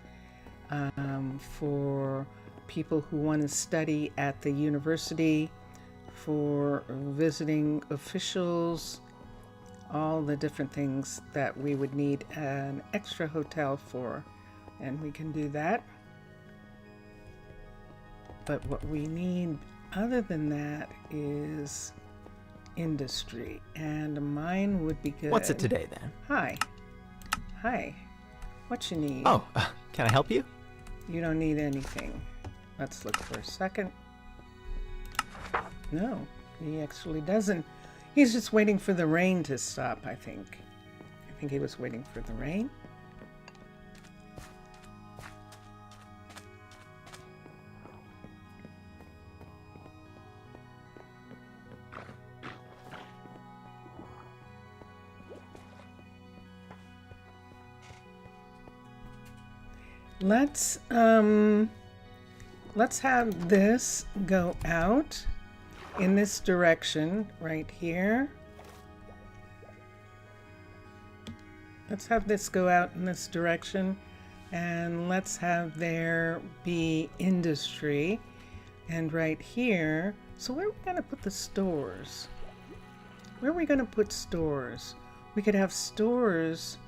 [SPEAKER 1] for people who want to study at the university, for visiting officials, all the different things that we would need an extra hotel for. And we can do that. But what we need other than that is industry. And mine would be good.
[SPEAKER 3] What's it today then?
[SPEAKER 1] Hi. Hi. What you need?
[SPEAKER 3] Oh, can I help you?
[SPEAKER 1] You don't need anything. Let's look for a second. No, he actually doesn't. He's just waiting for the rain to stop, I think. I think he was waiting for the rain. Let's have this go out in this direction right here. Let's have this go out in this direction, and let's have there be industry. And right here, so where are we going to put the stores? Where are we going to put stores? We could have stores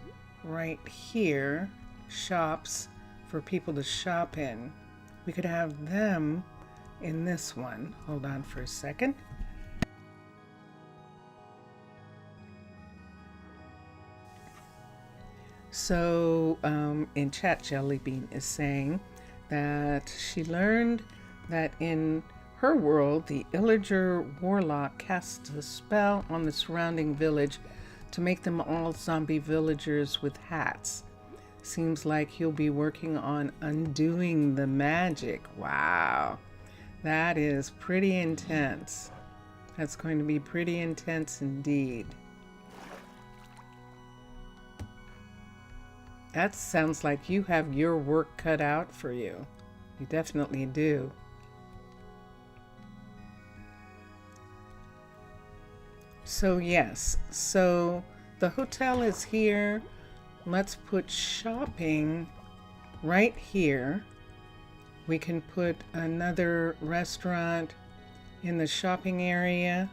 [SPEAKER 1] right here, shops for people to shop in. We could have them in this one. Hold on for a second. So in chat, Jellybean is saying that she learned that in her world, the Illager warlock casts a spell on the surrounding village to make them all zombie villagers with hats. Seems like he'll be working on undoing the magic. Wow. That is pretty intense. That's going to be pretty intense indeed. That sounds like you have your work cut out for you. You definitely do. So yes, so the hotel is here. Let's put shopping right here. We can put another restaurant in the shopping area.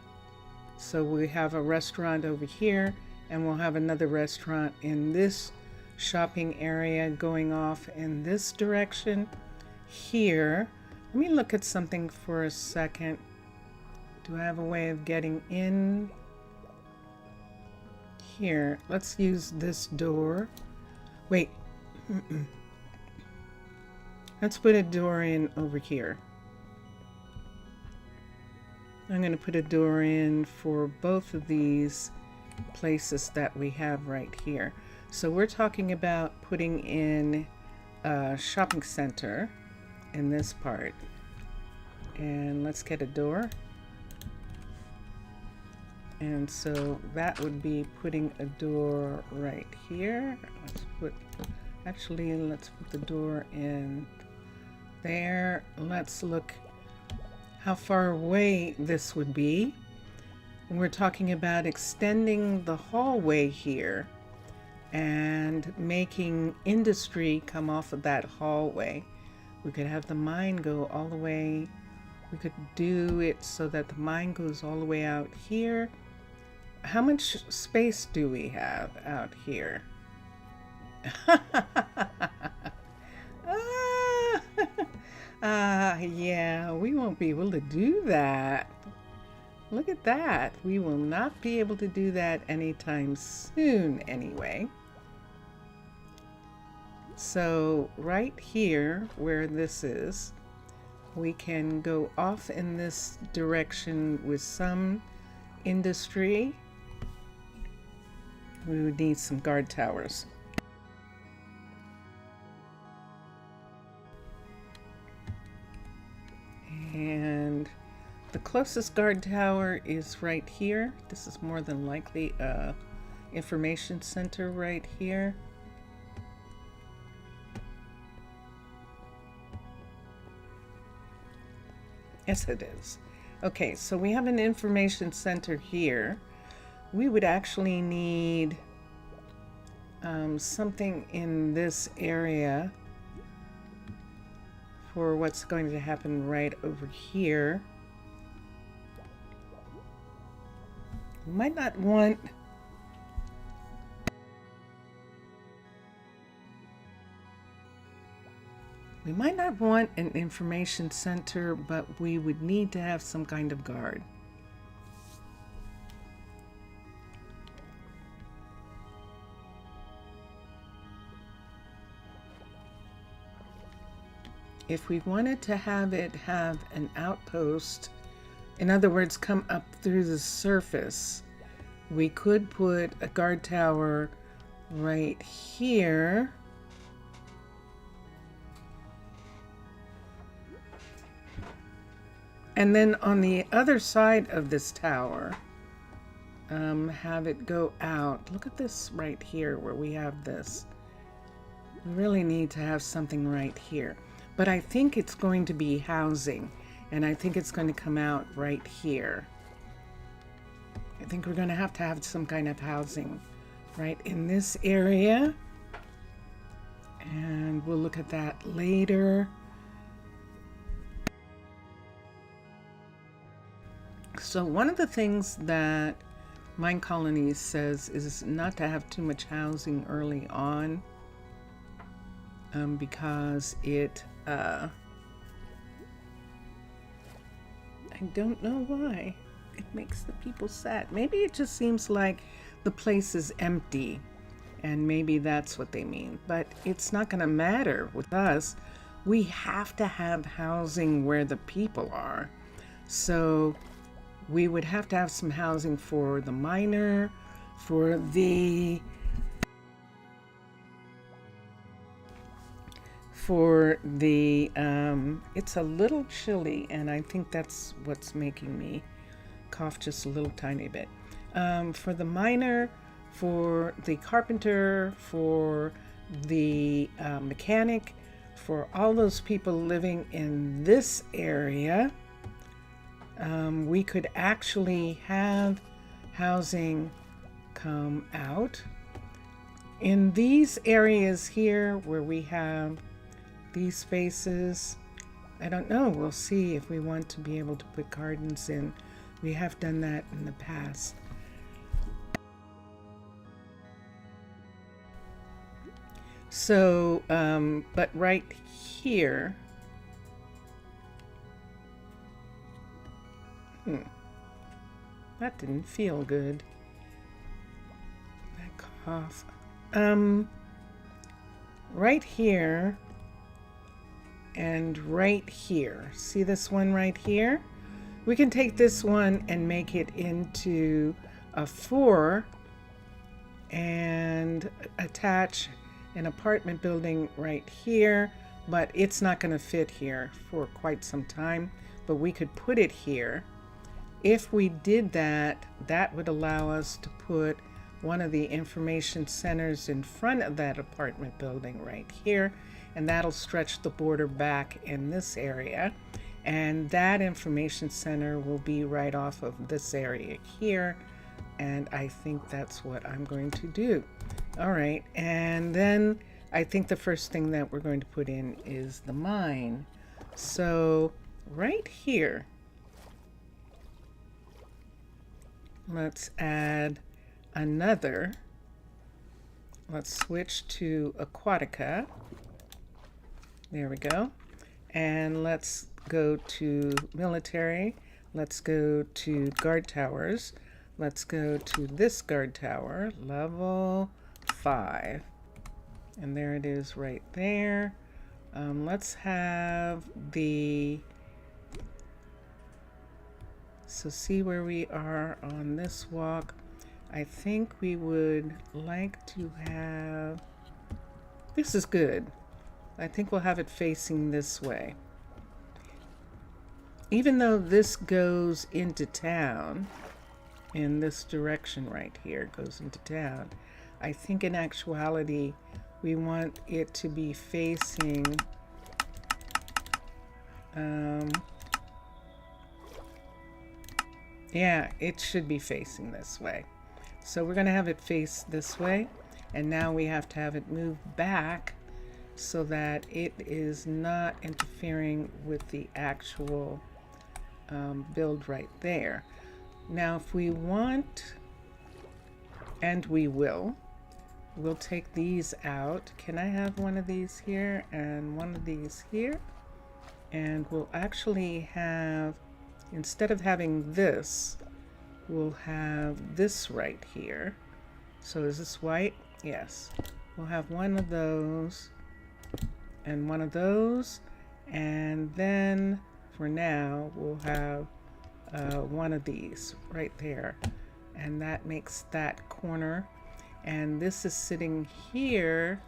[SPEAKER 1] So we have a restaurant over here, and we'll have another restaurant in this shopping area going off in this direction here. Let me look at something for a second. Do I have a way of getting in? Here, let's use this door. Wait. Let's put a door in over here. I'm going to put a door in for both of these places that we have right here. So we're talking about putting in a shopping center in this part. And let's get a door. And so that would be putting a door right here. Let's put the door in there. Let's look how far away this would be. We're talking about extending the hallway here and making industry come off of that hallway. We could have the mine go all the way. We could do it so that the mine goes all the way out here. How much space do we have out here? Yeah, we won't be able to do that. Look at that. We will not be able to do that anytime soon anyway. So right here where this is, we can go off in this direction with some industry. We would need some guard towers. And the closest guard tower is right here. This is more than likely a information center right here. Yes, it is. Okay, so we have an information center here. We would actually need something in this area for what's going to happen right over here. We might not want an information center, but we would need to have some kind of guard. If we wanted to have it have an outpost, in other words, come up through the surface, we could put a guard tower right here. And then on the other side of this tower, have it go out. Look at this right here where we have this. We really need to have something right here. But I think it's going to be housing, and I think it's going to come out right here. I think we're going to have some kind of housing right in this area. And we'll look at that later. So one of the things that Minecolonies says is not to have too much housing early on, because it I don't know why it makes the people sad. Maybe it just seems like the place is empty, and maybe that's what they mean. But it's not going to matter with us. We have to have housing where the people are. So we would have to have some housing for the miner, for the it's a little chilly, and I think that's what's making me cough just a little tiny bit. For the miner, for the carpenter, for the mechanic, for all those people living in this area, we could actually have housing come out. In these areas here where we have these spaces, I don't know, we'll see if we want to be able to put gardens in. We have done that in the past. So, but right here, that didn't feel good. That cough. Right here and right here. See this one right here? We can take this one and make it into a 4 and attach an apartment building right here, but it's not going to fit here for quite some time, but we could put it here. If we did that, that would allow us to put one of the information centers in front of that apartment building right here, and that'll stretch the border back in this area. And that information center will be right off of this area here. And I think that's what I'm going to do. All right, and then I think the first thing that we're going to put in is the mine. So right here, let's add another. Let's switch to Aquatica. There we go. And let's go to military. Let's go to guard towers. Let's go to this guard tower, level 5. And there it is right there. Let's have the, so see where we are on this walk. I think we would like to have, this is good. I think we'll have it facing this way. Even though this goes into town, in this direction right here goes into town, I think in actuality we want it to be facing yeah, it should be facing this way. So we're going to have it face this way, and now we have to have it move back so that it is not interfering with the actual build right there. Now if we want, and we will, we'll take these out. Can I have one of these here and one of these here? And we'll actually have, instead of having this, we'll have this right here. So is this white? Yes. We'll have one of those and one of those. And then for now, we'll have one of these right there. And that makes that corner. And this is sitting here.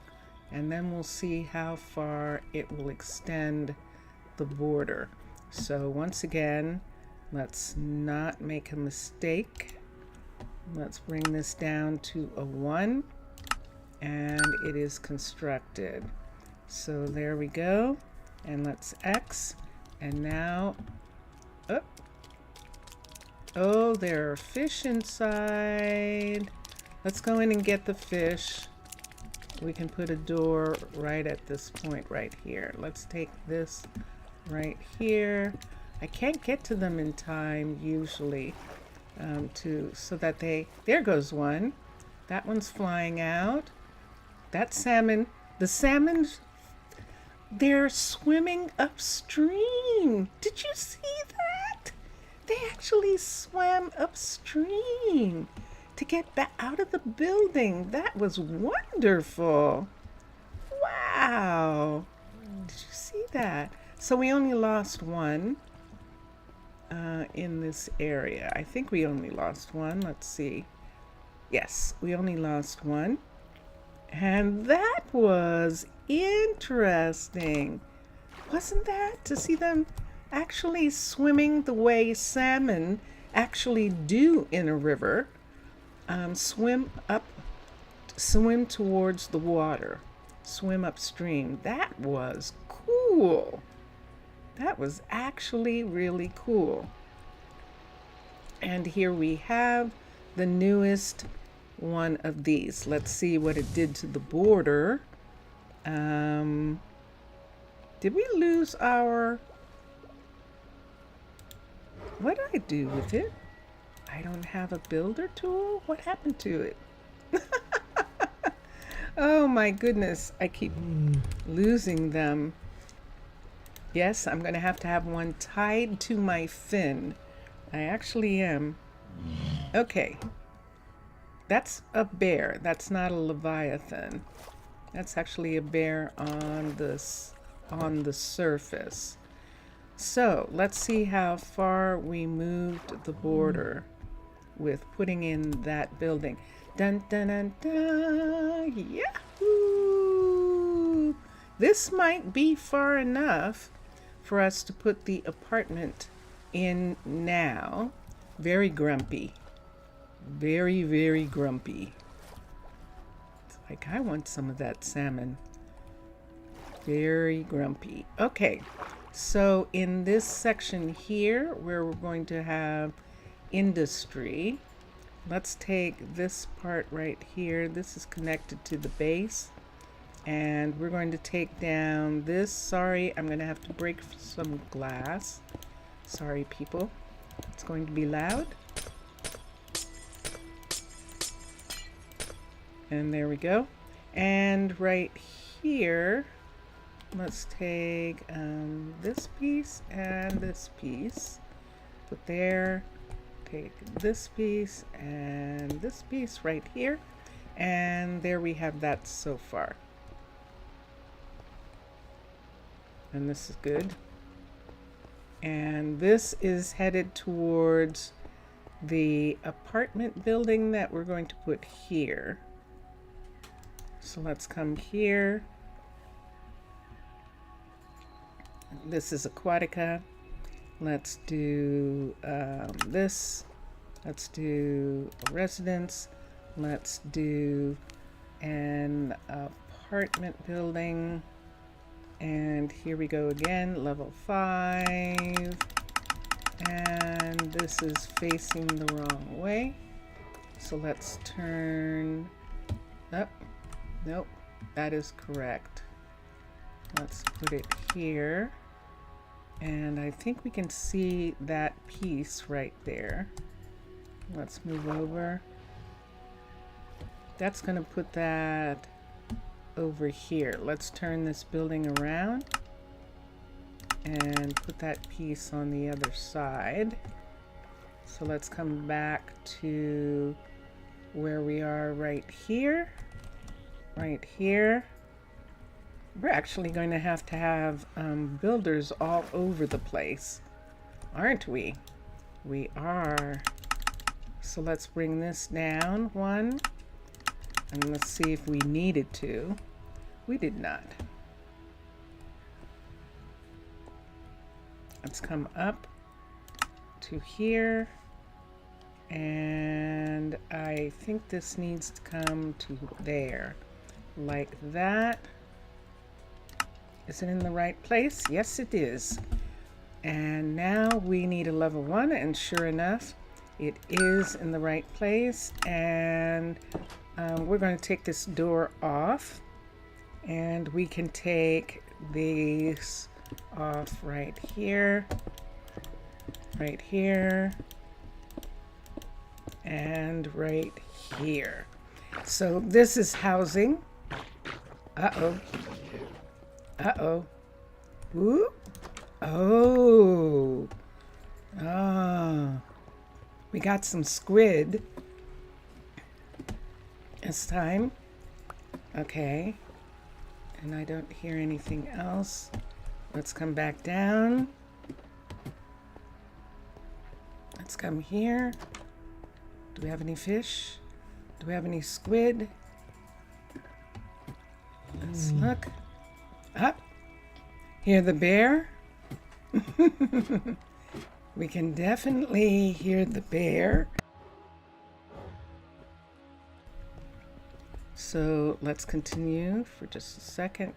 [SPEAKER 1] And then we'll see how far it will extend the border. So once again, let's not make a mistake. Let's bring this down to a 1, and it is constructed. So there we go, and let's X, and now, oh, there are fish inside. Let's go in and get the fish. We can put a door right at this point right here. Let's take this right here. I can't get to them in time usually so that there goes one. That one's flying out. That salmon, the salmon, they're swimming upstream. Did you see that? They actually swam upstream to get back out of the building. That was wonderful. Wow. Did you see that? So we only lost one in this area. I think we only lost one. Let's see. Yes, we only lost one. And that was interesting. Wasn't that? To see them actually swimming the way salmon actually do in a river. Swim towards the water. Swim upstream. That was cool. That was actually really cool. And here we have the newest one of these. Let's see what it did to the border. Did we lose our... What did I do with it? I don't have a builder tool? What happened to it? Oh my goodness, I keep losing them. Yes, I'm going to have one tied to my fin. I actually am. Okay. That's a bear. That's not a leviathan. That's actually a bear on the surface. So let's see how far we moved the border with putting in that building. Dun dun dun dun! Yahoo! This might be far enough for us to put the apartment in now. Very grumpy. Very, very grumpy. It's like, I want some of that salmon. Very grumpy. Okay, so in this section here, where we're going to have industry, let's take this part right here. This is connected to the base. And we're going to take down this. Sorry, I'm going to have to break some glass. Sorry, people. It's going to be loud. And there we go. And right here, let's take this piece and this piece. Put there. Take this piece and this piece right here. And there we have that so far. And this is good. And this is headed towards the apartment building that we're going to put here. So let's come here. This is Aquatica. Let's do this. Let's do a residence. Let's do an apartment building. And here we go again, level 5. And this is facing the wrong way. So let's turn up. Nope, that is correct. Let's put it here. And I think we can see that piece right there. Let's move over. That's going to put that over here. Let's turn this building around and put that piece on the other side. So let's come back to where we are right here. Right here. We're actually going to have builders all over the place, aren't we? We are. So let's bring this down one, and let's see if we needed to. We did not. Let's come up to here, and I think this needs to come to there, like that. Is it in the right place? Yes, it is. And now we need a level 1, and sure enough, it is in the right place. And we're going to take this door off, and we can take these off right here, and right here. So this is housing. Uh-oh. Uh-oh. Ooh. Oh. Oh. We got some squid this time. Okay. And I don't hear anything else. Let's come back down. Let's come here. Do we have any fish? Do we have any squid? Let's look. Up. Hear the bear? We can definitely hear the bear. So let's continue for just a second.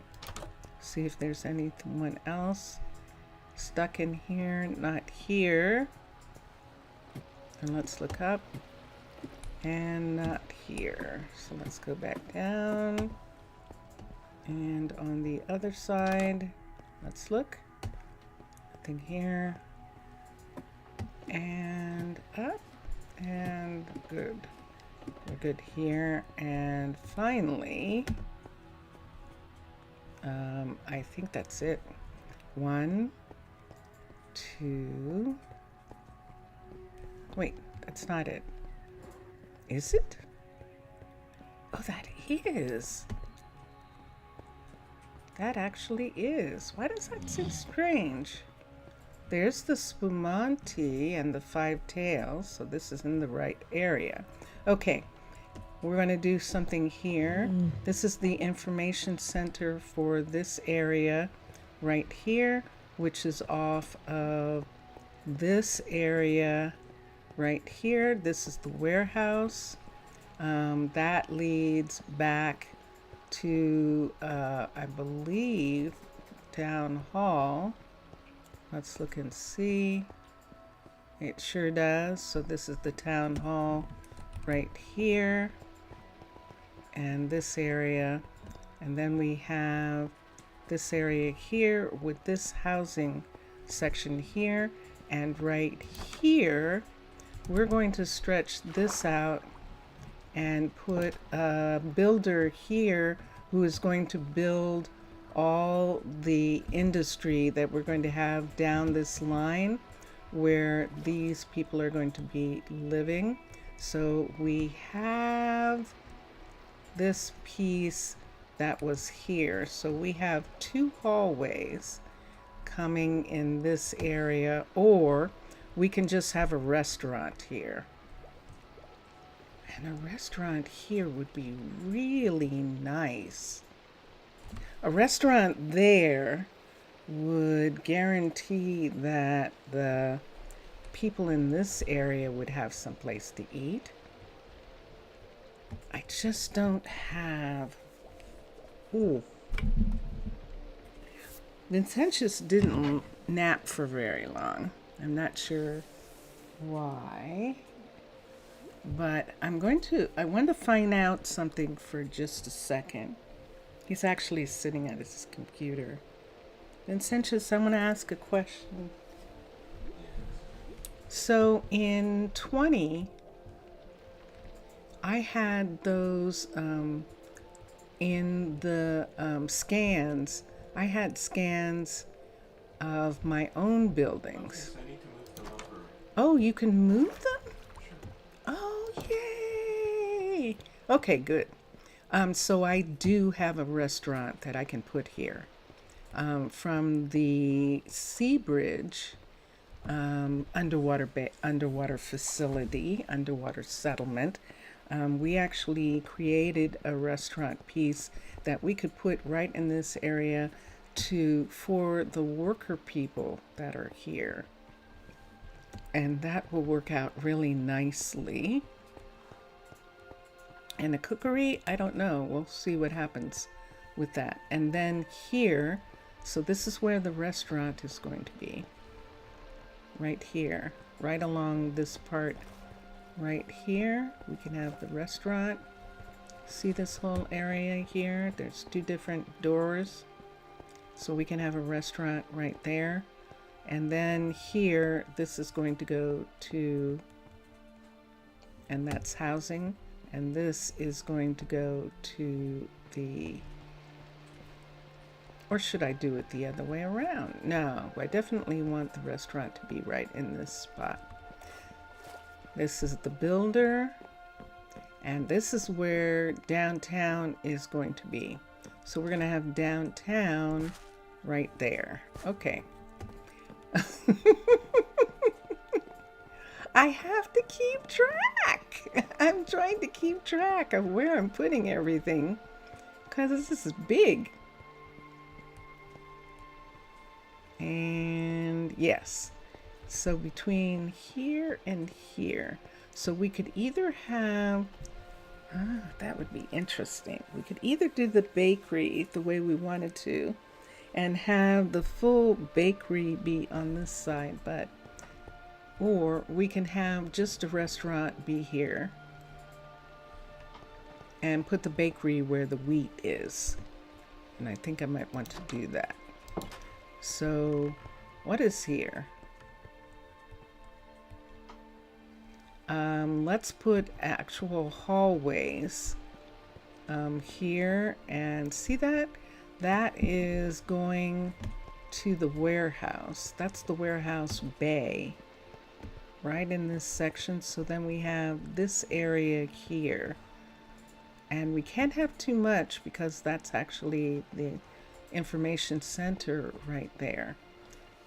[SPEAKER 1] See if there's anyone else stuck in here. Not here. And let's look up. And not here. So let's go back down. And on the other side, let's look. Nothing here. And up. And good. We're good here. And finally, I think that's it. 1, 2. Wait, that's not it. Is it? Oh, that is. That actually is. Why does that seem strange? There's the spumante and the 5 tails, so this is in the right area. Okay, we're going to do something here. This is the information center for this area right here, which is off of this area right here. This is the warehouse. That leads back to, I believe, Town Hall. Let's look and see. It sure does. So this is the Town Hall right here. And this area. And then we have this area here with this housing section here. And right here, we're going to stretch this out and put a builder here who is going to build all the industry that we're going to have down this line where these people are going to be living. So we have this piece that was here. So we have two hallways coming in this area, or we can just have a restaurant here. And a restaurant here would be really nice. A restaurant there would guarantee that the people in this area would have some place to eat. I just don't have... Ooh. Vincentius didn't nap for very long. I'm not sure why. But I want to find out something for just a second. He's actually sitting at his computer. Vincentius, I want to ask a question. So in 20, I had those in the scans. I had scans of my own buildings.
[SPEAKER 2] I need to move them over.
[SPEAKER 1] Oh, you can move them?
[SPEAKER 2] Sure.
[SPEAKER 1] Oh, yay! Okay, good. So I do have a restaurant that I can put here. From the Sea Bridge underwater facility, underwater settlement, we actually created a restaurant piece that we could put right in this area for the worker people that are here. And that will work out really nicely. And the cookery, I don't know. We'll see what happens with that. And then here, so this is where the restaurant is going to be. Right here, right along this part right here, we can have the restaurant. See this whole area here? There's two different doors. So we can have a restaurant right there. And then here, this is going to go to, and that's housing. And this is going to go to the, or should I do it the other way around? No, I definitely want the restaurant to be right in this spot. This is the builder, and this is where downtown is going to be. So we're going to have downtown right there. Okay. I have to keep track. I'm trying to keep track of where I'm putting everything because this is big. And yes, so between here and here, so we could either have, that would be interesting. We could either do the bakery the way we wanted to and have the full bakery be on this side, or we can have just a restaurant be here and put the bakery where the wheat is. And I think I might want to do that. So what is here? Let's put actual hallways here, and see that? That is going to the warehouse. That's the warehouse bay right in this section. So then we have this area here, and we can't have too much because that's actually the information center right there.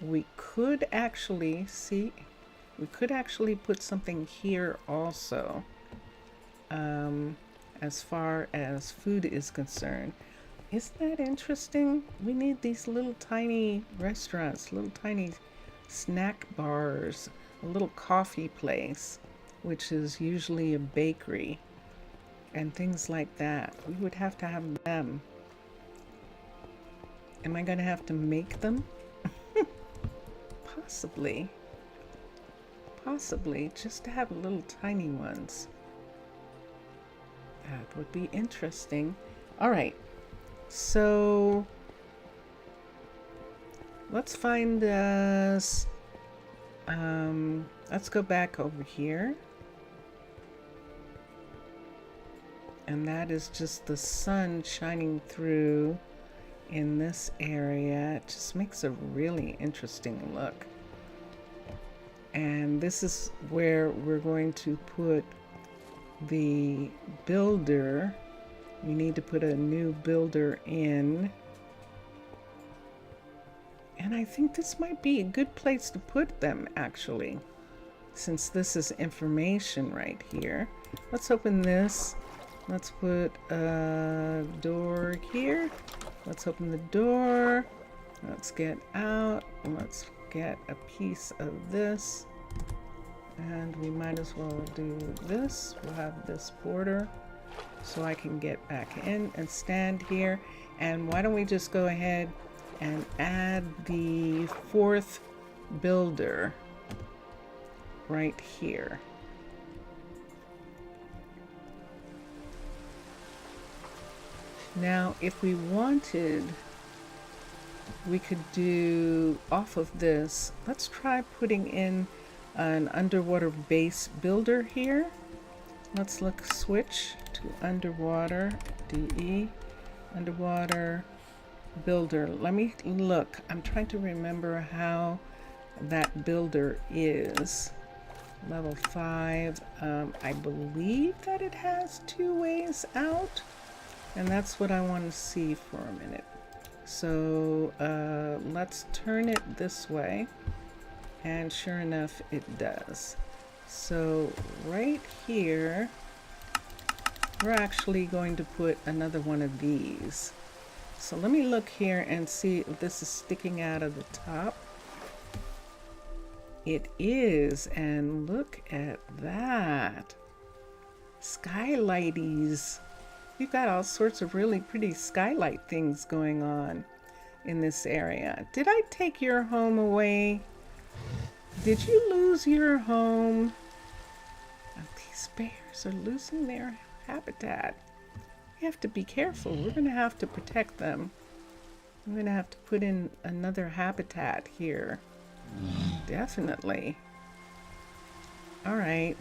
[SPEAKER 1] We could actually put something here also, as far as food is concerned. Isn't that interesting? We need these little tiny restaurants, little tiny snack bars, a little coffee place, which is usually a bakery. and things like that. We would have to have them. Am I going to have to make them? Possibly. Possibly, just to have little tiny ones. That would be interesting. All right, so let's find us, let's go back over here. And that is just the sun shining through in this area. It just makes a really interesting look. And this is where we're going to put the builder. We need to put a new builder in. And I think this might be a good place to put them, actually, since this is information right here. Let's open this. Let's put a door here. Let's open the door. Let's get out. Let's get a piece of this. And we might as well do this. We'll have this border so I can get back in and stand here. And why don't we just go ahead and add the fourth builder right here. Now, if we wanted, we could do off of this. Let's try putting in an underwater base builder here. Let's switch to underwater, DE, underwater builder. Let me look. I'm trying to remember how that builder is. Level 5. I believe that it has 2 ways out. And that's what I want to see for a minute. So let's turn it this way. And sure enough, it does. So right here, we're actually going to put another one of these. So let me look here and see if this is sticking out of the top. It is, and look at that. Skylighties. We've got all sorts of really pretty skylight things going on in this area. Did I take your home away? Did you lose your home? Oh, these bears are losing their habitat. We have to be careful. We're going to have to protect them. I'm going to have to put in another habitat here. Definitely. All right.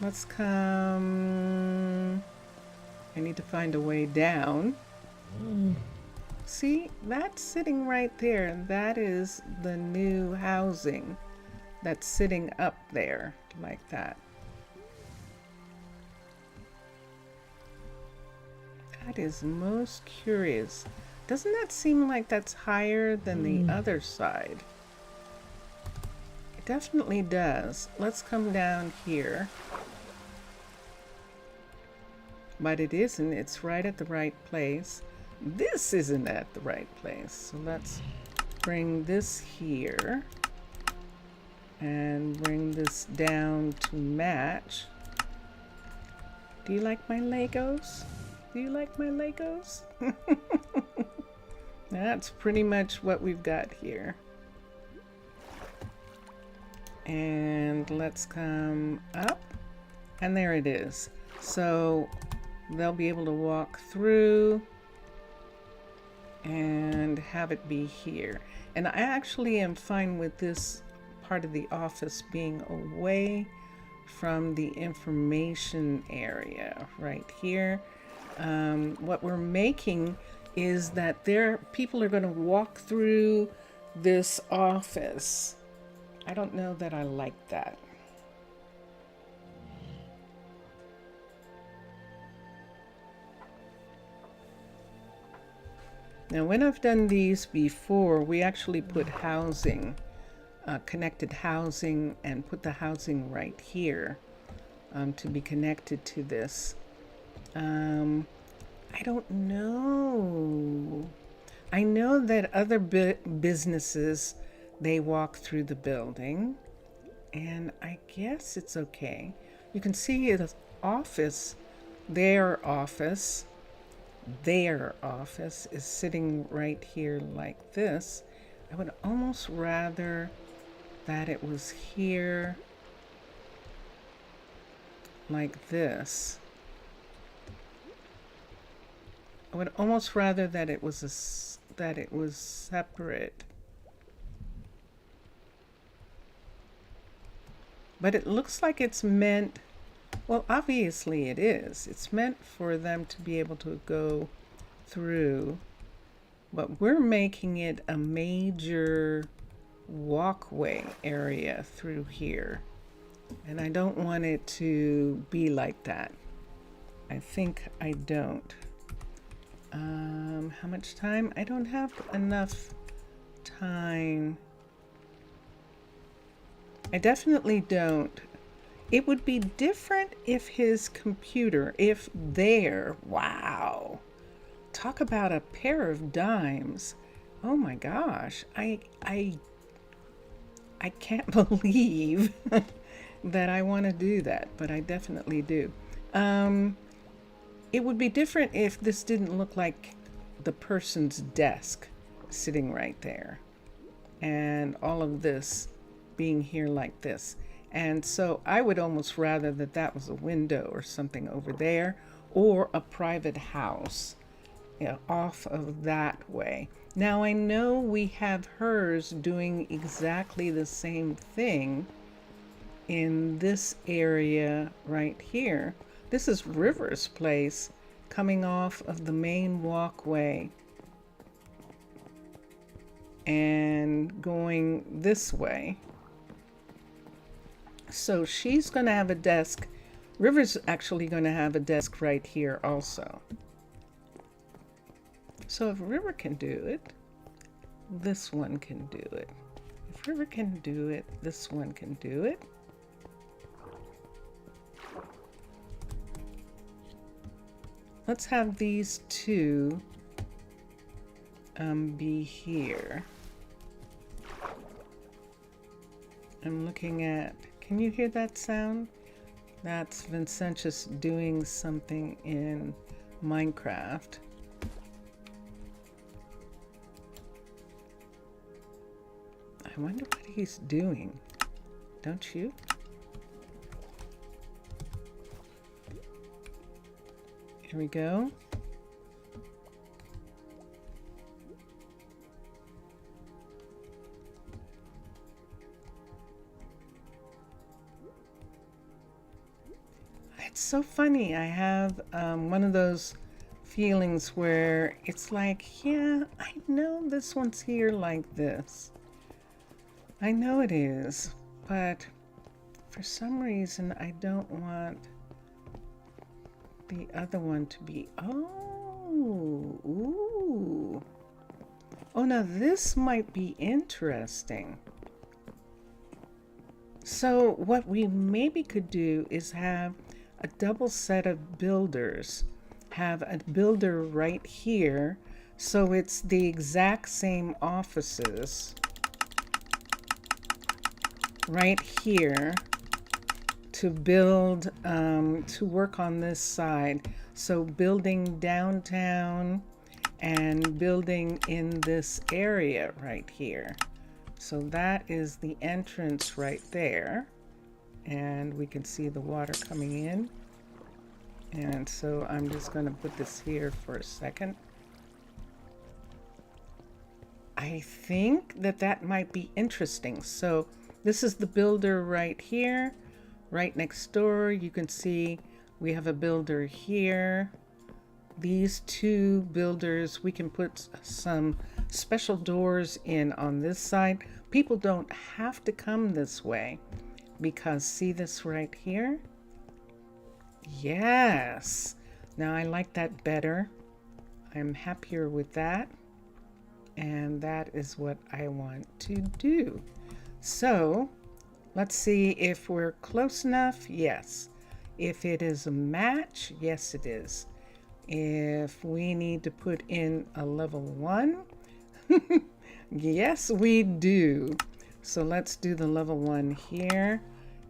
[SPEAKER 1] Let's come... I need to find a way down. See, that's sitting right there. That is the new housing that's sitting up there like that. That is most curious. Doesn't that seem like that's higher than the other side? It definitely does. Let's come down here. But it isn't. It's right at the right place. This isn't at the right place. So let's bring this here and bring this down to match. Do you like my Legos? Do you like my Legos? That's pretty much what we've got here. And let's come up. And there it is. So they'll be able to walk through and have it be here. And I actually am fine with this part of the office being away from the information area right here. What we're making is that people are going to walk through this office. I don't know that I like that. Now, when I've done these before, we actually put housing, connected housing, and put the housing right here to be connected to this. I don't know. I know that other businesses, they walk through the building, and I guess it's okay. You can see the office their office is sitting right here like this. I would almost rather that it was here like this. I would almost rather that it was separate. But it looks like it's meant, well, obviously it is. It's meant for them to be able to go through, but we're making it a major walkway area through here. And I don't want it to be like that. I think I don't. How much time? I don't have enough time. I definitely don't. It would be different if his computer, wow. Talk about a pair of dimes. Oh my gosh. I can't believe that I want to do that, but I definitely do. It would be different if this didn't look like the person's desk sitting right there, and all of this being here like this. And so I would almost rather that that was a window or something over there, or a private house, you know, off of that way. Now I know we have hers doing exactly the same thing in this area right here. This is River's place coming off of the main walkway and going this way. So she's going to have a desk. River's actually going to have a desk right here also. So if River can do it, this one can do it. If River can do it, this one can do it. Let's have these two be here. I'm looking at, can you hear that sound? That's Vincentius doing something in Minecraft. I wonder what he's doing. Don't you? Here we go. It's so funny. I have one of those feelings where it's like, yeah, I know this one's here like this. I know it is, but for some reason I don't want the other one to be, ooh. Oh, now this might be interesting. So what we maybe could do is have a double set of builders. Have a builder right here, so it's the exact same offices right here to build, to work on this side. So building downtown and building in this area right here. So that is the entrance right there. And we can see the water coming in. And so I'm just going to put this here for a second. I think that that might be interesting. So this is the builder right here. Right next door, you can see we have a builder here. These two builders, we can put some special doors in on this side. People don't have to come this way because see this right here? Yes. Now I like that better. I'm happier with that. And that is what I want to do. So let's see if we're close enough. Yes. If it is a match, yes it is. If we need to put in a level 1, yes we do. So let's do the level 1 here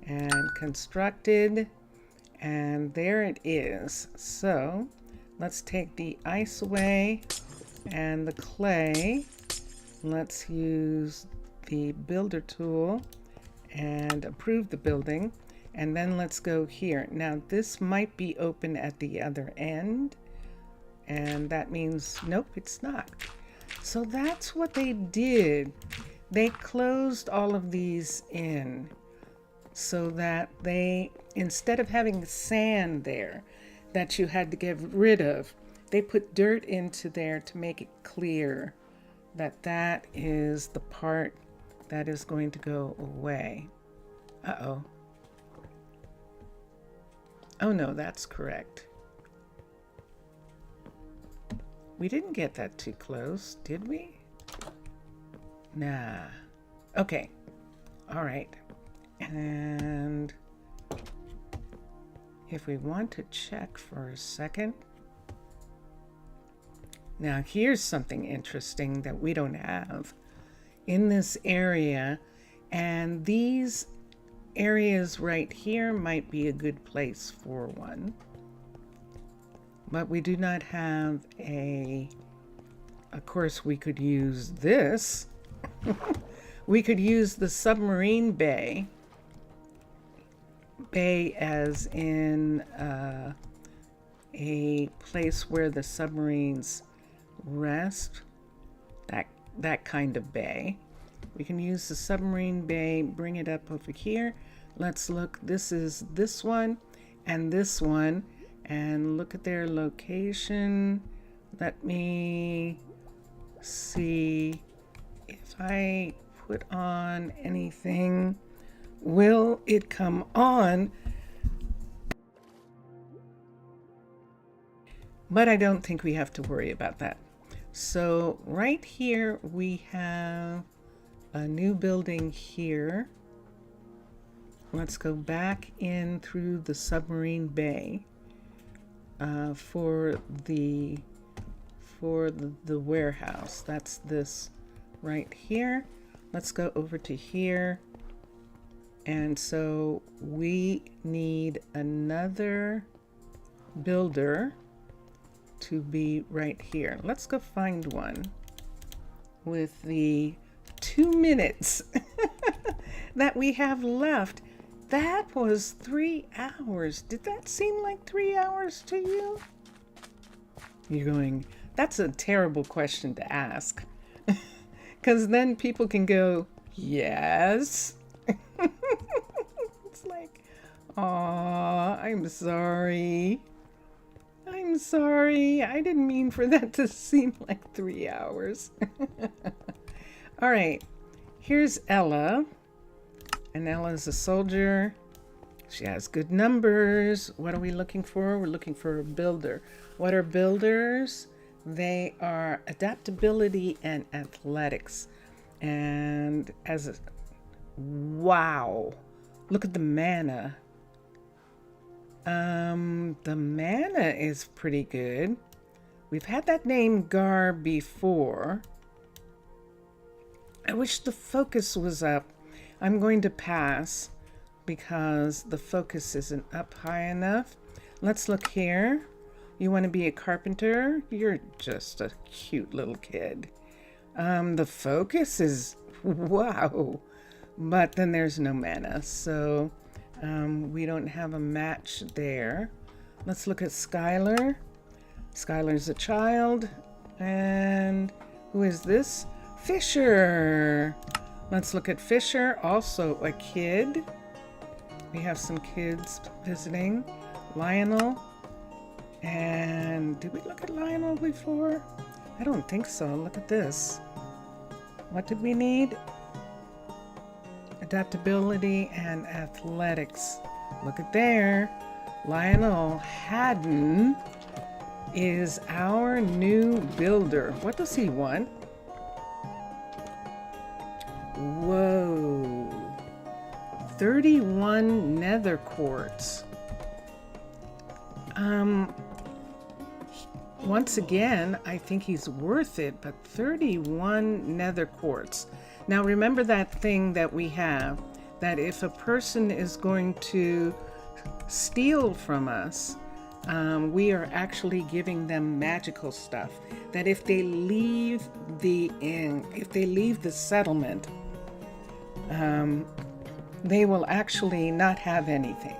[SPEAKER 1] and constructed. And there it is. So let's take the ice away and the clay. Let's use the builder tool and approve the building. And then let's go here. Now this might be open at the other end. And that means, nope, it's not. So that's what they did. They closed all of these in so that they, instead of having sand there that you had to get rid of, they put dirt into there to make it clear that that is the part that is going to go away. Uh-oh. Oh no, that's correct. We didn't get that too close, did we? Nah. Okay. All right. And if we want to check for a second. Now here's something interesting that we don't have in this area. And these areas right here might be a good place for one. But we do not have of course we could use this. We could use the submarine bay. Bay as in a place where the submarines rest. That kind of bay. We can use the submarine bay, bring it up over here. Let's look, this is this one and this one. And look at their location. Let me see if I put on anything. Will it come on? But I don't think we have to worry about that. So right here we have a new building here. Let's go back in through the submarine bay. For the warehouse. That's this right here. Let's go over to here. And so we need another builder to be right here. Let's go find one with the 2 minutes that we have left. That was 3 hours. Did that seem like 3 hours to you? You're going, that's a terrible question to ask. Because then people can go, yes. It's like, aw, I'm sorry. I'm sorry. I didn't mean for that to seem like 3 hours. All right, here's Ella. And Ella's a soldier. She has good numbers. What are we looking for? We're looking for a builder. What are builders? They are adaptability and athletics. And wow, look at the mana. The mana is pretty good. We've had that name Gar before. I wish the focus was up. I'm going to pass because the focus isn't up high enough. Let's look here. You want to be a carpenter? You're just a cute little kid. The focus is wow, but then there's no mana, so we don't have a match there. Let's look at Skylar. Skylar's a child, and who is this? Fisher. Let's look at Fisher, also a kid. We have some kids visiting. Lionel. And did we look at Lionel before? I don't think so. Look at this. What did we need? Adaptability and athletics. Look at there. Lionel Haddon is our new builder. What does he want? Whoa, 31 nether quartz. Once again, I think he's worth it, but 31 nether quartz. Now remember that thing that we have, that if a person is going to steal from us, we are actually giving them magical stuff. That if they leave the settlement, they will actually not have anything.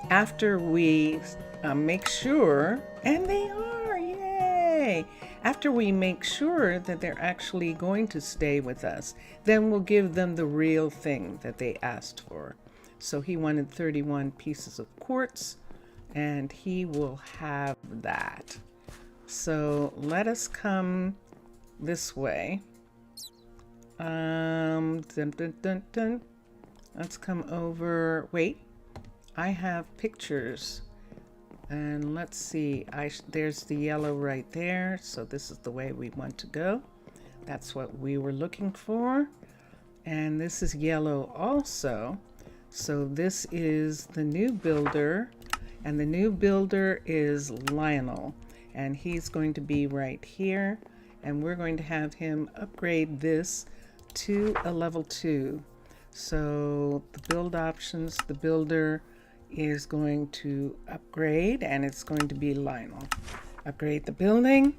[SPEAKER 1] After we make sure, and they are, yay! After we make sure that they're actually going to stay with us, then we'll give them the real thing that they asked for. So he wanted 31 pieces of quartz, and he will have that. So let us come this way. Dun, dun, dun, dun. Let's come over. Wait, I have pictures. And let's see, there's the yellow right there. So this is the way we want to go. That's what we were looking for. And this is yellow also. So this is the new builder. And the new builder is Lionel. And he's going to be right here. And we're going to have him upgrade this to a level 2. So the build options, the builder is going to upgrade, and it's going to be Lionel. Upgrade the building.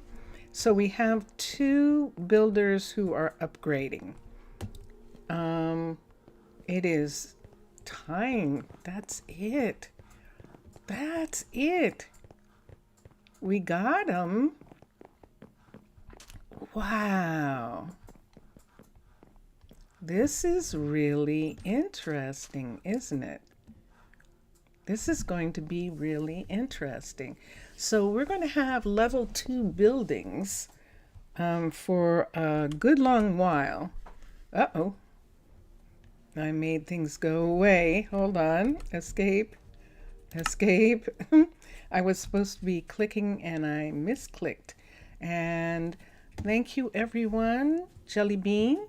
[SPEAKER 1] So we have 2 builders who are upgrading. It is time. That's it. That's it. We got them. Wow. This is really interesting, isn't it? This is going to be really interesting. So we're going to have level 2 buildings for a good long while. Uh-oh. I made things go away. Hold on. Escape. Escape. I was supposed to be clicking and I misclicked. And thank you, everyone. Jelly Bean,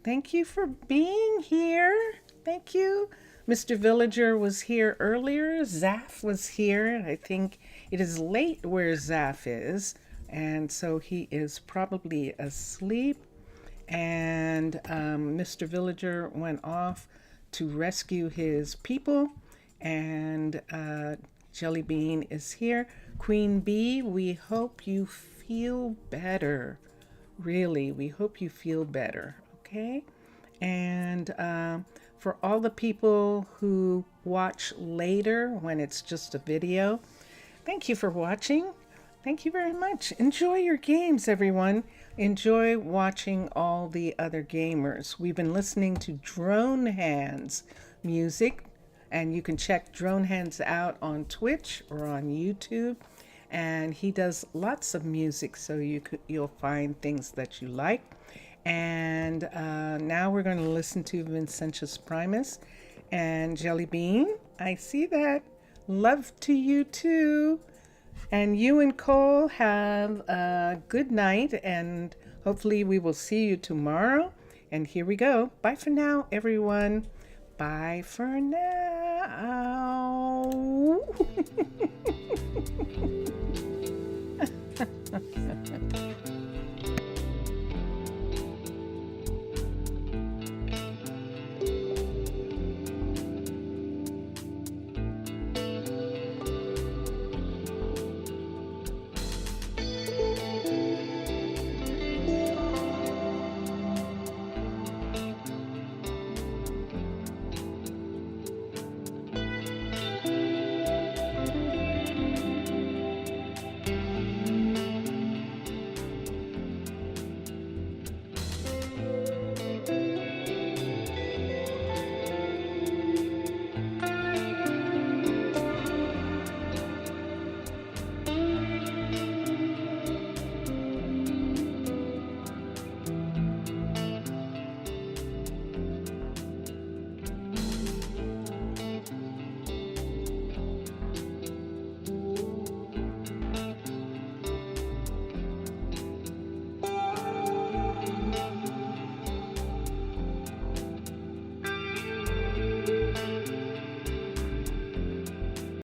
[SPEAKER 1] thank you for being here. Thank you. Mr. Villager was here earlier. Zaf was here. I think it is late where Zaf is, and so he is probably asleep. And Mr. Villager went off to rescue his people, and Jelly Bean is here. Queen Bee, we hope you feel better. Really, we hope you feel better, okay? And for all the people who watch later when it's just a video, thank you for watching. Thank you very much. Enjoy your games, everyone. Enjoy watching all the other gamers. We've been listening to Drone Hands music, and you can check Drone Hands out on Twitch or on YouTube. And he does lots of music, so you'll find things that you like. And now we're going to listen to Vincentius Primus and Jelly Bean. I see that. Love to you too. And you and Cole have a good night, and hopefully we will see you tomorrow. And here we go. Bye for now, everyone. Bye for now.